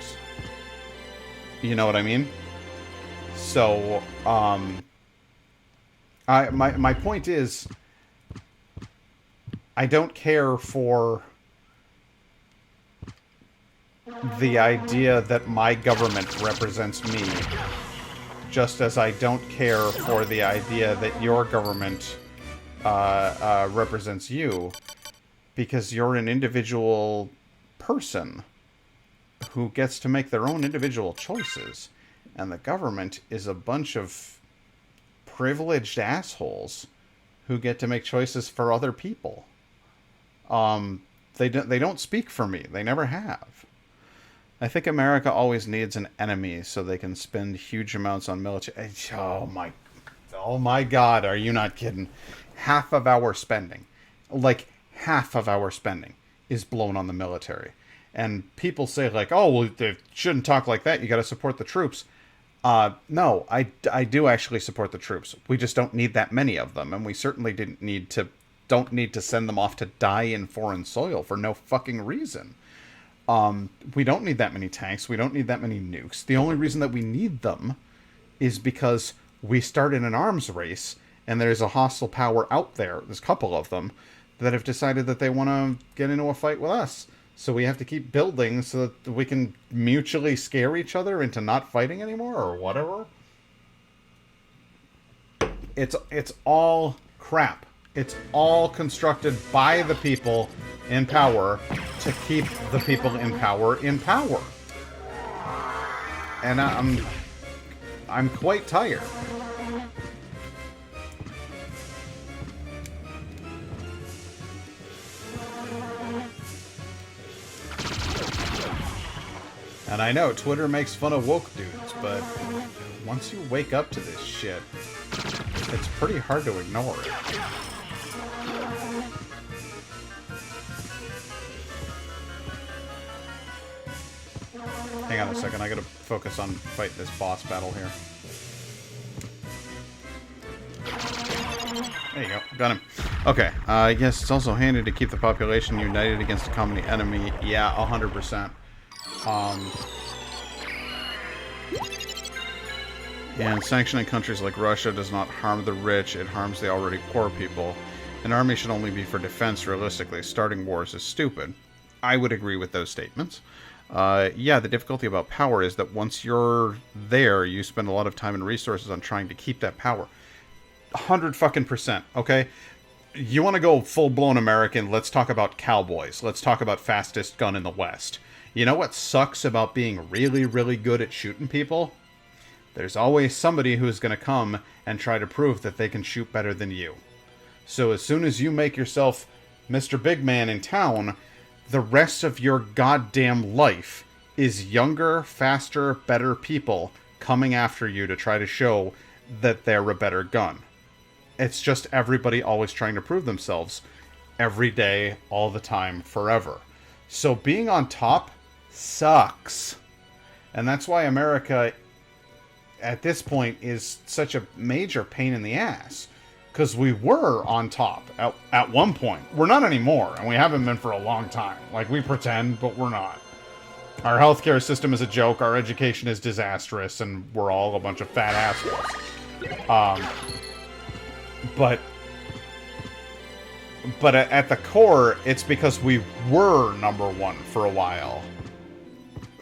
You know what I mean? So, my point is, I don't care for the idea that my government represents me, just as I don't care for the idea that your government represents you, because you're an individual person who gets to make their own individual choices, and the government is a bunch of privileged assholes who get to make choices for other people. They don't speak for me. They never have. I think America always needs an enemy so they can spend huge amounts on military. Oh my God, are you not kidding? Half of our spending, like half of our spending, is blown on the military. And people say like, oh, well, they shouldn't talk like that. You got to support the troops. No, I do actually support the troops. We just don't need that many of them, and we certainly don't need to send them off to die in foreign soil for no fucking reason. We don't need that many tanks. We don't need that many nukes. The only reason that we need them is because we started an arms race, and there's a hostile power out there, there's a couple of them, that have decided that they want to get into a fight with us. So we have to keep building so that we can mutually scare each other into not fighting anymore, or whatever. It's all crap. It's all constructed by the people in power to keep the people in power in power. And I'm quite tired. And I know Twitter makes fun of woke dudes, but once you wake up to this shit, it's pretty hard to ignore it. Hang on a second, I gotta focus on fighting this boss battle here. There you go, got him. Okay, yes, it's also handy to keep the population united against a common enemy. Yeah, 100%. And sanctioning countries like Russia does not harm the rich, it harms the already poor people. An army should only be for defense, realistically. Starting wars is stupid. I would agree with those statements. Yeah, the difficulty about power is that once you're there, you spend a lot of time and resources on trying to keep that power. 100%, okay? You want to go full-blown American, let's talk about cowboys. Let's talk about fastest gun in the West. You know what sucks about being really, really good at shooting people? There's always somebody who's going to come and try to prove that they can shoot better than you. So as soon as you make yourself Mr. Big Man in town, the rest of your goddamn life is younger, faster, better people coming after you to try to show that they're a better gun. It's just everybody always trying to prove themselves every day, all the time, forever. So being on top sucks. And that's why America, at this point, is such a major pain in the ass. Because we were on top at one point. We're not anymore, and we haven't been for a long time. Like, we pretend, but we're not. Our healthcare system is a joke, our education is disastrous, and we're all a bunch of fat assholes. But at the core, it's because we were number one for a while.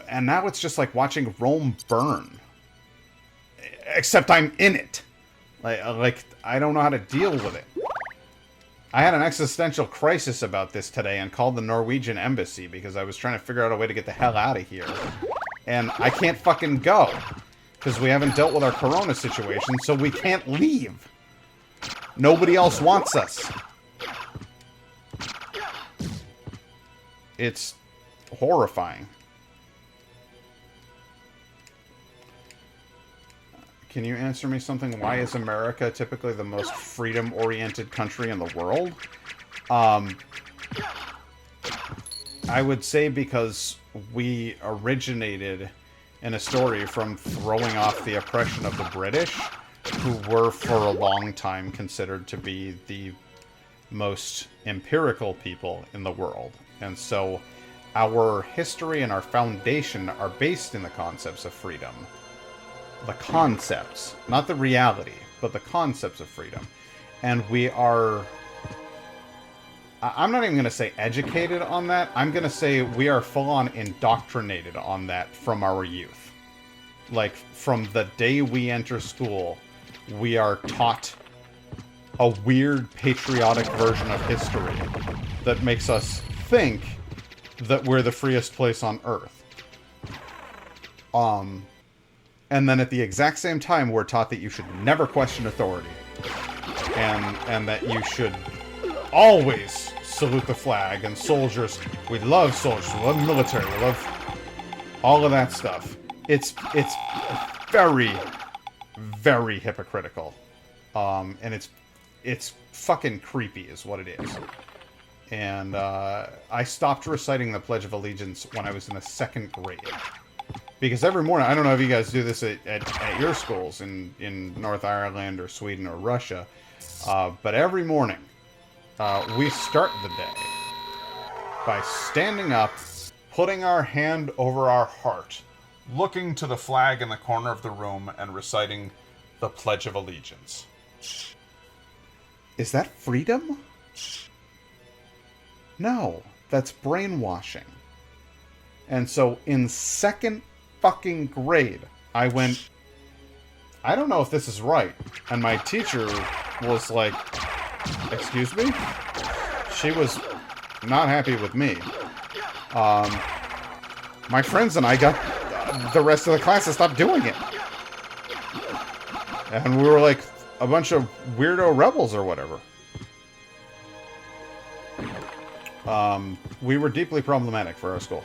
And now it's just like watching Rome burn. Except I'm in it. Like, I don't know how to deal with it. I had an existential crisis about this today and called the Norwegian embassy because I was trying to figure out a way to get the hell out of here. And I can't fucking go. Because we haven't dealt with our corona situation, so we can't leave. Nobody else wants us. It's horrifying. Can you answer me something? Why is America typically the most freedom-oriented country in the world? I would say because we originated in a story from throwing off the oppression of the British, who were for a long time considered to be the most empirical people in the world. And so our history and our foundation are based in the concepts of freedom. The concepts, not the reality, but the concepts of freedom. And we are... I'm not even going to say educated on that. I'm going to say we are full-on indoctrinated on that from our youth. Like, from the day we enter school, we are taught a weird patriotic version of history that makes us think that we're the freest place on Earth. And then at the exact same time, we're taught that you should never question authority. And that you should always salute the flag. And soldiers, we love soldiers, we love military, we love all of that stuff. It's very, very hypocritical. And it's fucking creepy is what it is. And I stopped reciting the Pledge of Allegiance when I was in the 2nd grade. Because every morning, I don't know if you guys do this at your schools in North Ireland or Sweden or Russia, but every morning we start the day by standing up, putting our hand over our heart, looking to the flag in the corner of the room, and reciting the Pledge of Allegiance. Is that freedom? No, that's brainwashing. And so in 2nd fucking grade, I went, I don't know if this is right. And my teacher was like, excuse me? She was not happy with me. My friends and I got the rest of the class to stop doing it. And we were like a bunch of weirdo rebels or whatever. We were deeply problematic for our school.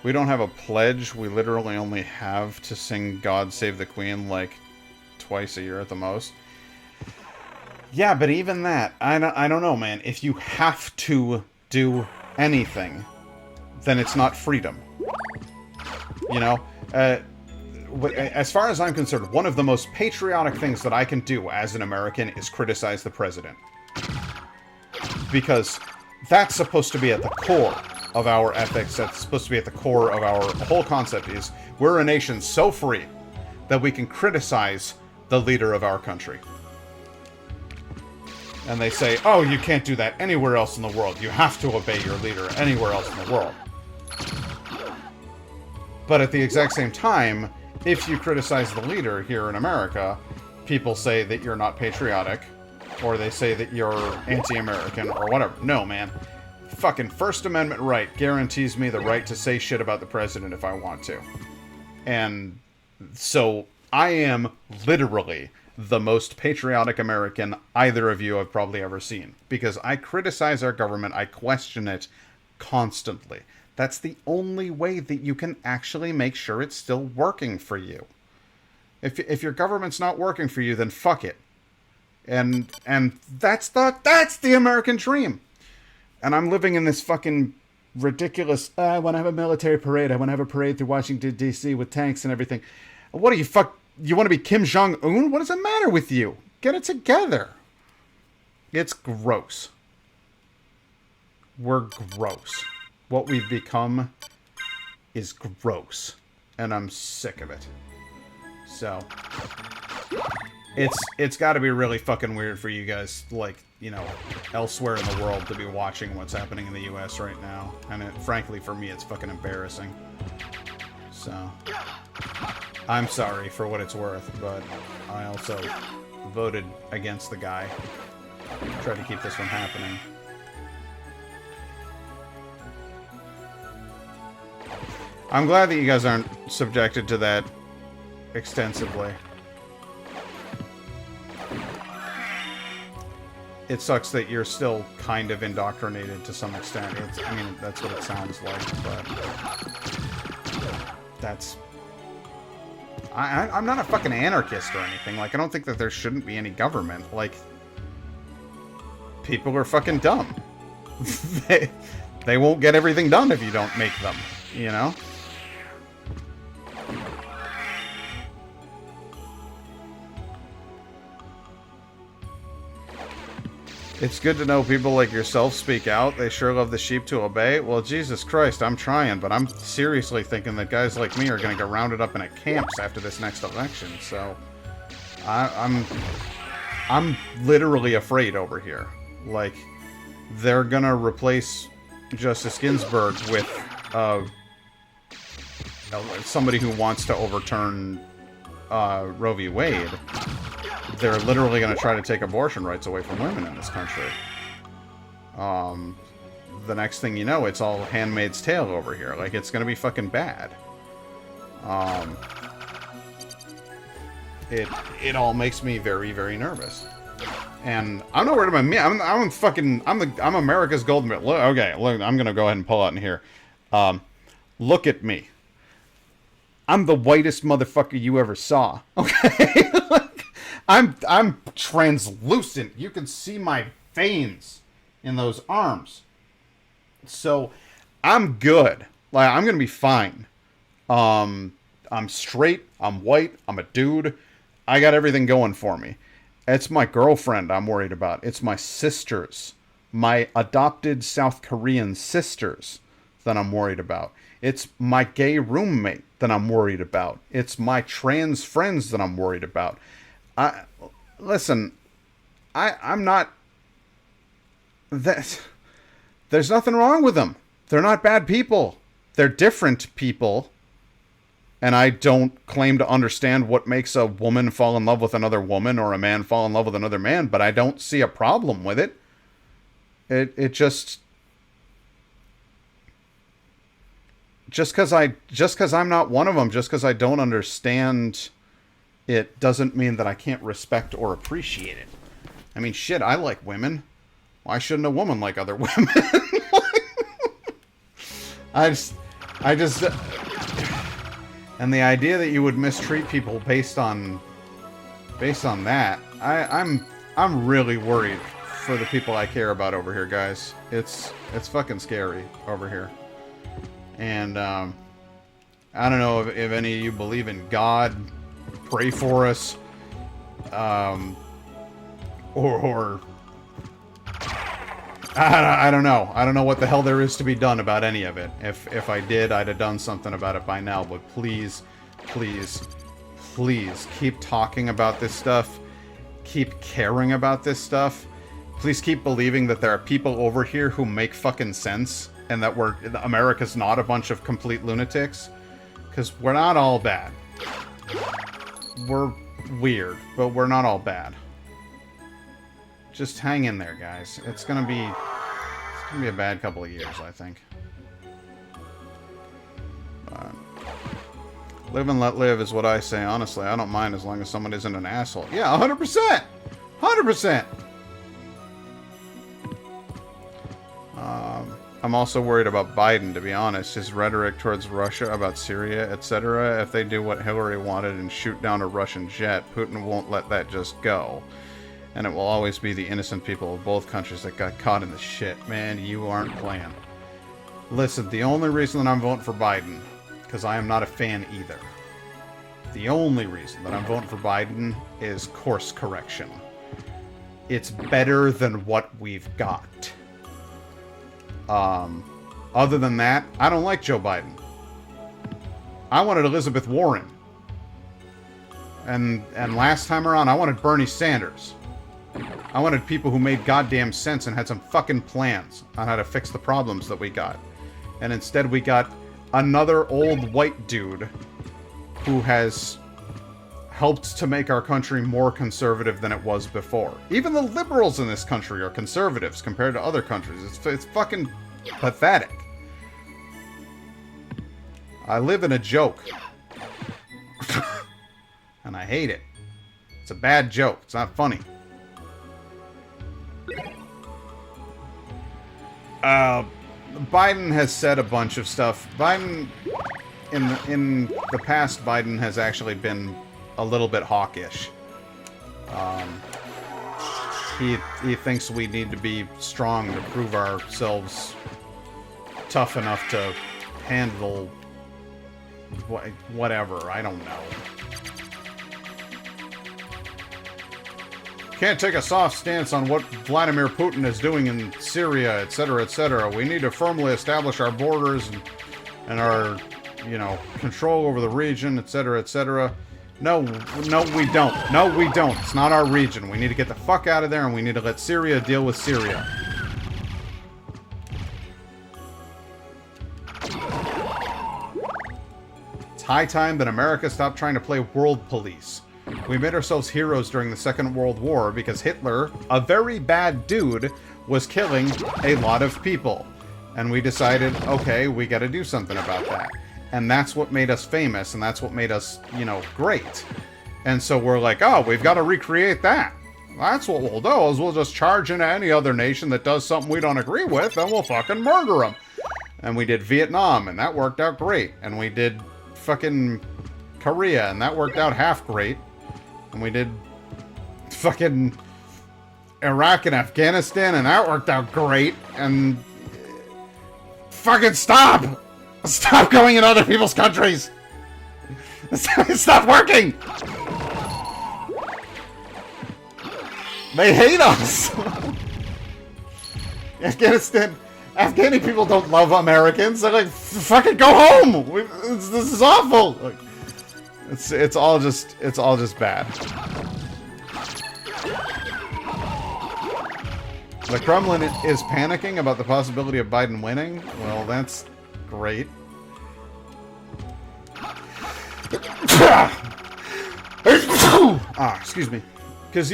We don't have a pledge. We literally only have to sing God Save the Queen like twice a year at the most. Yeah, but even that, I don't know, man. If you have to do anything, then it's not freedom. You know? As far as I'm concerned, one of the most patriotic things that I can do as an American is criticize the president. Because that's supposed to be at the core of our ethics. That's supposed to be at the core of our whole concept is we're a nation so free that we can criticize the leader of our country. And they say, oh, you can't do that anywhere else in the world. You have to obey your leader anywhere else in the world. But at the exact same time, if you criticize the leader here in America, people say that you're not patriotic, or they say that you're anti-American, or whatever. No, man. Fucking First Amendment right guarantees me the right to say shit about the president if I want to. And so, I am literally the most patriotic American either of you have probably ever seen. Because I criticize our government, I question it constantly. That's the only way that you can actually make sure it's still working for you. If your government's not working for you, then fuck it. And that's the American dream. And I'm living in this fucking ridiculous, I want to have a military parade. I want to have a parade through Washington, D.C. with tanks and everything. What are you, you want to be Kim Jong-un? What does it matter with you? Get it together. It's gross. We're gross. What we've become is gross. And I'm sick of it. So, it's got to be really fucking weird for you guys, like, you know, elsewhere in the world to be watching what's happening in the U.S. right now. And frankly, for me, it's fucking embarrassing. So, I'm sorry for what it's worth, but I also voted against the guy. Tried to keep this from happening. I'm glad that you guys aren't subjected to that extensively. It sucks that you're still kind of indoctrinated to some extent. I mean, that's what it sounds like, but that's... I'm not a fucking anarchist or anything. Like, I don't think that there shouldn't be any government. Like, people are fucking dumb. They won't get everything done if you don't make them, you know? It's good to know people like yourself speak out. They sure love the sheep to obey. Well, Jesus Christ, I'm trying, but I'm seriously thinking that guys like me are going to get rounded up in a camps after this next election. So, I'm literally afraid over here. Like, they're going to replace Justice Ginsburg with somebody who wants to overturn Roe v. Wade. They're literally going to try to take abortion rights away from women in this country. The next thing you know, it's all Handmaid's Tale over here. Like, it's going to be fucking bad. It all makes me very, very nervous. And I'm not worried about me. I'm America's golden... Okay, look, I'm going to go ahead and pull out in here. Look at me. I'm the whitest motherfucker you ever saw. Okay? I'm translucent. You can see my veins in those arms. So, I'm good. Like, I'm gonna be fine. I'm straight. I'm white. I'm a dude. I got everything going for me. It's my girlfriend I'm worried about. It's my sisters. My adopted South Korean sisters that I'm worried about. It's my gay roommate that I'm worried about. It's my trans friends that I'm worried about. Listen, I'm not... There's nothing wrong with them. They're not bad people. They're different people. And I don't claim to understand what makes a woman fall in love with another woman or a man fall in love with another man, but I don't see a problem with it. It just... Just because I'm not one of them, just because I don't understand... It doesn't mean that I can't respect or appreciate it. I mean, shit, I like women. Why shouldn't a woman like other women? I just... And the idea that you would mistreat people based on that, I'm really worried for the people I care about over here, guys. It's fucking scary over here. And, I don't know if any of you believe in God... Pray for us, or I don't know. I don't know what the hell there is to be done about any of it. If I did, I'd have done something about it by now. But please, please, please keep talking about this stuff. Keep caring about this stuff. Please keep believing that there are people over here who make fucking sense, and that America's not a bunch of complete lunatics, because we're not all bad. We're weird, but we're not all bad. Just hang in there, guys. It's gonna be a bad couple of years, I think. Live and let live is what I say. Honestly, I don't mind as long as someone isn't an asshole. Yeah, 100%! 100%! I'm also worried about Biden, to be honest. His rhetoric towards Russia, about Syria, etc. If they do what Hillary wanted and shoot down a Russian jet, Putin won't let that just go. And it will always be the innocent people of both countries that got caught in the shit. Man, you aren't playing. Listen, the only reason that I'm voting for Biden, because I am not a fan either. The only reason that I'm voting for Biden is course correction. It's better than what we've got. Other than that, I don't like Joe Biden. I wanted Elizabeth Warren. And last time around, I wanted Bernie Sanders. I wanted people who made goddamn sense and had some fucking plans on how to fix the problems that we got. And instead we got another old white dude who has helped to make our country more conservative than it was before. Even the liberals in this country are conservatives compared to other countries. It's fucking pathetic. I live in a joke. And I hate it. It's a bad joke. It's not funny. Biden has said a bunch of stuff. Biden, in the past, Biden has actually been a little bit hawkish. He thinks we need to be strong to prove ourselves tough enough to handle whatever. I don't know. Can't take a soft stance on what Vladimir Putin is doing in Syria, etc., etc. We need to firmly establish our borders and our, control over the region, etc., etc. No, we don't. No, we don't. It's not our region. We need to get the fuck out of there, and we need to let Syria deal with Syria. It's high time that America stopped trying to play world police. We made ourselves heroes during the Second World War because Hitler, a very bad dude, was killing a lot of people. And we decided, okay, we gotta do something about that. And that's what made us famous, and that's what made us, great. And so we're like, oh, we've got to recreate that. That's what we'll do, is we'll just charge into any other nation that does something we don't agree with, and we'll fucking murder them. And we did Vietnam, and that worked out great. And we did fucking Korea, and that worked out half great. And we did fucking Iraq and Afghanistan, and that worked out great. And fucking stop! Stop going in other people's countries! Stop working! They hate us! Afghani people don't love Americans. They're like, fucking go home! This is awful! Like, it's all just bad. The Kremlin is panicking about the possibility of Biden winning. Well, that's great. Excuse me. Because,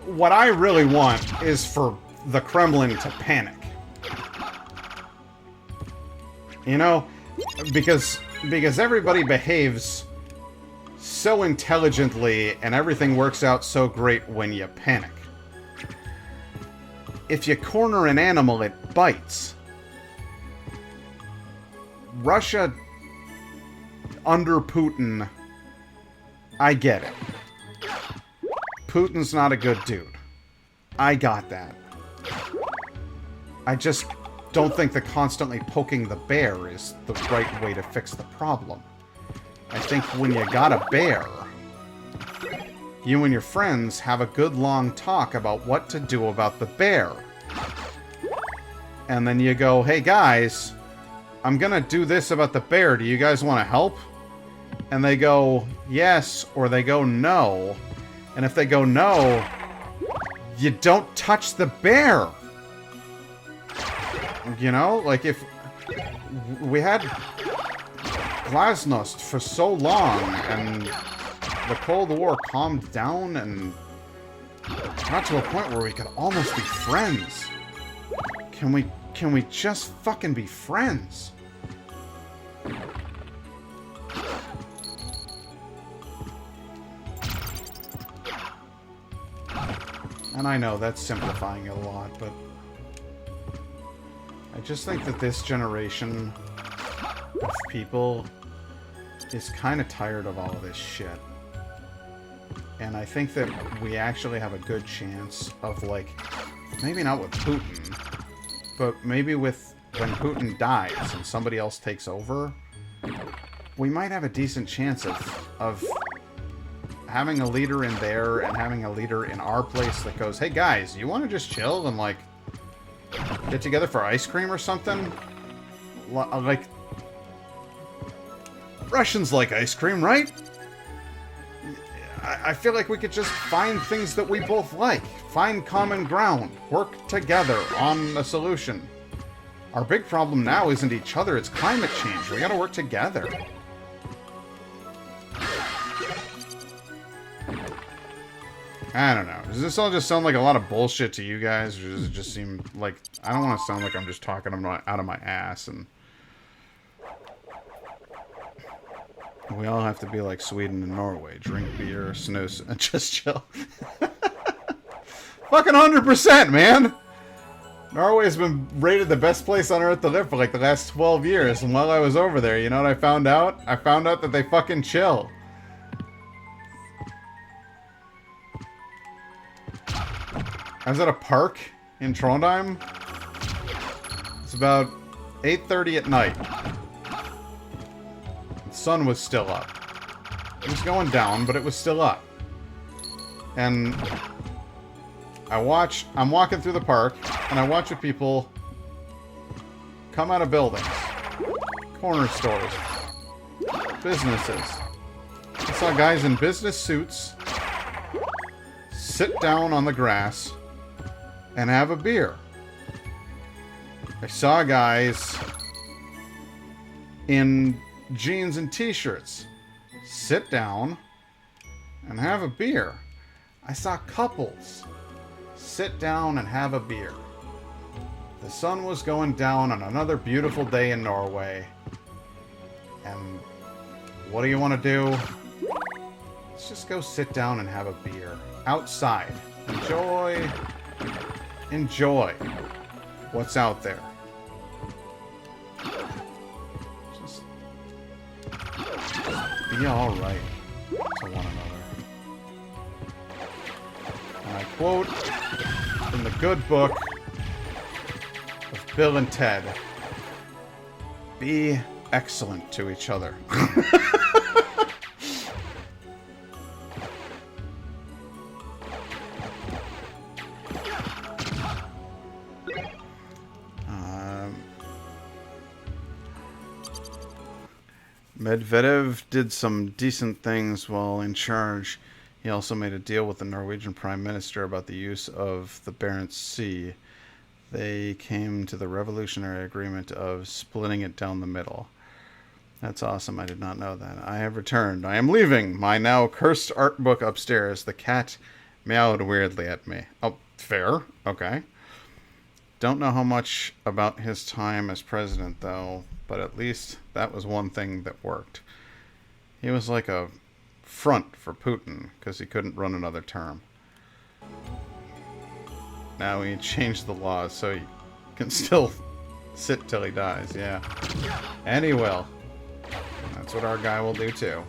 what I really want is for the Kremlin to panic. Because everybody behaves so intelligently and everything works out so great when you panic. If you corner an animal, it bites. Russia, under Putin, I get it. Putin's not a good dude. I got that. I just don't think that constantly poking the bear is the right way to fix the problem. I think when you got a bear, you and your friends have a good long talk about what to do about the bear. And then you go, hey guys, I'm gonna do this about the bear. Do you guys want to help? And they go, yes, or they go, no. And if they go, no, you don't touch the bear. Like if we had Glasnost for so long and the Cold War calmed down and got to a point where we could almost be friends. Can we just fucking be friends? And I know that's simplifying it a lot, but I just think that this generation of people is kind of tired of all of this shit. And I think that we actually have a good chance of, like, maybe not with Putin, but maybe with when Putin dies and somebody else takes over, we might have a decent chance of having a leader in there and having a leader in our place that goes, hey guys, you want to just chill and, like, get together for ice cream or something? Like, Russians like ice cream, right? I feel like we could just find things that we both like. Find common ground. Work together on a solution. Our big problem now isn't each other, it's climate change. We gotta work together. I don't know. Does this all just sound like a lot of bullshit to you guys? Or does it just seem like... I don't want to sound like I'm just talking out of my ass and... We all have to be like Sweden and Norway. Drink beer, snooze, and just chill. Fucking 100%, man! Norway's been rated the best place on Earth to live for like the last 12 years. And while I was over there, you know what I found out? I found out that they fucking chill. I was at a park in Trondheim. It's about 8:30 at night. The sun was still up. It was going down, but it was still up. And I'm walking through the park, and I watch people come out of buildings, corner stores, businesses. I saw guys in business suits sit down on the grass and have a beer. I saw guys in jeans and t-shirts sit down and have a beer. I saw couples sit down and have a beer. The sun was going down on another beautiful day in Norway. And what do you want to do? Let's just go sit down and have a beer. Outside. Enjoy what's out there. Just be alright to one another. And I quote from the good book of Bill and Ted, be excellent to each other. Medvedev did some decent things while in charge. He also made a deal with the Norwegian Prime Minister about the use of the Barents Sea. They came to the revolutionary agreement of splitting it down the middle. That's awesome. I did not know that. I have returned. I am leaving my now cursed art book upstairs. The cat meowed weirdly at me. Oh, fair. Okay. Don't know how much about his time as president, though, but at least that was one thing that worked. He was like a front for Putin, because he couldn't run another term. Now he changed the laws so he can still sit till he dies, yeah. And he will. That's what our guy will do, too.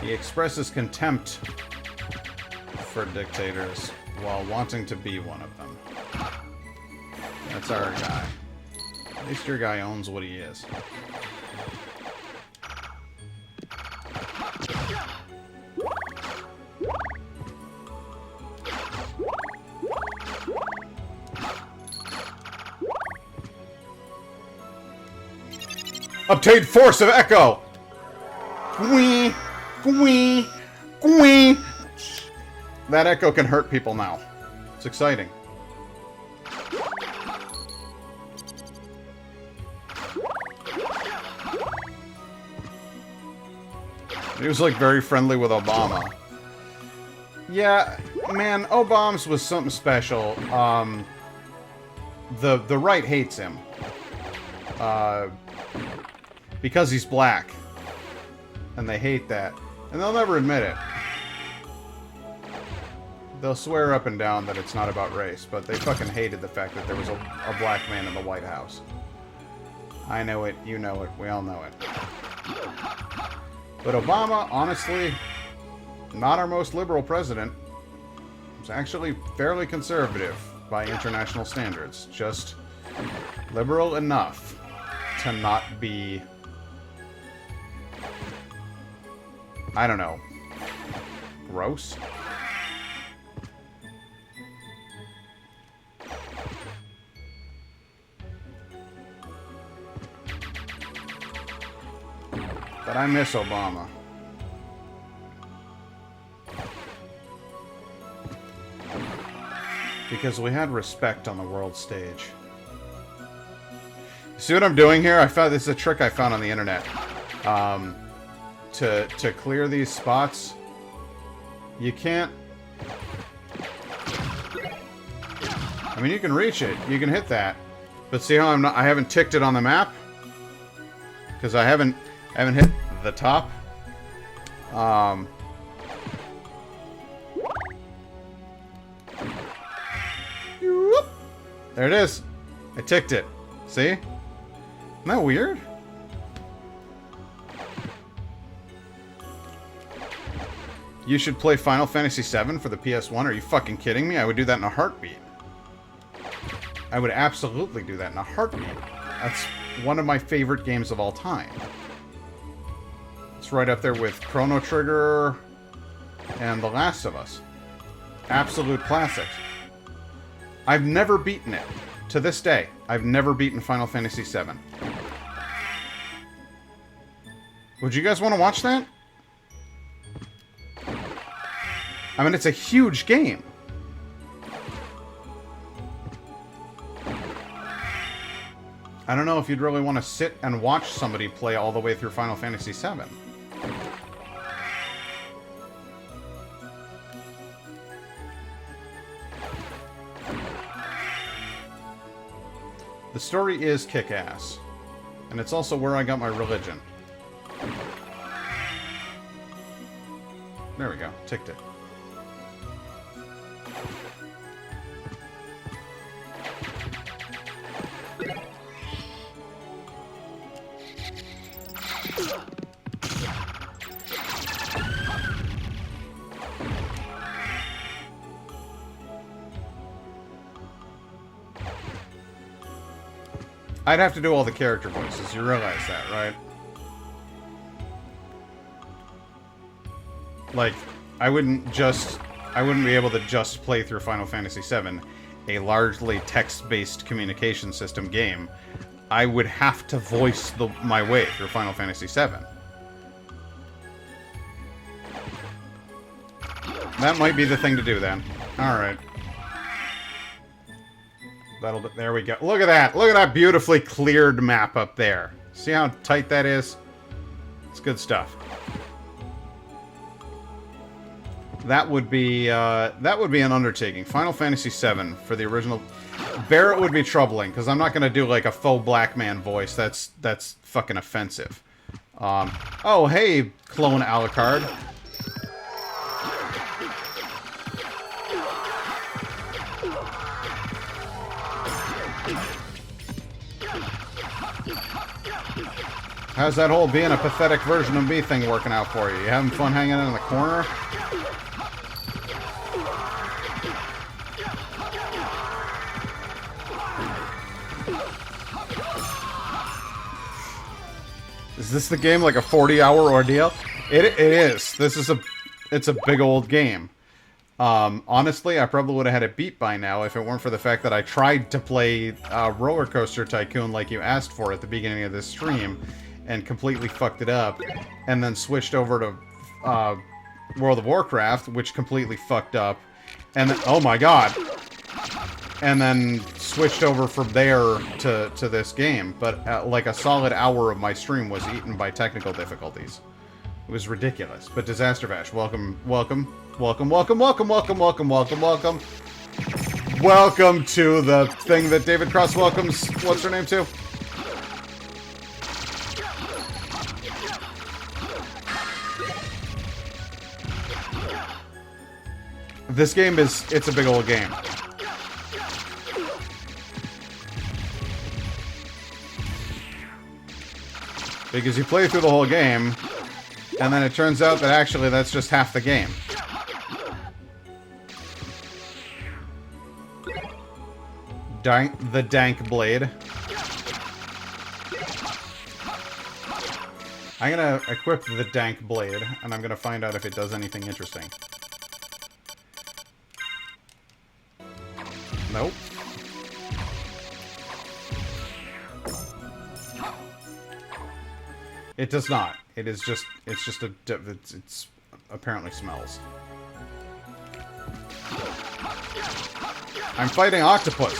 He expresses contempt for dictators while wanting to be one of them. That's our guy. At least your guy owns what he is. Obtained force of echo! Gwee! Gwee! Gwee! That echo can hurt people now. It's exciting. He was like very friendly with Obama. Yeah, man, Obama's was something special. The right hates him. Because he's black. And they hate that. And they'll never admit it. They'll swear up and down that it's not about race, but they fucking hated the fact that there was a black man in the White House. I know it, you know it, we all know it. But Obama, honestly, not our most liberal president. He's actually fairly conservative by international standards. Just liberal enough to not be, I don't know, gross? But I miss Obama. Because we had respect on the world stage. See what I'm doing here? I found this is a trick I found on the internet. To clear these spots, you can't. I mean, you can reach it. You can hit that. But see how I haven't ticked it on the map? Because I haven't hit the top. There it is. I ticked it. See? Isn't that weird? You should play Final Fantasy VII for the PS1. Are you fucking kidding me? I would do that in a heartbeat. I would absolutely do that in a heartbeat. That's one of my favorite games of all time. It's right up there with Chrono Trigger and The Last of Us. Absolute classics. I've never beaten it. To this day, I've never beaten Final Fantasy VII. Would you guys want to watch that? I mean, it's a huge game. I don't know if you'd really want to sit and watch somebody play all the way through Final Fantasy VII. The story is kick-ass. And it's also where I got my religion. There we go. Ticked it. I'd have to do all the character voices. You realize that, right? Like, I wouldn't be able to just play through Final Fantasy VII, a largely text-based communication system game. I would have to voice my way through Final Fantasy VII. That might be the thing to do then. Alright. There we go. Look at that. Look at that beautifully cleared map up there. See how tight that is? It's good stuff. That would be an undertaking. Final Fantasy VII for the original. Barrett would be troubling because I'm not going to do like a faux black man voice. That's fucking offensive. Oh, hey, clone Alucard. How's that whole being a pathetic version of me thing working out for you? You having fun hanging out in the corner? Is this the game like a 40-hour ordeal? It is. It's a big old game. Honestly, I probably would have had it beat by now if it weren't for the fact that I tried to play Roller Coaster Tycoon like you asked for at the beginning of this stream and completely fucked it up, and then switched over to World of Warcraft, which completely fucked up, and then, oh my god, and then switched over from there to this game, but like a solid hour of my stream was eaten by technical difficulties. It was ridiculous. But Disaster Bash, welcome, welcome, welcome, welcome, welcome, welcome, welcome, welcome, welcome. Welcome to the thing that David Cross welcomes, what's her name to? This game it's a big old game. Because you play through the whole game, and then it turns out that actually that's just half the game. The dank blade. I'm gonna equip the dank blade, and I'm gonna find out if it does anything interesting. Nope. It does not. It is just, it's apparently smells. I'm fighting octopus.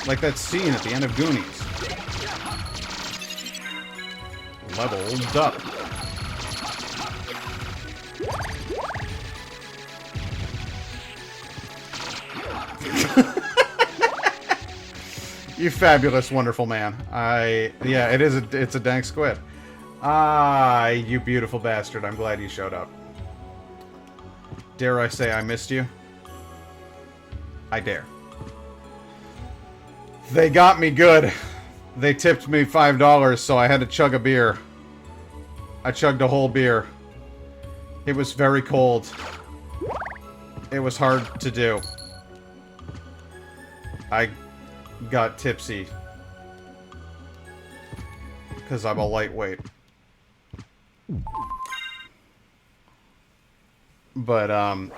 Like that scene at the end of Goonies. Leveled up. You fabulous, wonderful man. Yeah, it's a dank squid. Ah, you beautiful bastard. I'm glad you showed up. Dare I say I missed you? I dare. They got me good. They tipped me $5, so I had to chug a beer. I chugged a whole beer. It was very cold. It was hard to do. I got tipsy. Because I'm a lightweight. But,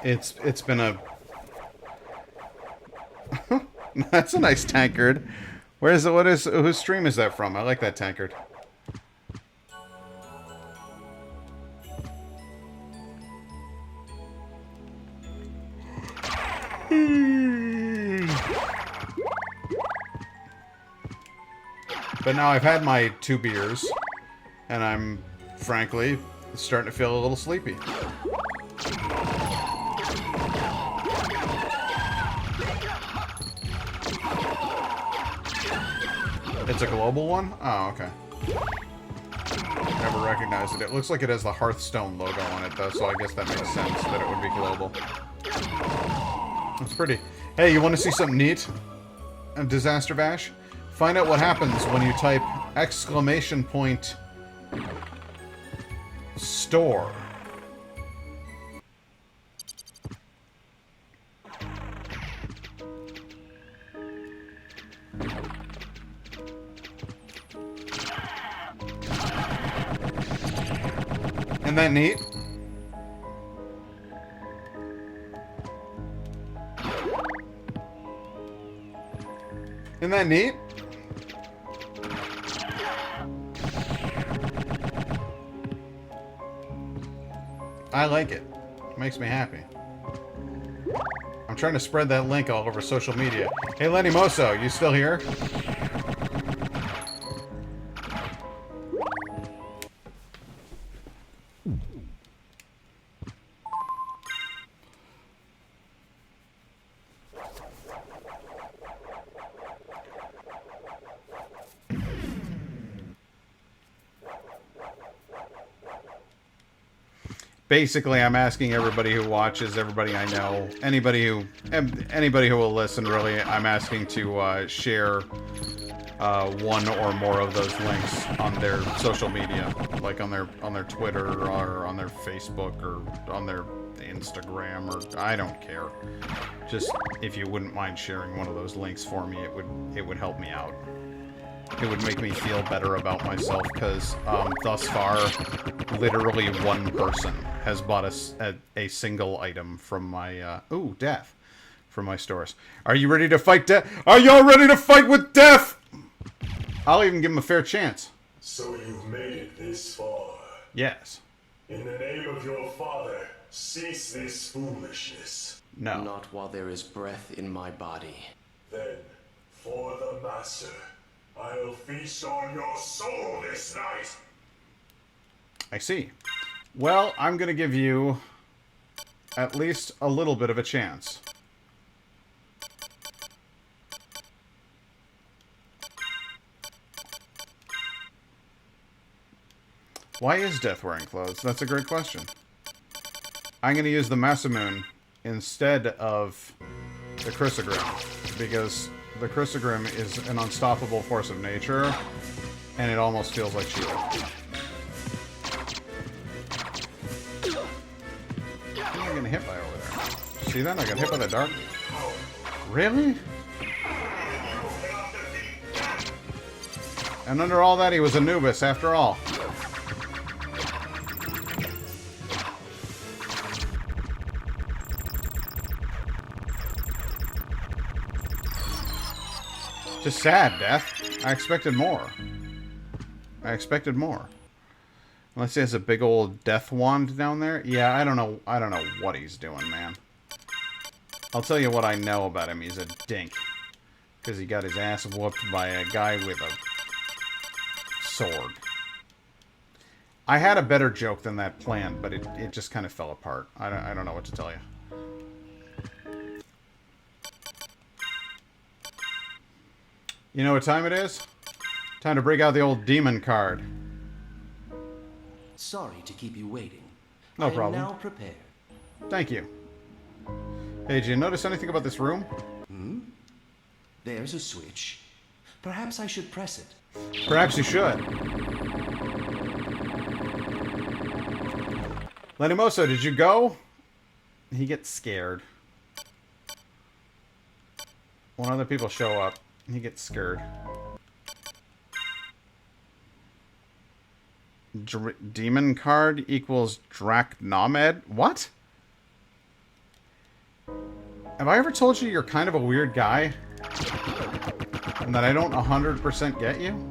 it's been a... That's a nice tankard. Whose stream is that from? I like that tankard. But now I've had my 2 beers, and I'm, frankly, starting to feel a little sleepy. It's a global one? Oh, okay. Never recognized it. It looks like it has the Hearthstone logo on it, though, so I guess that makes sense that it would be global. That's pretty. Hey, you want to see something neat? Disaster Bash? Find out what happens when you type !store. Isn't that neat? Isn't that neat? I like it. It makes me happy. I'm trying to spread that link all over social media. Hey, Lenny Moso, you still here? Basically, I'm asking everybody who watches, everybody I know, anybody who will listen, really, I'm asking to share one or more of those links on their social media, like on their Twitter or on their Facebook or on their Instagram, or I don't care. Just if you wouldn't mind sharing one of those links for me, it would help me out. It would make me feel better about myself, because thus far, literally one person has bought a single item from my, ooh, death, from my stores. Are you ready to fight death? Are y'all ready to fight with death? I'll even give him a fair chance. So you've made it this far. Yes. In the name of your father, cease this foolishness. No. Not while there is breath in my body. Then, for the master, I'll feast on your soul this night. I see. Well, I'm gonna give you at least a little bit of a chance. Why is Death wearing clothes? That's a great question. I'm gonna use the Masamune instead of the Chrysogrim, because the Chrysogrim is an unstoppable force of nature, and it almost feels like Shield. I'm getting hit by over there. See that? I got hit by the dark. Really? And under all that, he was Anubis after all. Just sad, Death. I expected more. I expected more. Unless he has a big old death wand down there. Yeah, I don't know what he's doing, man. I'll tell you what I know about him. He's a dink. Because he got his ass whooped by a guy with a sword. I had a better joke than that planned, but it just kind of fell apart. I don't know what to tell you. You know what time it is? Time to break out the old demon card. Sorry to keep you waiting. No problem. I am now prepared. Thank you. Hey, did you notice anything about this room? There's a switch. Perhaps I should press it. Perhaps you should. Lenimoso, did you go? He gets scared. When other people show up, he gets scared. Demon card equals Dracnomed? What? Have I ever told you you're kind of a weird guy? And that I don't 100% get you?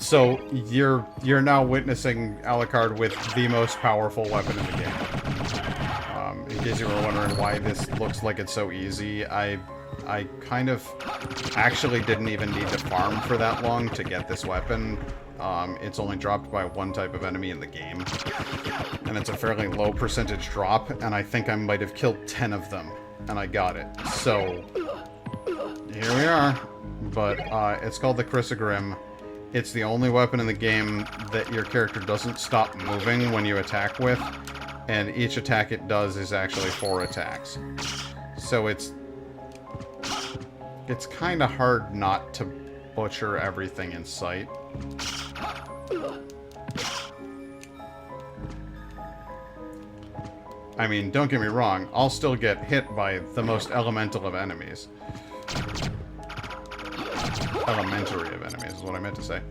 So you're now witnessing Alucard with the most powerful weapon in the game. In case you were wondering why this looks like it's so easy, I kind of actually didn't even need to farm for that long to get this weapon. It's only dropped by one type of enemy in the game, and it's a fairly low percentage drop, and I think I might have killed 10 of them, and I got it. So here we are. But it's called the Chrysogrim. It's the only weapon in the game that your character doesn't stop moving when you attack with, and each attack it does is actually 4 attacks. So it's kind of hard not to butcher everything in sight. I mean, don't get me wrong, I'll still get hit by the most elemental of enemies. Elementary of enemies is what I meant to say.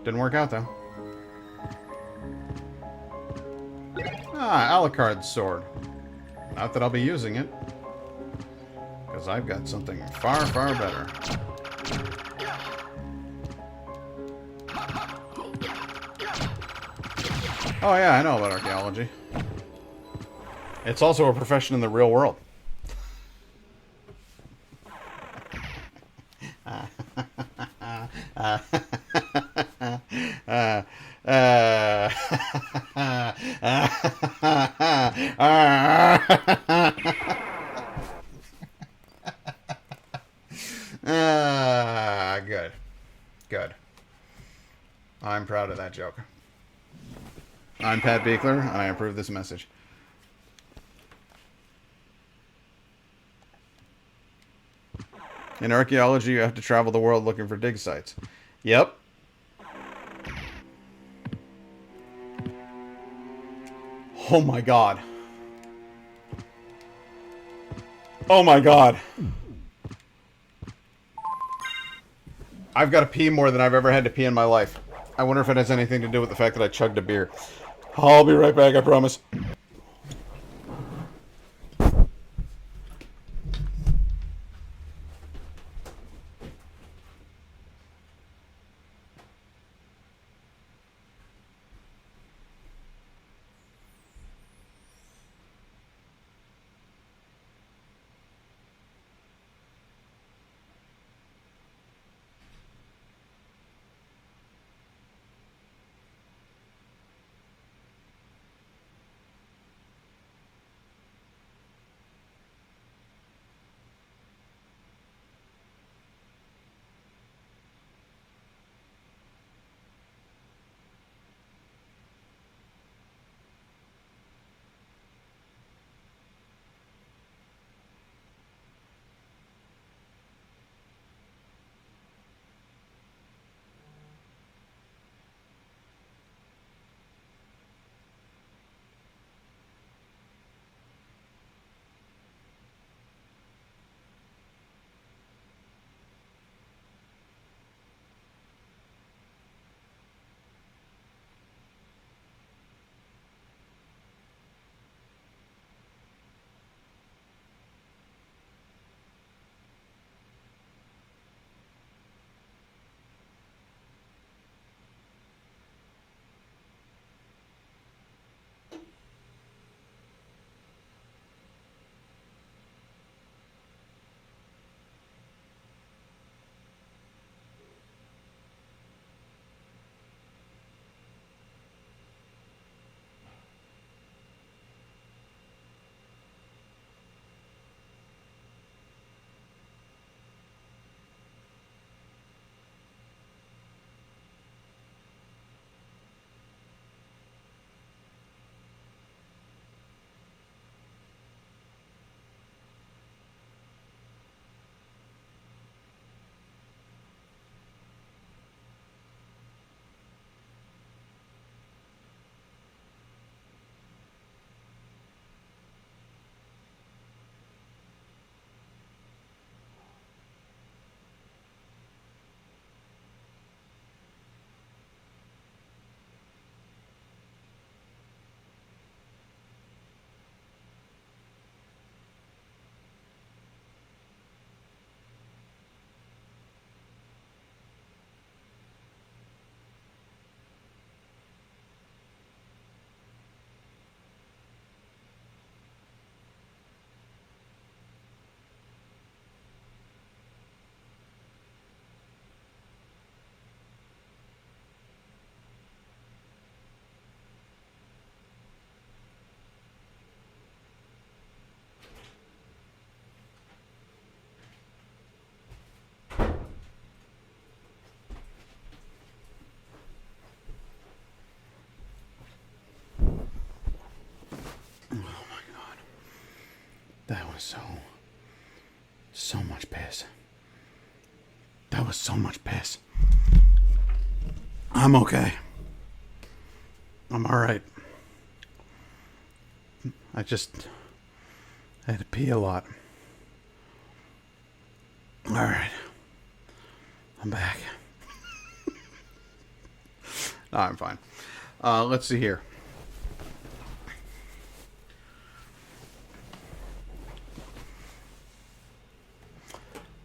Didn't work out, though. Ah, Alucard's sword. Not that I'll be using it. Because I've got something far, far better. Oh yeah, I know about archaeology. It's also a profession in the real world. Good. Good. I'm proud of that joke. I'm Pat Beekler, and I approve this message. In archaeology, you have to travel the world looking for dig sites. Yep. Oh my god. Oh my god. I've got to pee more than I've ever had to pee in my life. I wonder if it has anything to do with the fact that I chugged a beer. I'll be right back, I promise. was so much piss. That was so much piss. I'm okay. I'm alright. I had to pee a lot. Alright. I'm back. No, I'm fine. Let's see here.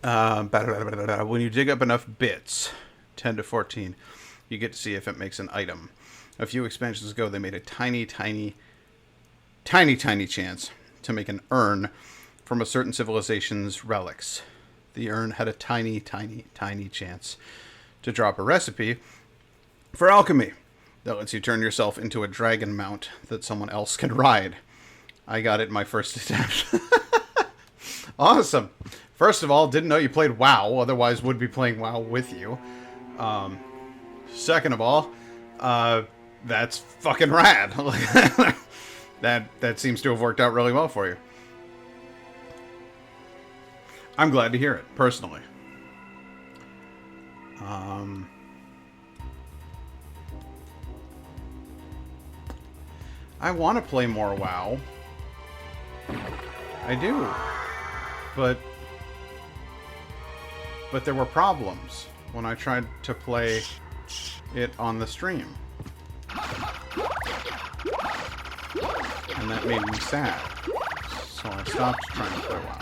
When you dig up enough bits, 10 to 14, you get to see if it makes an item. A few expansions ago, they made a tiny chance to make an urn from a certain civilization's relics. The urn had a tiny chance to drop a recipe for alchemy that lets you turn yourself into a dragon mount that someone else can ride. I got it in my first attempt. Awesome. First of all, didn't know you played WoW, otherwise would be playing WoW with you. Second of all, that's fucking rad. That seems to have worked out really well for you. I'm glad to hear it, personally. I want to play more WoW. I do. But there were problems when I tried to play it on the stream. And that made me sad. So I stopped trying to play WoW.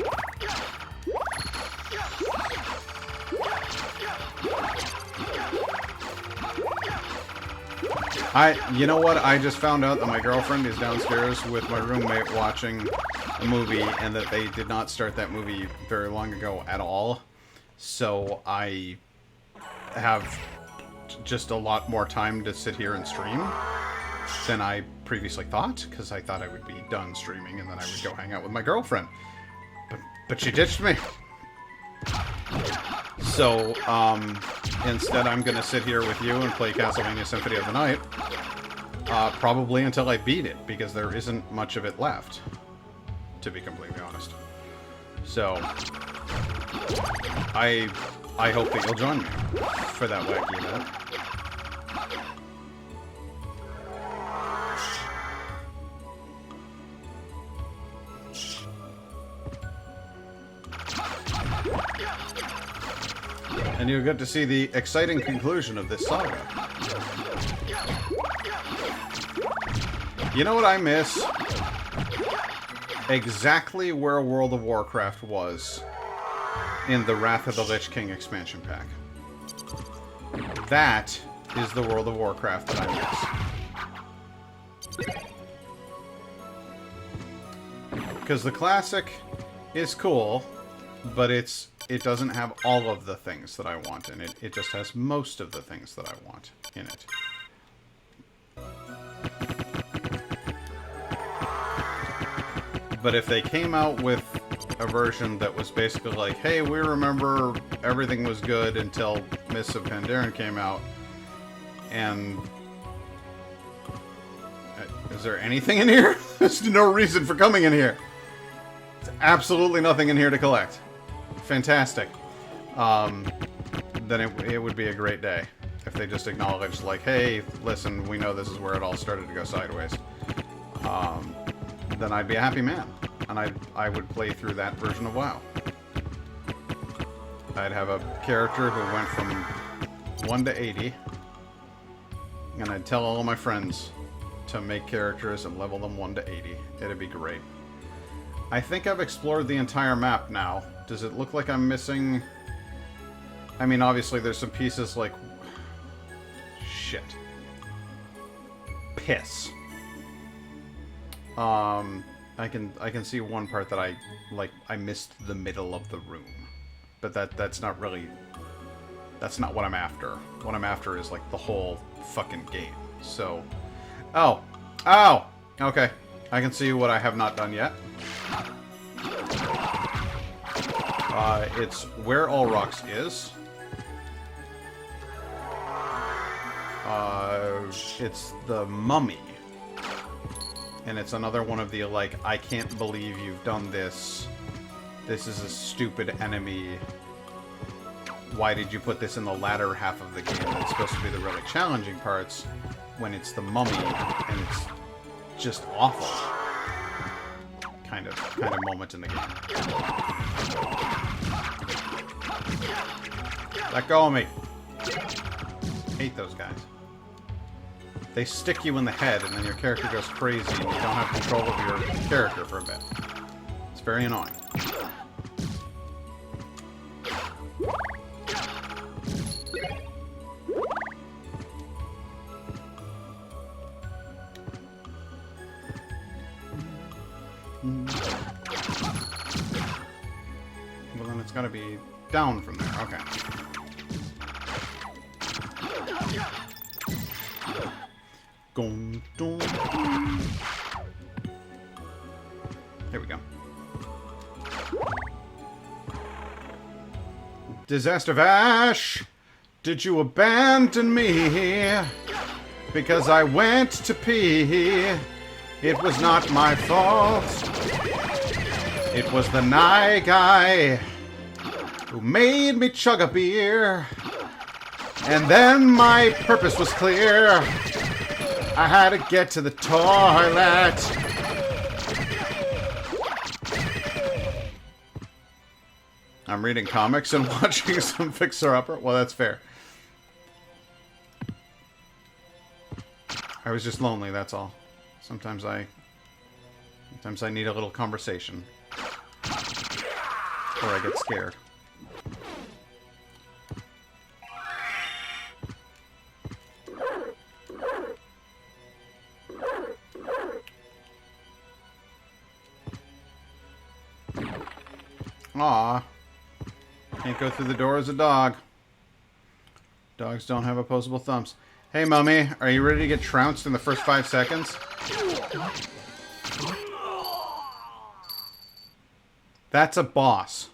You know what? I just found out that my girlfriend is downstairs with my roommate watching a movie, and that they did not start that movie very long ago at all. So I have just a lot more time to sit here and stream than I previously thought, because I thought I would be done streaming and then I would go hang out with my girlfriend. But she ditched me. So, instead I'm going to sit here with you and play Castlevania Symphony of the Night, probably until I beat it, because there isn't much of it left, to be completely honest. So, I hope that you'll join me for that wacky event. And you'll get to see the exciting conclusion of this saga. You know what I miss? Exactly where World of Warcraft was in the Wrath of the Lich King expansion pack. That is the World of Warcraft that I miss. Because the classic is cool, but it doesn't have all of the things that I want in it. It just has most of the things that I want in it. But if they came out with a version that was basically like, hey, we remember everything was good until Mists of Pandarin came out, and is there anything in here? There's no reason for coming in here. There's absolutely nothing in here to collect. Fantastic. Then it would be a great day if they just acknowledged, like, hey, listen, we know this is where it all started to go sideways. Then I'd be a happy man, and I would play through that version of WoW. I'd have a character who went from 1 to 80, and I'd tell all of my friends to make characters and level them 1 to 80. It'd be great. I think I've explored the entire map now. Does it look like I'm missing... I mean, obviously there's some pieces like... Shit. Piss. I can see one part that I missed the middle of the room. But that's not really... That's not what I'm after. What I'm after is, like, the whole fucking game. So... Oh! Oh! Okay. I can see what I have not done yet. It's where All Rocks is. It's the mummy. And it's another one of the, like, I can't believe you've done this This is a stupid enemy. Why did you put this in the latter half of the game? It's supposed to be the really challenging parts when it's the mummy and it's just awful. Kind of moment in the game. Let go of me. Hate those guys. They stick you in the head and then your character goes crazy and you don't have control of your character for a bit. It's very annoying. Well, then it's got to be down from there. Okay. Here we go. Disaster Vash! Did you abandon me? Because I went to pee. It was not my fault. It was the Nye guy who made me chug a beer. And then my purpose was clear. I had to get to the toilet. I'm reading comics and watching some fixer-upper. Well, that's fair. I was just lonely, that's all. Sometimes I need a little conversation. Or I get scared. Aw. Can't go through the door as a dog. Dogs don't have opposable thumbs. Hey, Mummy, are you ready to get trounced in the first 5 seconds? That's a boss.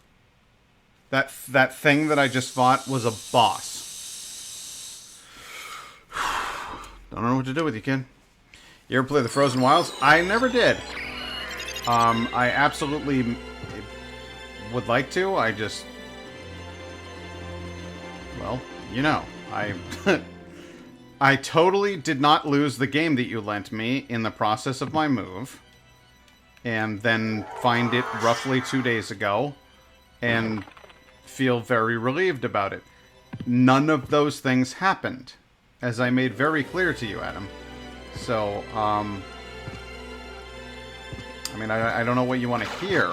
That thing that I just fought was a boss. Don't know what to do with you, kid. You ever play the Frozen Wilds? I never did. I absolutely would like to. I just... Well, you know. I totally did not lose the game that you lent me in the process of my move. And then find it roughly 2 days ago. And feel very relieved about it. None of those things happened. As I made very clear to you, Adam. So, I mean, I don't know what you want to hear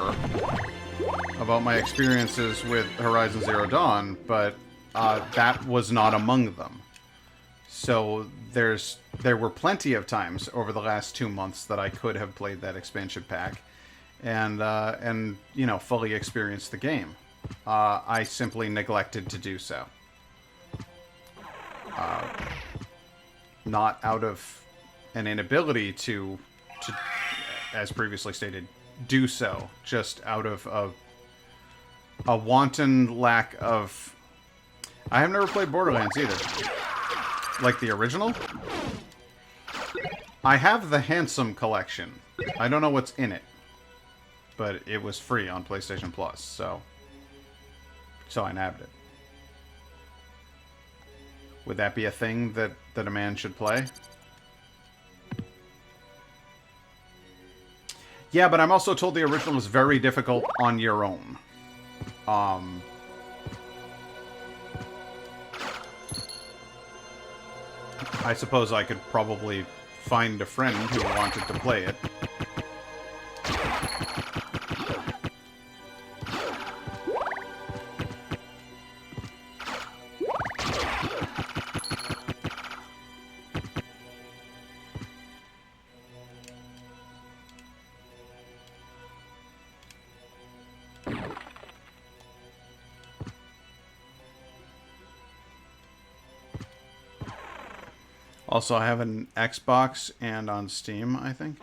about my experiences with Horizon Zero Dawn, but that was not among them. So there were plenty of times over the last 2 months that I could have played that expansion pack, and you know, fully experienced the game. I simply neglected to do so. Not out of an inability to, as previously stated, do so. Just out of a wanton lack of... I have never played Borderlands either. Like the original? I have the Handsome Collection. I don't know what's in it. But it was free on PlayStation Plus, so I nabbed it. Would that be a thing that a man should play? Yeah, but I'm also told the original was very difficult on your own. I suppose I could probably find a friend who wanted to play it. Also, I have an Xbox and on Steam, I think.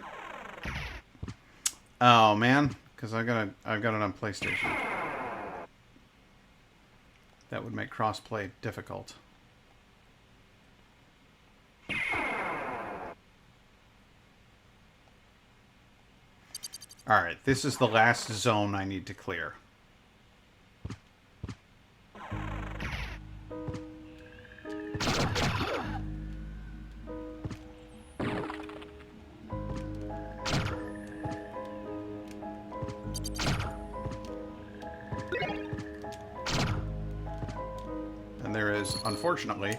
Oh man, because I've got it on PlayStation. That would make crossplay difficult. Alright, this is the last zone I need to clear. is, unfortunately,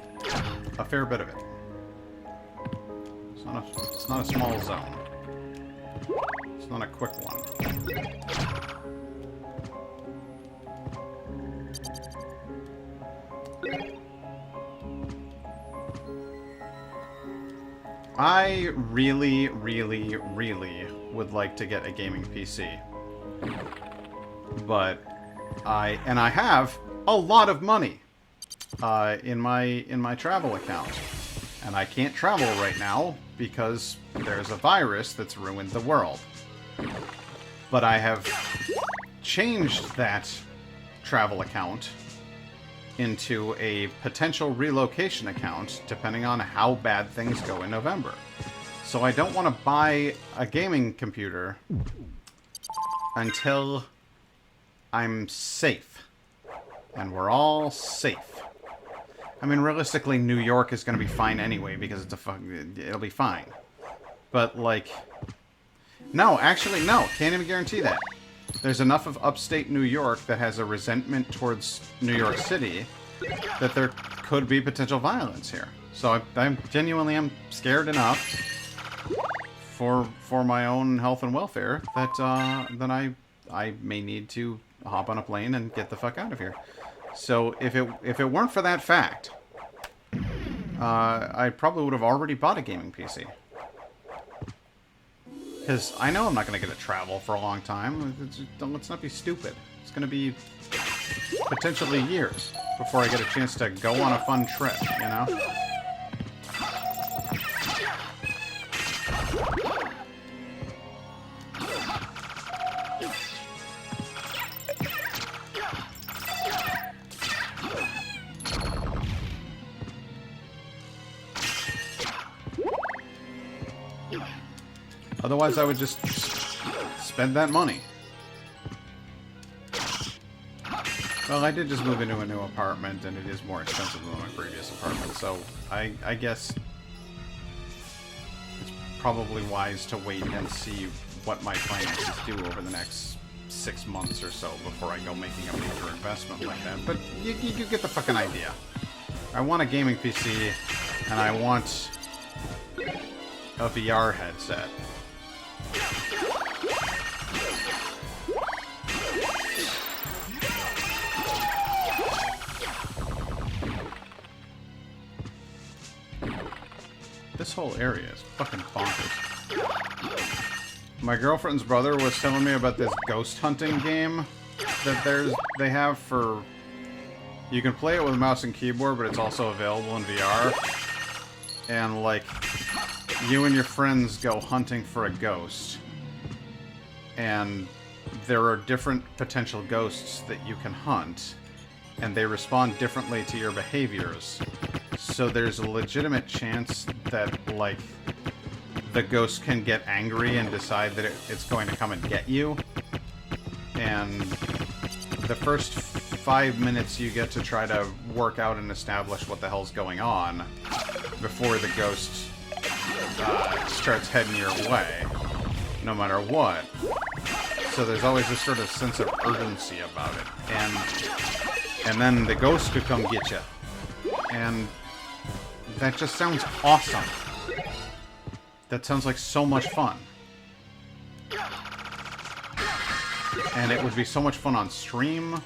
a fair bit of it. It's not a small zone. It's not a quick one. I really, really, really would like to get a gaming PC. But I have a lot of money in my travel account. And I can't travel right now because there's a virus that's ruined the world. But I have changed that travel account into a potential relocation account depending on how bad things go in November. So I don't want to buy a gaming computer until I'm safe. And we're all safe. I mean, realistically, New York is going to be fine anyway because it's it'll be fine. But, like... No, actually, no. Can't even guarantee that. There's enough of upstate New York that has a resentment towards New York City that there could be potential violence here. So I genuinely am scared enough for my own health and welfare that I may need to hop on a plane and get the fuck out of here. So if it weren't for that fact, I probably would have already bought a gaming PC. Because I know I'm not going to get to travel for a long time. Let's not be stupid. It's going to be potentially years before I get a chance to go on a fun trip, you know? Otherwise, I would just spend that money. Well, I did just move into a new apartment, and it is more expensive than my previous apartment, so I guess it's probably wise to wait and see what my finances do over the next 6 months or so before I go making a major investment like that. But you get the fucking idea. I want a gaming PC, and I want a VR headset. This whole area is fucking bonkers. My girlfriend's brother was telling me about this ghost hunting game that they have for... You can play it with a mouse and keyboard, but it's also available in VR. And, like, you and your friends go hunting for a ghost. And there are different potential ghosts that you can hunt. And they respond differently to your behaviors. So there's a legitimate chance that, like, the ghost can get angry and decide that it's going to come and get you. And the first 5 minutes you get to try to work out and establish what the hell's going on before the ghost starts heading your way, no matter what. So there's always this sort of sense of urgency about it. And then the ghost could come get you. And that just sounds awesome. That sounds like so much fun. And it would be so much fun on stream.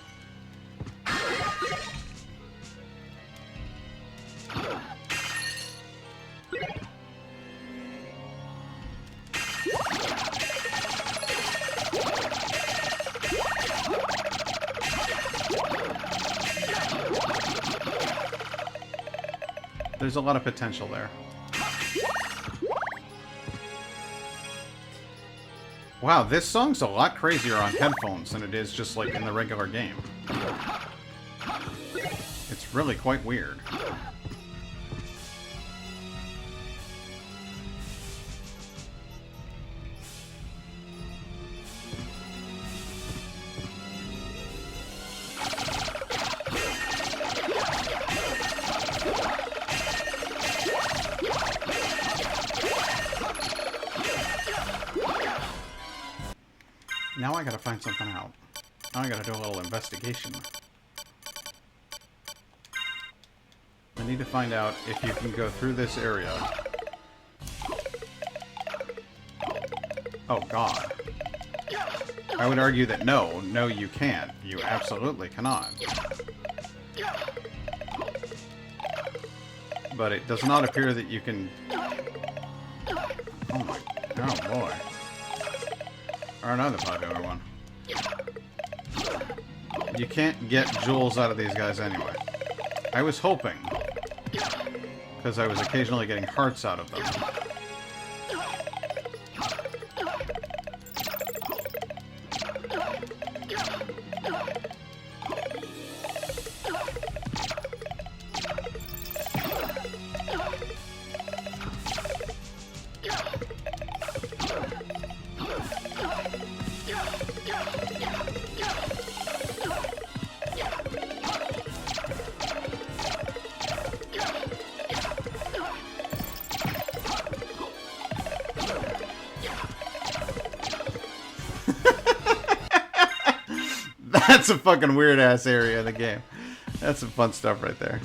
There's a lot of potential there. Wow, this song's a lot crazier on headphones than it is just like in the regular game. It's really quite weird. Now I gotta find something out. Now I gotta do a little investigation. I need to find out if you can go through this area. Oh, God. I would argue that no, you can't. You absolutely cannot. But it does not appear that you can... Oh my... Oh boy. Or another popular one. You can't get jewels out of these guys anyway. I was hoping. Because I was occasionally getting hearts out of them. That's a fucking weird-ass area of the game. That's some fun stuff right there.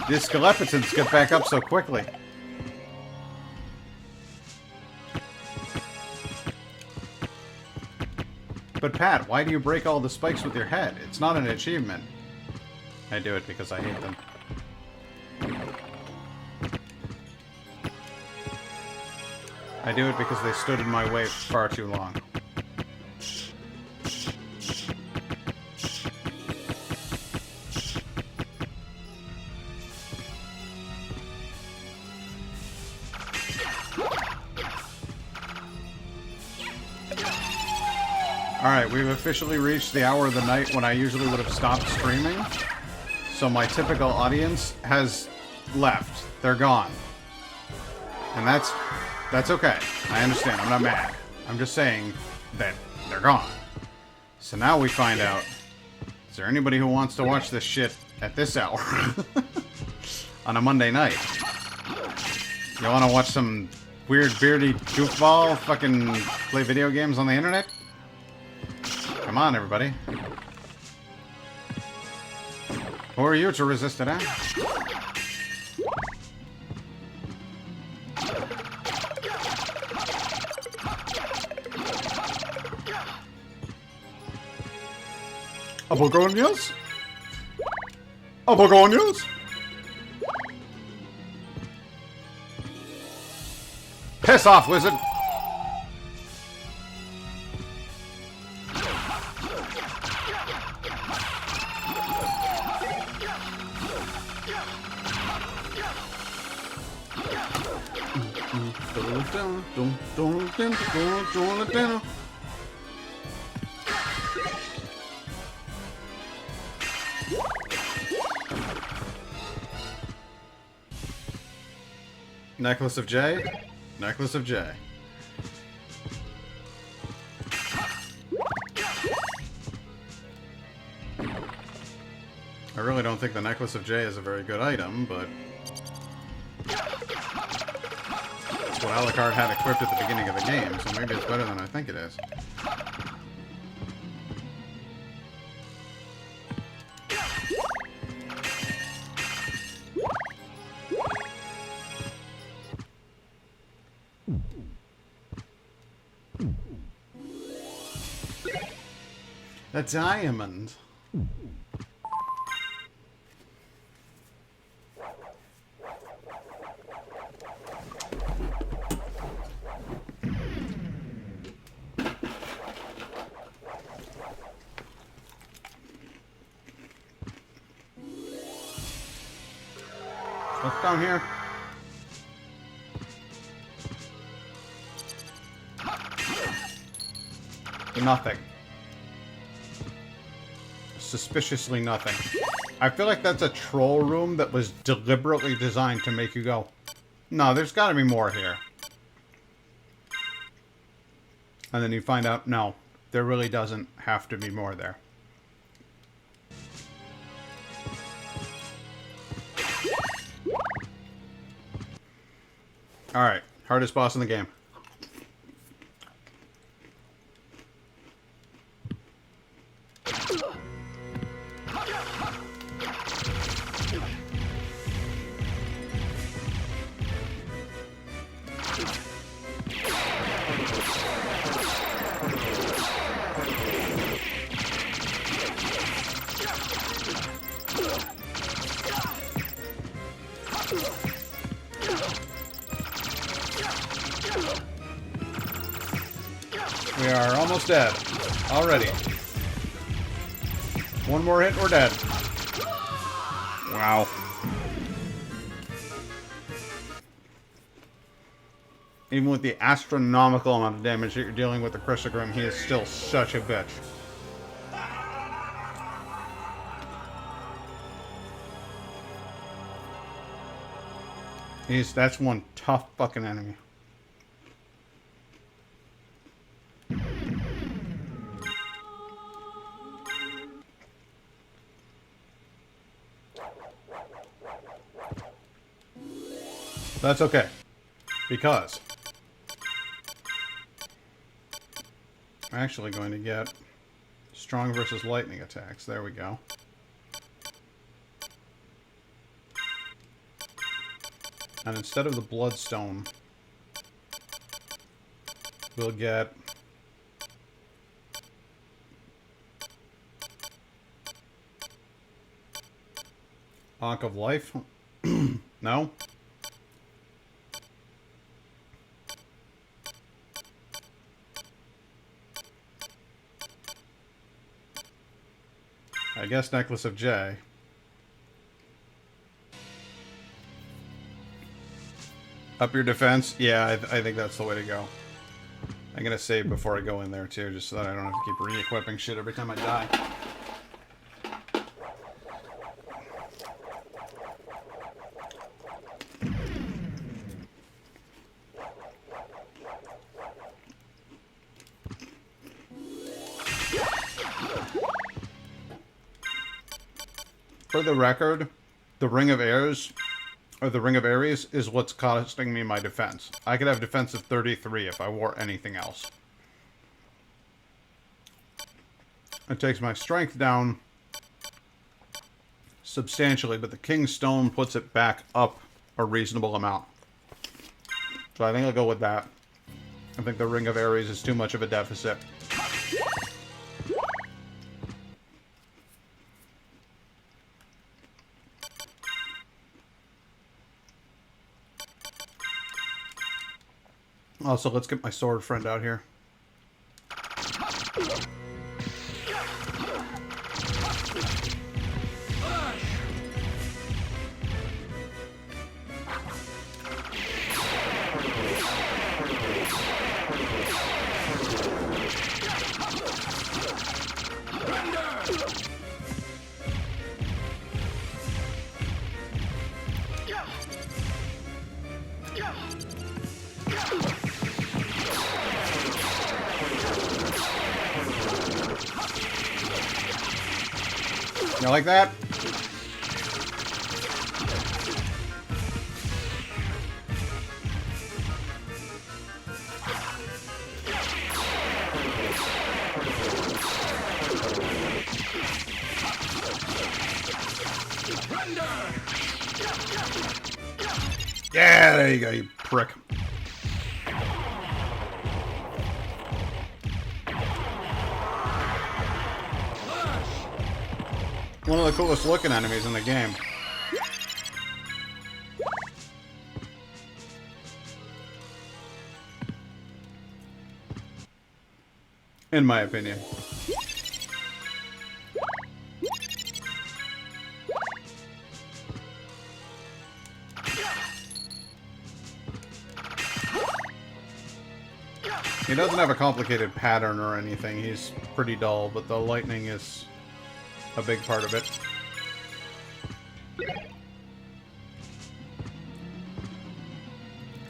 These skeletons get back up so quickly. But Pat, why do you break all the spikes with your head? It's not an achievement. I do it because I hate them. I do it because they stood in my way far too long. Alright, we've officially reached the hour of the night when I usually would have stopped streaming. So my typical audience has left. They're gone. And that's okay. I understand. I'm not mad. I'm just saying that they're gone. So now we find out, is there anybody who wants to watch this shit at this hour? On a Monday night? You want to watch some weird beardy goofball fucking play video games on the internet? Come on, everybody. Who are you to resist it, huh? Begonias? Begonias? Piss off, wizard! Necklace of J? Necklace of J. I really don't think the Necklace of J is a very good item, but that's what Alucard had equipped at the beginning of the game, so maybe it's better than I think it is. A diamond. What's down here? Nothing. Suspiciously nothing. I feel like that's a troll room that was deliberately designed to make you go, no, there's got to be more here. And then you find out, no, there really doesn't have to be more there. Alright, hardest boss in the game. We are almost dead. Already. One more hit, we're dead. Wow. Even with the astronomical amount of damage that you're dealing with the Chrysogrim, he is still such a bitch. That's one tough fucking enemy. That's okay. Because I'm actually going to get strong versus lightning attacks. There we go. And instead of the bloodstone, we'll get Ankh of Life. No? I guess Necklace of J. Up your defense? Yeah, I think that's the way to go. I'm gonna save before I go in there too, just so that I don't have to keep re-equipping shit every time I die. For the record, the Ring of Ares, or the Ring of Ares, is what's costing me my defense. I could have defense of 33 if I wore anything else. It takes my strength down substantially, but the King's Stone puts it back up a reasonable amount. So I think I'll go with that. I think the Ring of Ares is too much of a deficit. Also, let's get my sword friend out here. You like that? Yeah, there you go, you prick. One of the coolest looking enemies in the game. In my opinion. He doesn't have a complicated pattern or anything. He's pretty dull, but the lightning is a big part of it.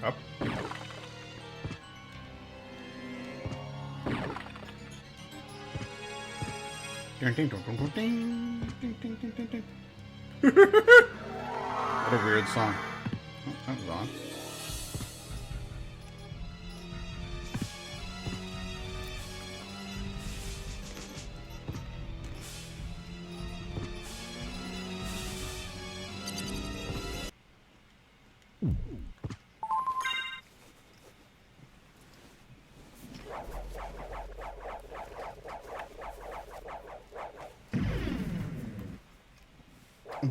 Up. What a weird song. Oh, that was on.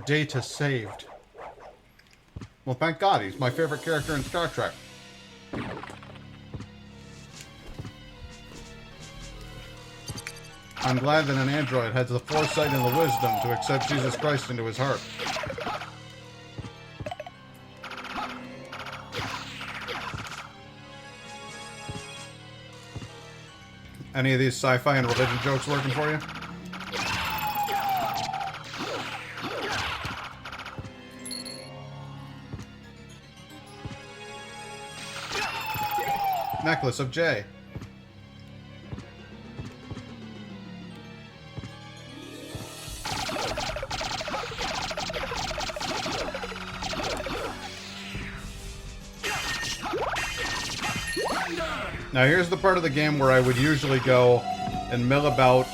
Data saved. Well, thank God, he's my favorite character in Star Trek. I'm glad that an android has the foresight and the wisdom to accept Jesus Christ into his heart. Any of these sci-fi and religion jokes working for you? Necklace of J. Now here's the part of the game where I would usually go and mill about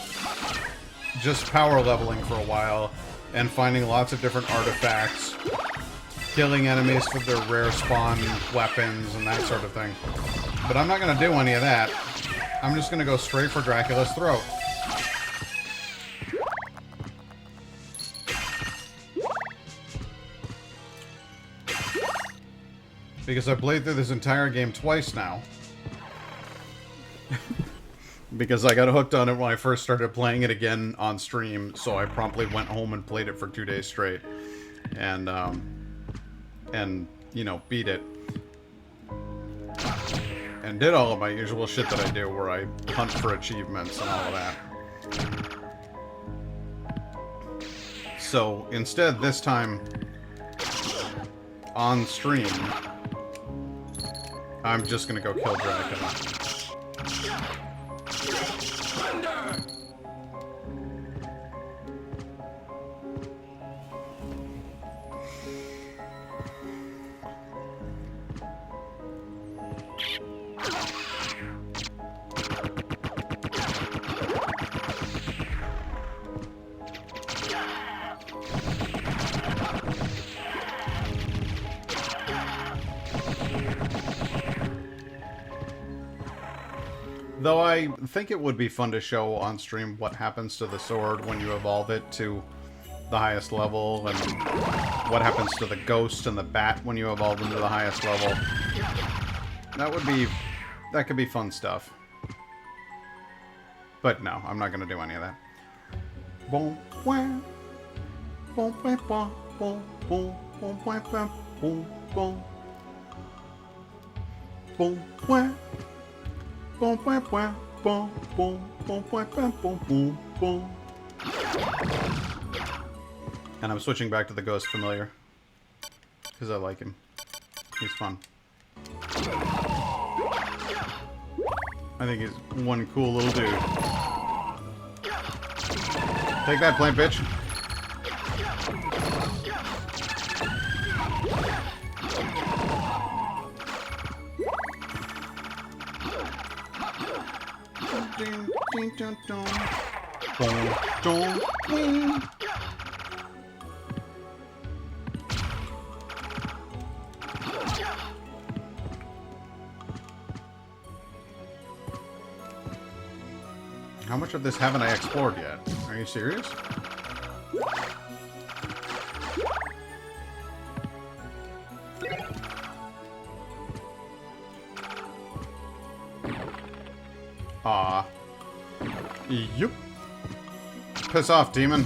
just power leveling for a while and finding lots of different artifacts, killing enemies with their rare spawn weapons and that sort of thing. But I'm not going to do any of that. I'm just going to go straight for Dracula's throat. Because I played through this entire game twice now. Because I got hooked on it when I first started playing it again on stream, so I promptly went home and played it for 2 days straight. And you know, beat it. And did all of my usual shit that I do, where I hunt for achievements and all of that. So, instead, this time, on stream, I'm just gonna go kill Dracula. Though I think it would be fun to show on stream what happens to the sword when you evolve it to the highest level, and what happens to the ghost and the bat when you evolve them to the highest level. That could be fun stuff. But no, I'm not going to do any of that. Boom, boom, boom, boom, boom, boom, boom, boom, boom, boom, boom, boom, boom. Boom, boom, boom, boom, boom, boom, boom, boom, boom, boom. And I'm switching back to the Ghost Familiar. Because I like him. He's fun. I think he's one cool little dude. Take that, plant bitch. How much of this haven't I explored yet? Are you serious? Aw. Yup. Piss off, demon.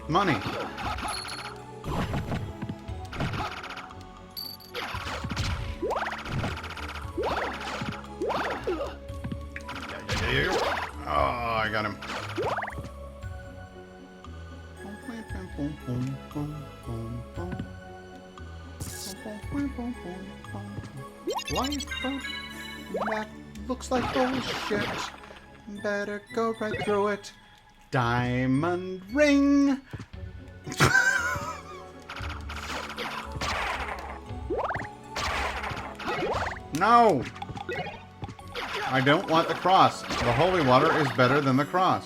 Money. Oh, I got him. Life that looks like bullshit. Better go right through it. Diamond ring. No. I don't want the cross. The holy water is better than the cross.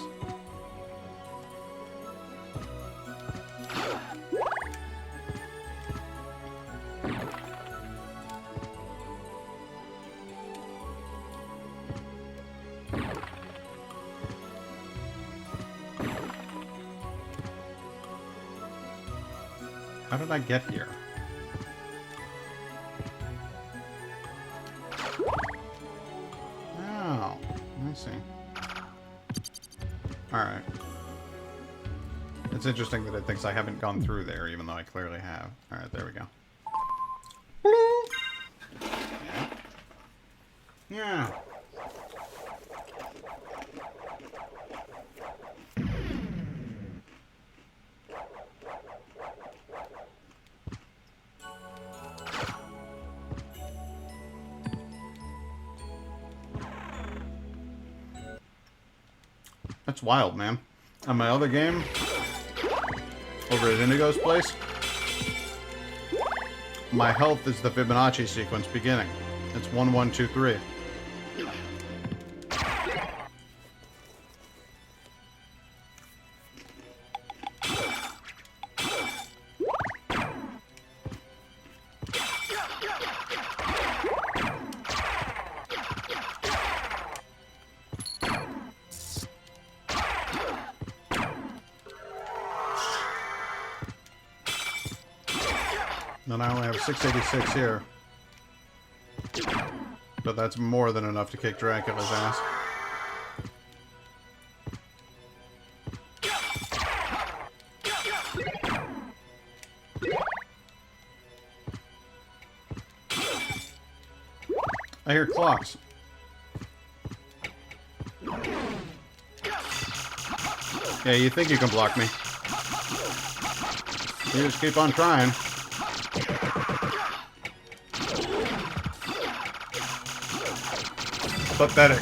How did I get here? Oh, I see. Alright. It's interesting that it thinks I haven't gone through there, even though I clearly have. Alright, there we go. Yeah. That's wild, man. On my other game, over at Indigo's place, my health is the Fibonacci sequence beginning. It's 1, 1, 2, 3. Then I only have 686 here. But that's more than enough to kick Dracula's ass. I hear clocks. Yeah, you think you can block me. You just keep on trying. Pathetic.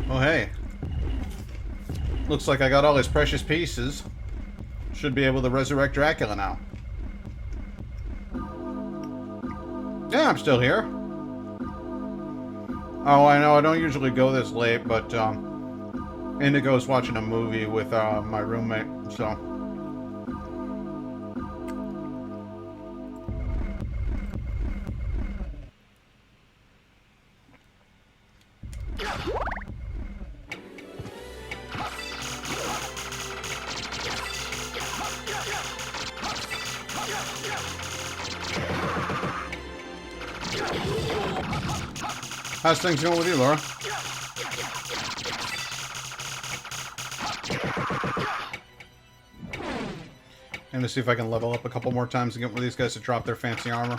Oh, hey. Looks like I got all his precious pieces. Should be able to resurrect Dracula now. Yeah, I'm still here. Oh, I know, I don't usually go this late, but, Indigo's watching a movie with, my roommate, so... How's things going with you, Laura? I'm gonna see if I can level up a couple more times and get one of these guys to drop their fancy armor.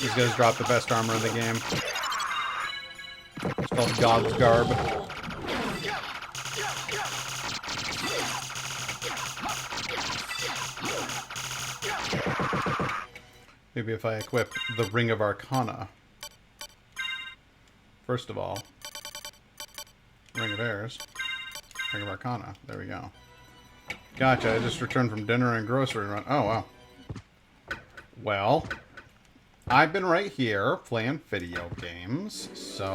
These guys drop the best armor in the game. It's called God's Garb. Maybe if I equip the Ring of Arcana. First of all, Ring of Airs. Ring of Arcana. There we go. Gotcha. I just returned from dinner and grocery run. Oh, wow. Well, I've been right here playing video games, so...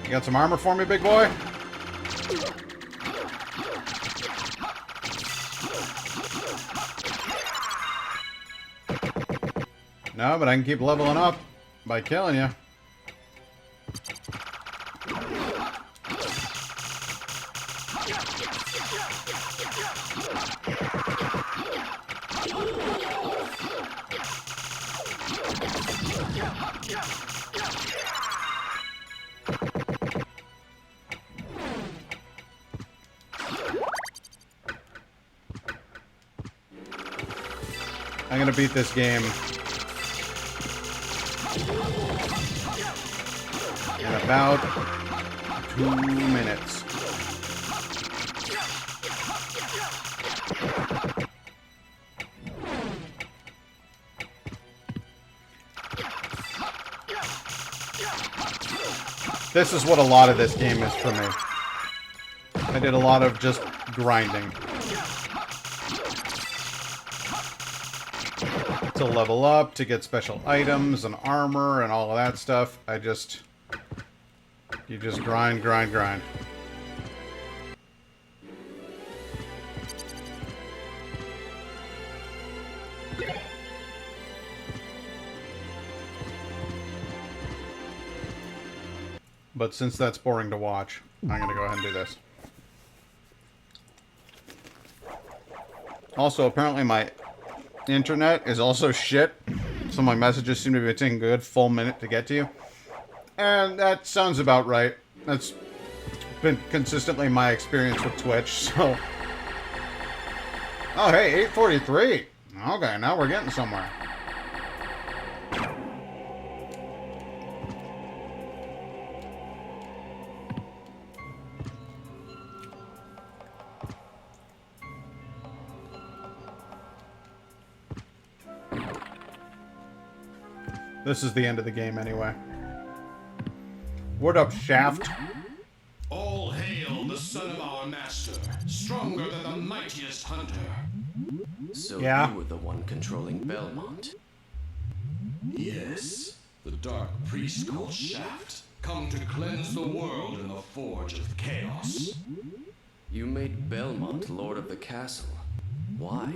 You got some armor for me, big boy? No, but I can keep leveling up by killing you. I'm gonna beat this game in about 2 minutes. This is what a lot of this game is for me. I did a lot of just grinding. To level up, to get special items and armor and all of that stuff. You just grind, grind, grind. But since that's boring to watch, I'm going to go ahead and do this. Also, apparently my internet is also shit, so my messages seem to be taking a good full minute to get to you. And that sounds about right. That's been consistently my experience with Twitch, so... Oh, hey, 8:43. Okay, now we're getting somewhere. This is the end of the game anyway. What up, Shaft? All hail the son of our master, stronger than the mightiest hunter. So Yeah. you were the one controlling Belmont. Yes, the dark priest called Shaft, come to cleanse the world in the forge of chaos. You made Belmont lord of the castle. Why?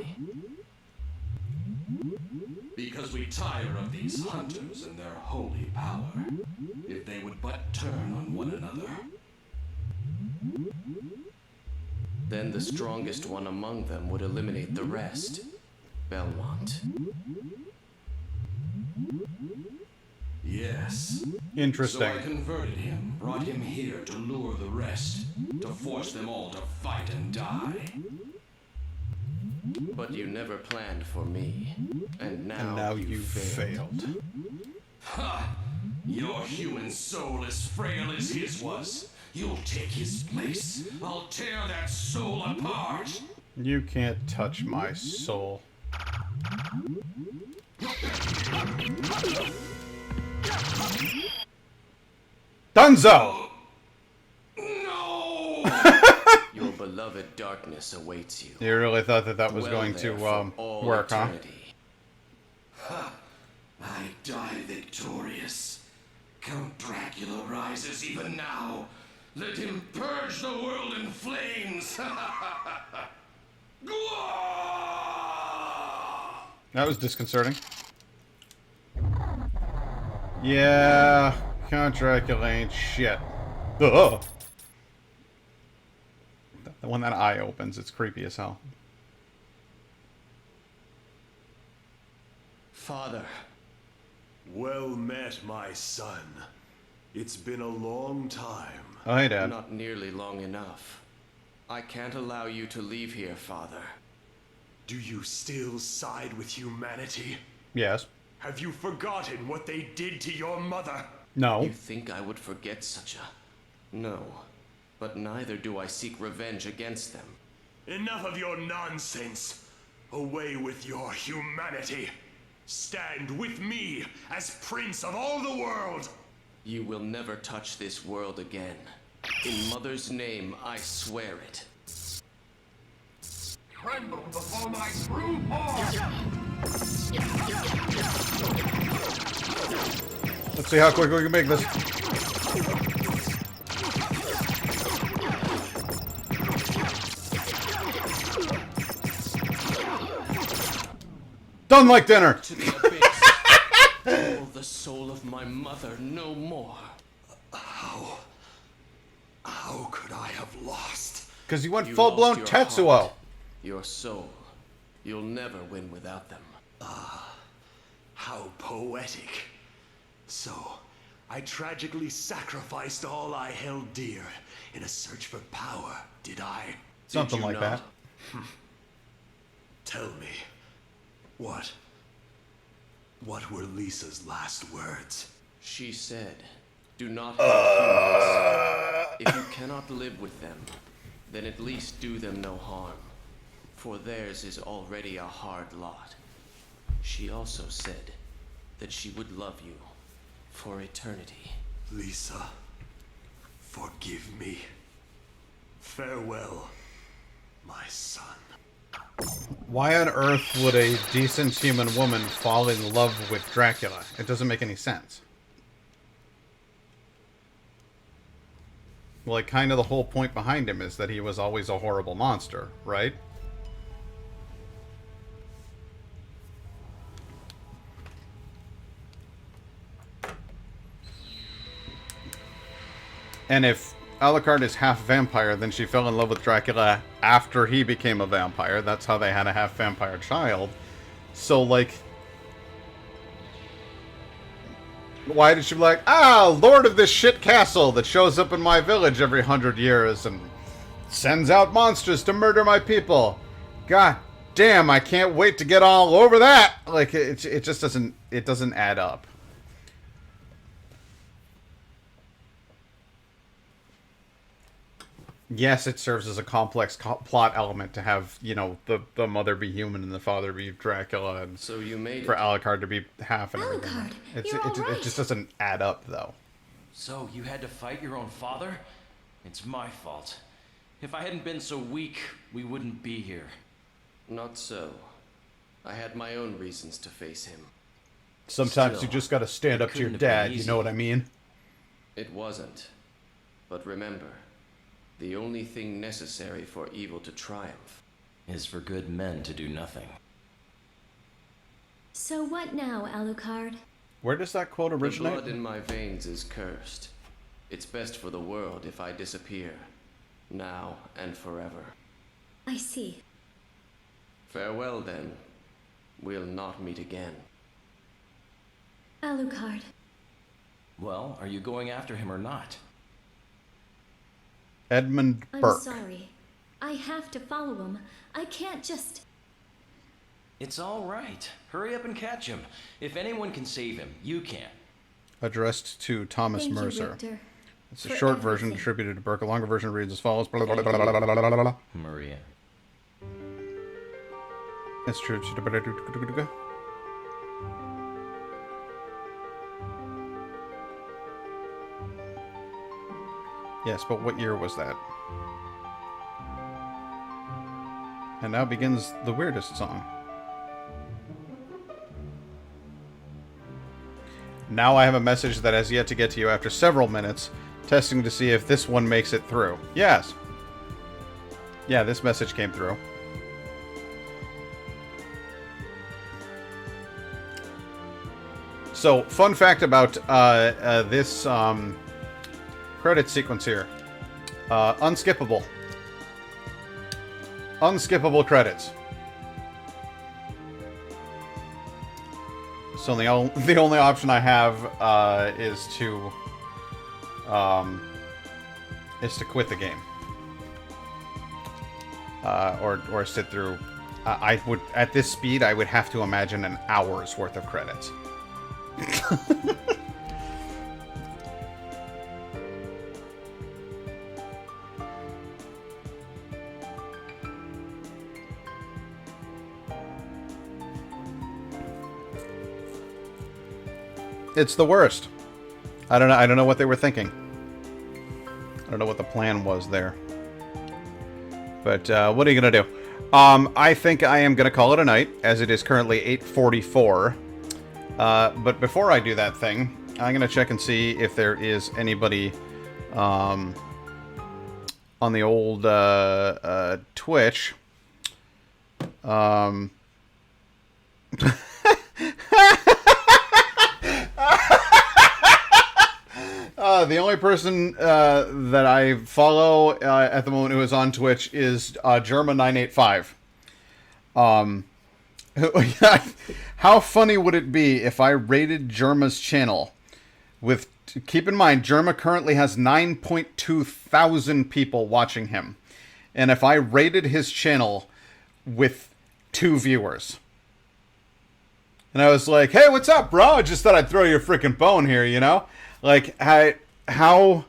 Because we tire of these hunters and their holy power. If they would but turn on one another. Then the strongest one among them would eliminate the rest. Belmont. Yes. Interesting. So I converted him, brought him here to lure the rest, to force them all to fight and die. But you never planned for me. And now you failed. Ha! Your human soul as frail as his was. You'll take his place. I'll tear that soul apart. You can't touch my soul. Dunzo! No! your beloved darkness awaits you. You really thought that that was Dwell going there to for all work, huh? eternity. I die victorious. Count Dracula rises even now. Let him purge the world in flames. That was disconcerting. Yeah, Count Dracula ain't shit. Ugh. When that eye opens, it's creepy as hell. Father. Well met, my son. It's been a long time. Oh, hey, Dad. Not nearly long enough. I can't allow you to leave here, Father. Do you still side with humanity? Yes. Have you forgotten what they did to your mother? No. You think I would forget such a... No. But neither do I seek revenge against them. Enough of your nonsense. Away with your humanity. Stand with me as Prince of all the world. You will never touch this world again. In Mother's name, I swear it. Tremble before my true form. Let's see how quick we can make this. Done like dinner. To the abyss. Oh, the soul of my mother no more. How could I have lost? Because you went You full-blown lost your Tetsuo. heart, your soul. You'll never win without them. How poetic. So, I tragically sacrificed all I held dear in a search for power, did I? Something you like not? that. Tell me, what were Lisa's last words? She said, do not hurt humans. If you cannot live with them, then at least do them no harm. For theirs is already a hard lot. She also said that she would love you for eternity. Lisa, forgive me. Farewell, my son. Why on earth would a decent human woman fall in love with Dracula? It doesn't make any sense. Like, kind of the whole point behind him is that he was always a horrible monster, right? And if Alucard is half vampire, then she fell in love with Dracula after he became a vampire. That's how they had a half vampire child. So, like, why did she be like, lord of this shit castle that shows up in my village every 100 years and sends out monsters to murder my people? God damn, I can't wait to get all over that. Like, it just doesn't add up. Yes, it serves as a complex plot element to have, you know, the mother be human and the father be Dracula, and So you made for it. Alucard to be half and everything. Alucard, you're all right. It just doesn't add up, though. So you had to fight your own father? It's my fault. If I hadn't been so weak, we wouldn't be here. Not so. I had my own reasons to face him. Sometimes Still, you just gotta stand it up to your couldn't have been dad, you easy. know what I mean? It wasn't. But remember, the only thing necessary for evil to triumph Is for good men to do nothing. So what now, Alucard? Where does that quote The originate? blood in my veins is cursed. It's best for the world if I disappear, now and forever. I see. Farewell, then. We'll not meet again. Alucard, Well, are you going after him or not? Edmund I'm Burke. sorry. I have to follow him. I can't just... It's all right. Hurry up and catch him. If anyone can save him, you can. Addressed to Thomas Thank Mercer. you, Richter. It's a for short version everything. attributed to Burke. A longer version reads as follows. Maria. It's true. Yes, but what year was that? And now begins the weirdest song. Now I have a message that has yet to get to you after several minutes, testing to see if this one makes it through. Yes. Yeah, this message came through. So, fun fact about this credit sequence here. Unskippable. Unskippable credits. So the only option I have is to quit the game. Or sit through. I would, at this speed, I would have to imagine an hour's worth of credits. It's the worst. I don't know what they were thinking. I don't know what the plan was there. But what are you gonna do? I think I am gonna call it a night, as it is currently 8:44. But before I do that thing, I'm gonna check and see if there is anybody on the old Twitch. The only person that I follow at the moment who is on Twitch is Germa985. How funny would it be if I rated Germa's channel with... Keep in mind, Germa currently has 9.2 thousand people watching him. And if I rated his channel with 2 viewers. And I was like, hey, what's up, bro? I just thought I'd throw you a freaking bone here, you know? Like, how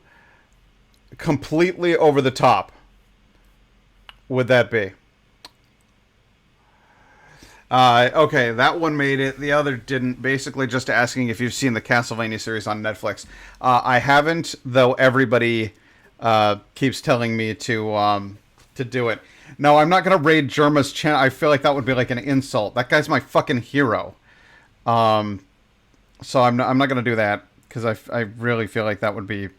completely over the top would that be? Okay, that one made it. The other didn't. Basically, just asking if you've seen the Castlevania series on Netflix. I haven't, though. Everybody keeps telling me to do it. No, I'm not gonna raid Germa's channel. I feel like that would be like an insult. That guy's my fucking hero. So I'm not gonna do that because I really feel like that would be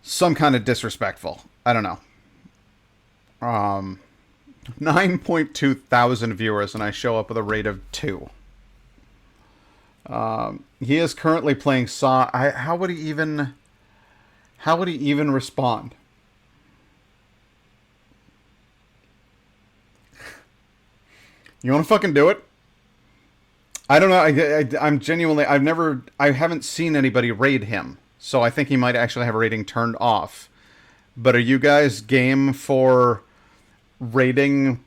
some kind of disrespectful. I don't know. 9.2 thousand viewers, and I show up with a rate of 2. He is currently playing Saw. How would he even respond? You want to fucking do it? I don't know. I'm genuinely. I haven't seen anybody raid him, so I think he might actually have a rating turned off. But are you guys game for rating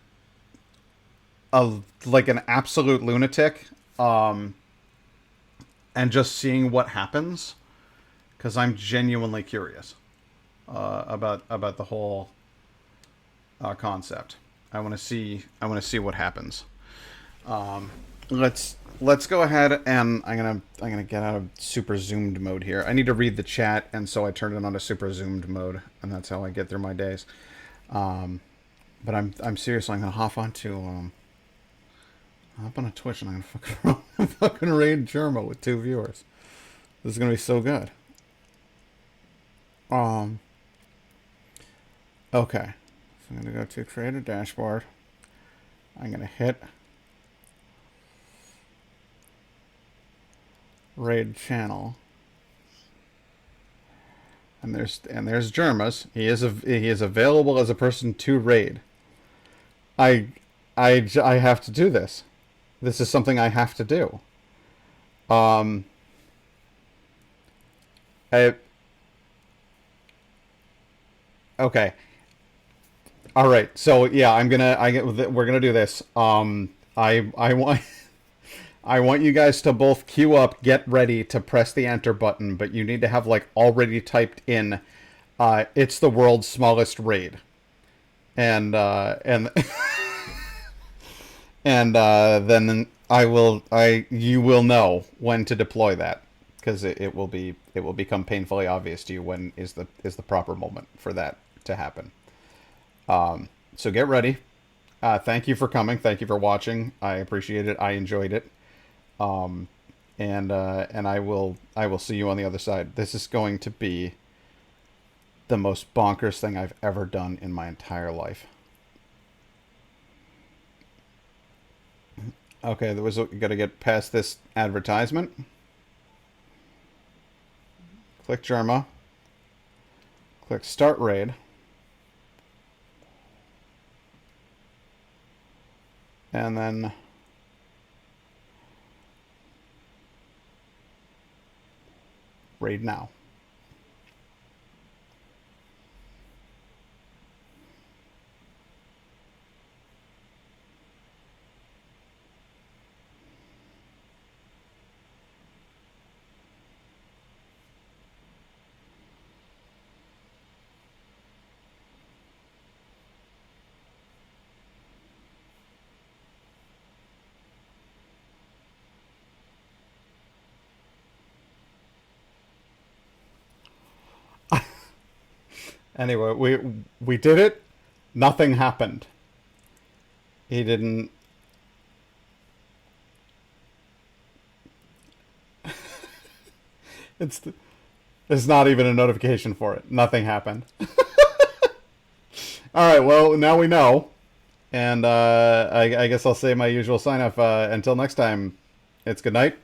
like an absolute lunatic, and just seeing what happens? Because I'm genuinely curious about the whole concept. I want to see what happens. Let's go ahead, and I'm gonna get out of super zoomed mode here. I need to read the chat, and so I turned it on to super zoomed mode, and that's how I get through my days. But I'm seriously, I'm gonna hop on a Twitch, and I'm gonna fucking raid Germa with 2 viewers. This is gonna be so good. Okay. So I'm gonna go to create a dashboard. I'm gonna hit raid channel. And there's Germa's. He is available as a person to raid. I have to do this. This is something I have to do. Okay. All right. So yeah, we're gonna do this. I want you guys to both queue up, get ready to press the enter button, but you need to have like already typed in, it's the world's smallest raid, and and then you will know when to deploy that, because it will become painfully obvious to you when is the proper moment for that to happen. So get ready. Thank you for coming. Thank you for watching. I appreciate it. I enjoyed it. And I will see you on the other side. This is going to be the most bonkers thing I've ever done in my entire life. Okay, gotta get past this advertisement. Click Germa. Click Start Raid. And then raid now. Anyway, we did it. Nothing happened. He didn't. It's not even a notification for it. Nothing happened. All right. Well, now we know, and I guess I'll say my usual sign off. Until next time, it's good night.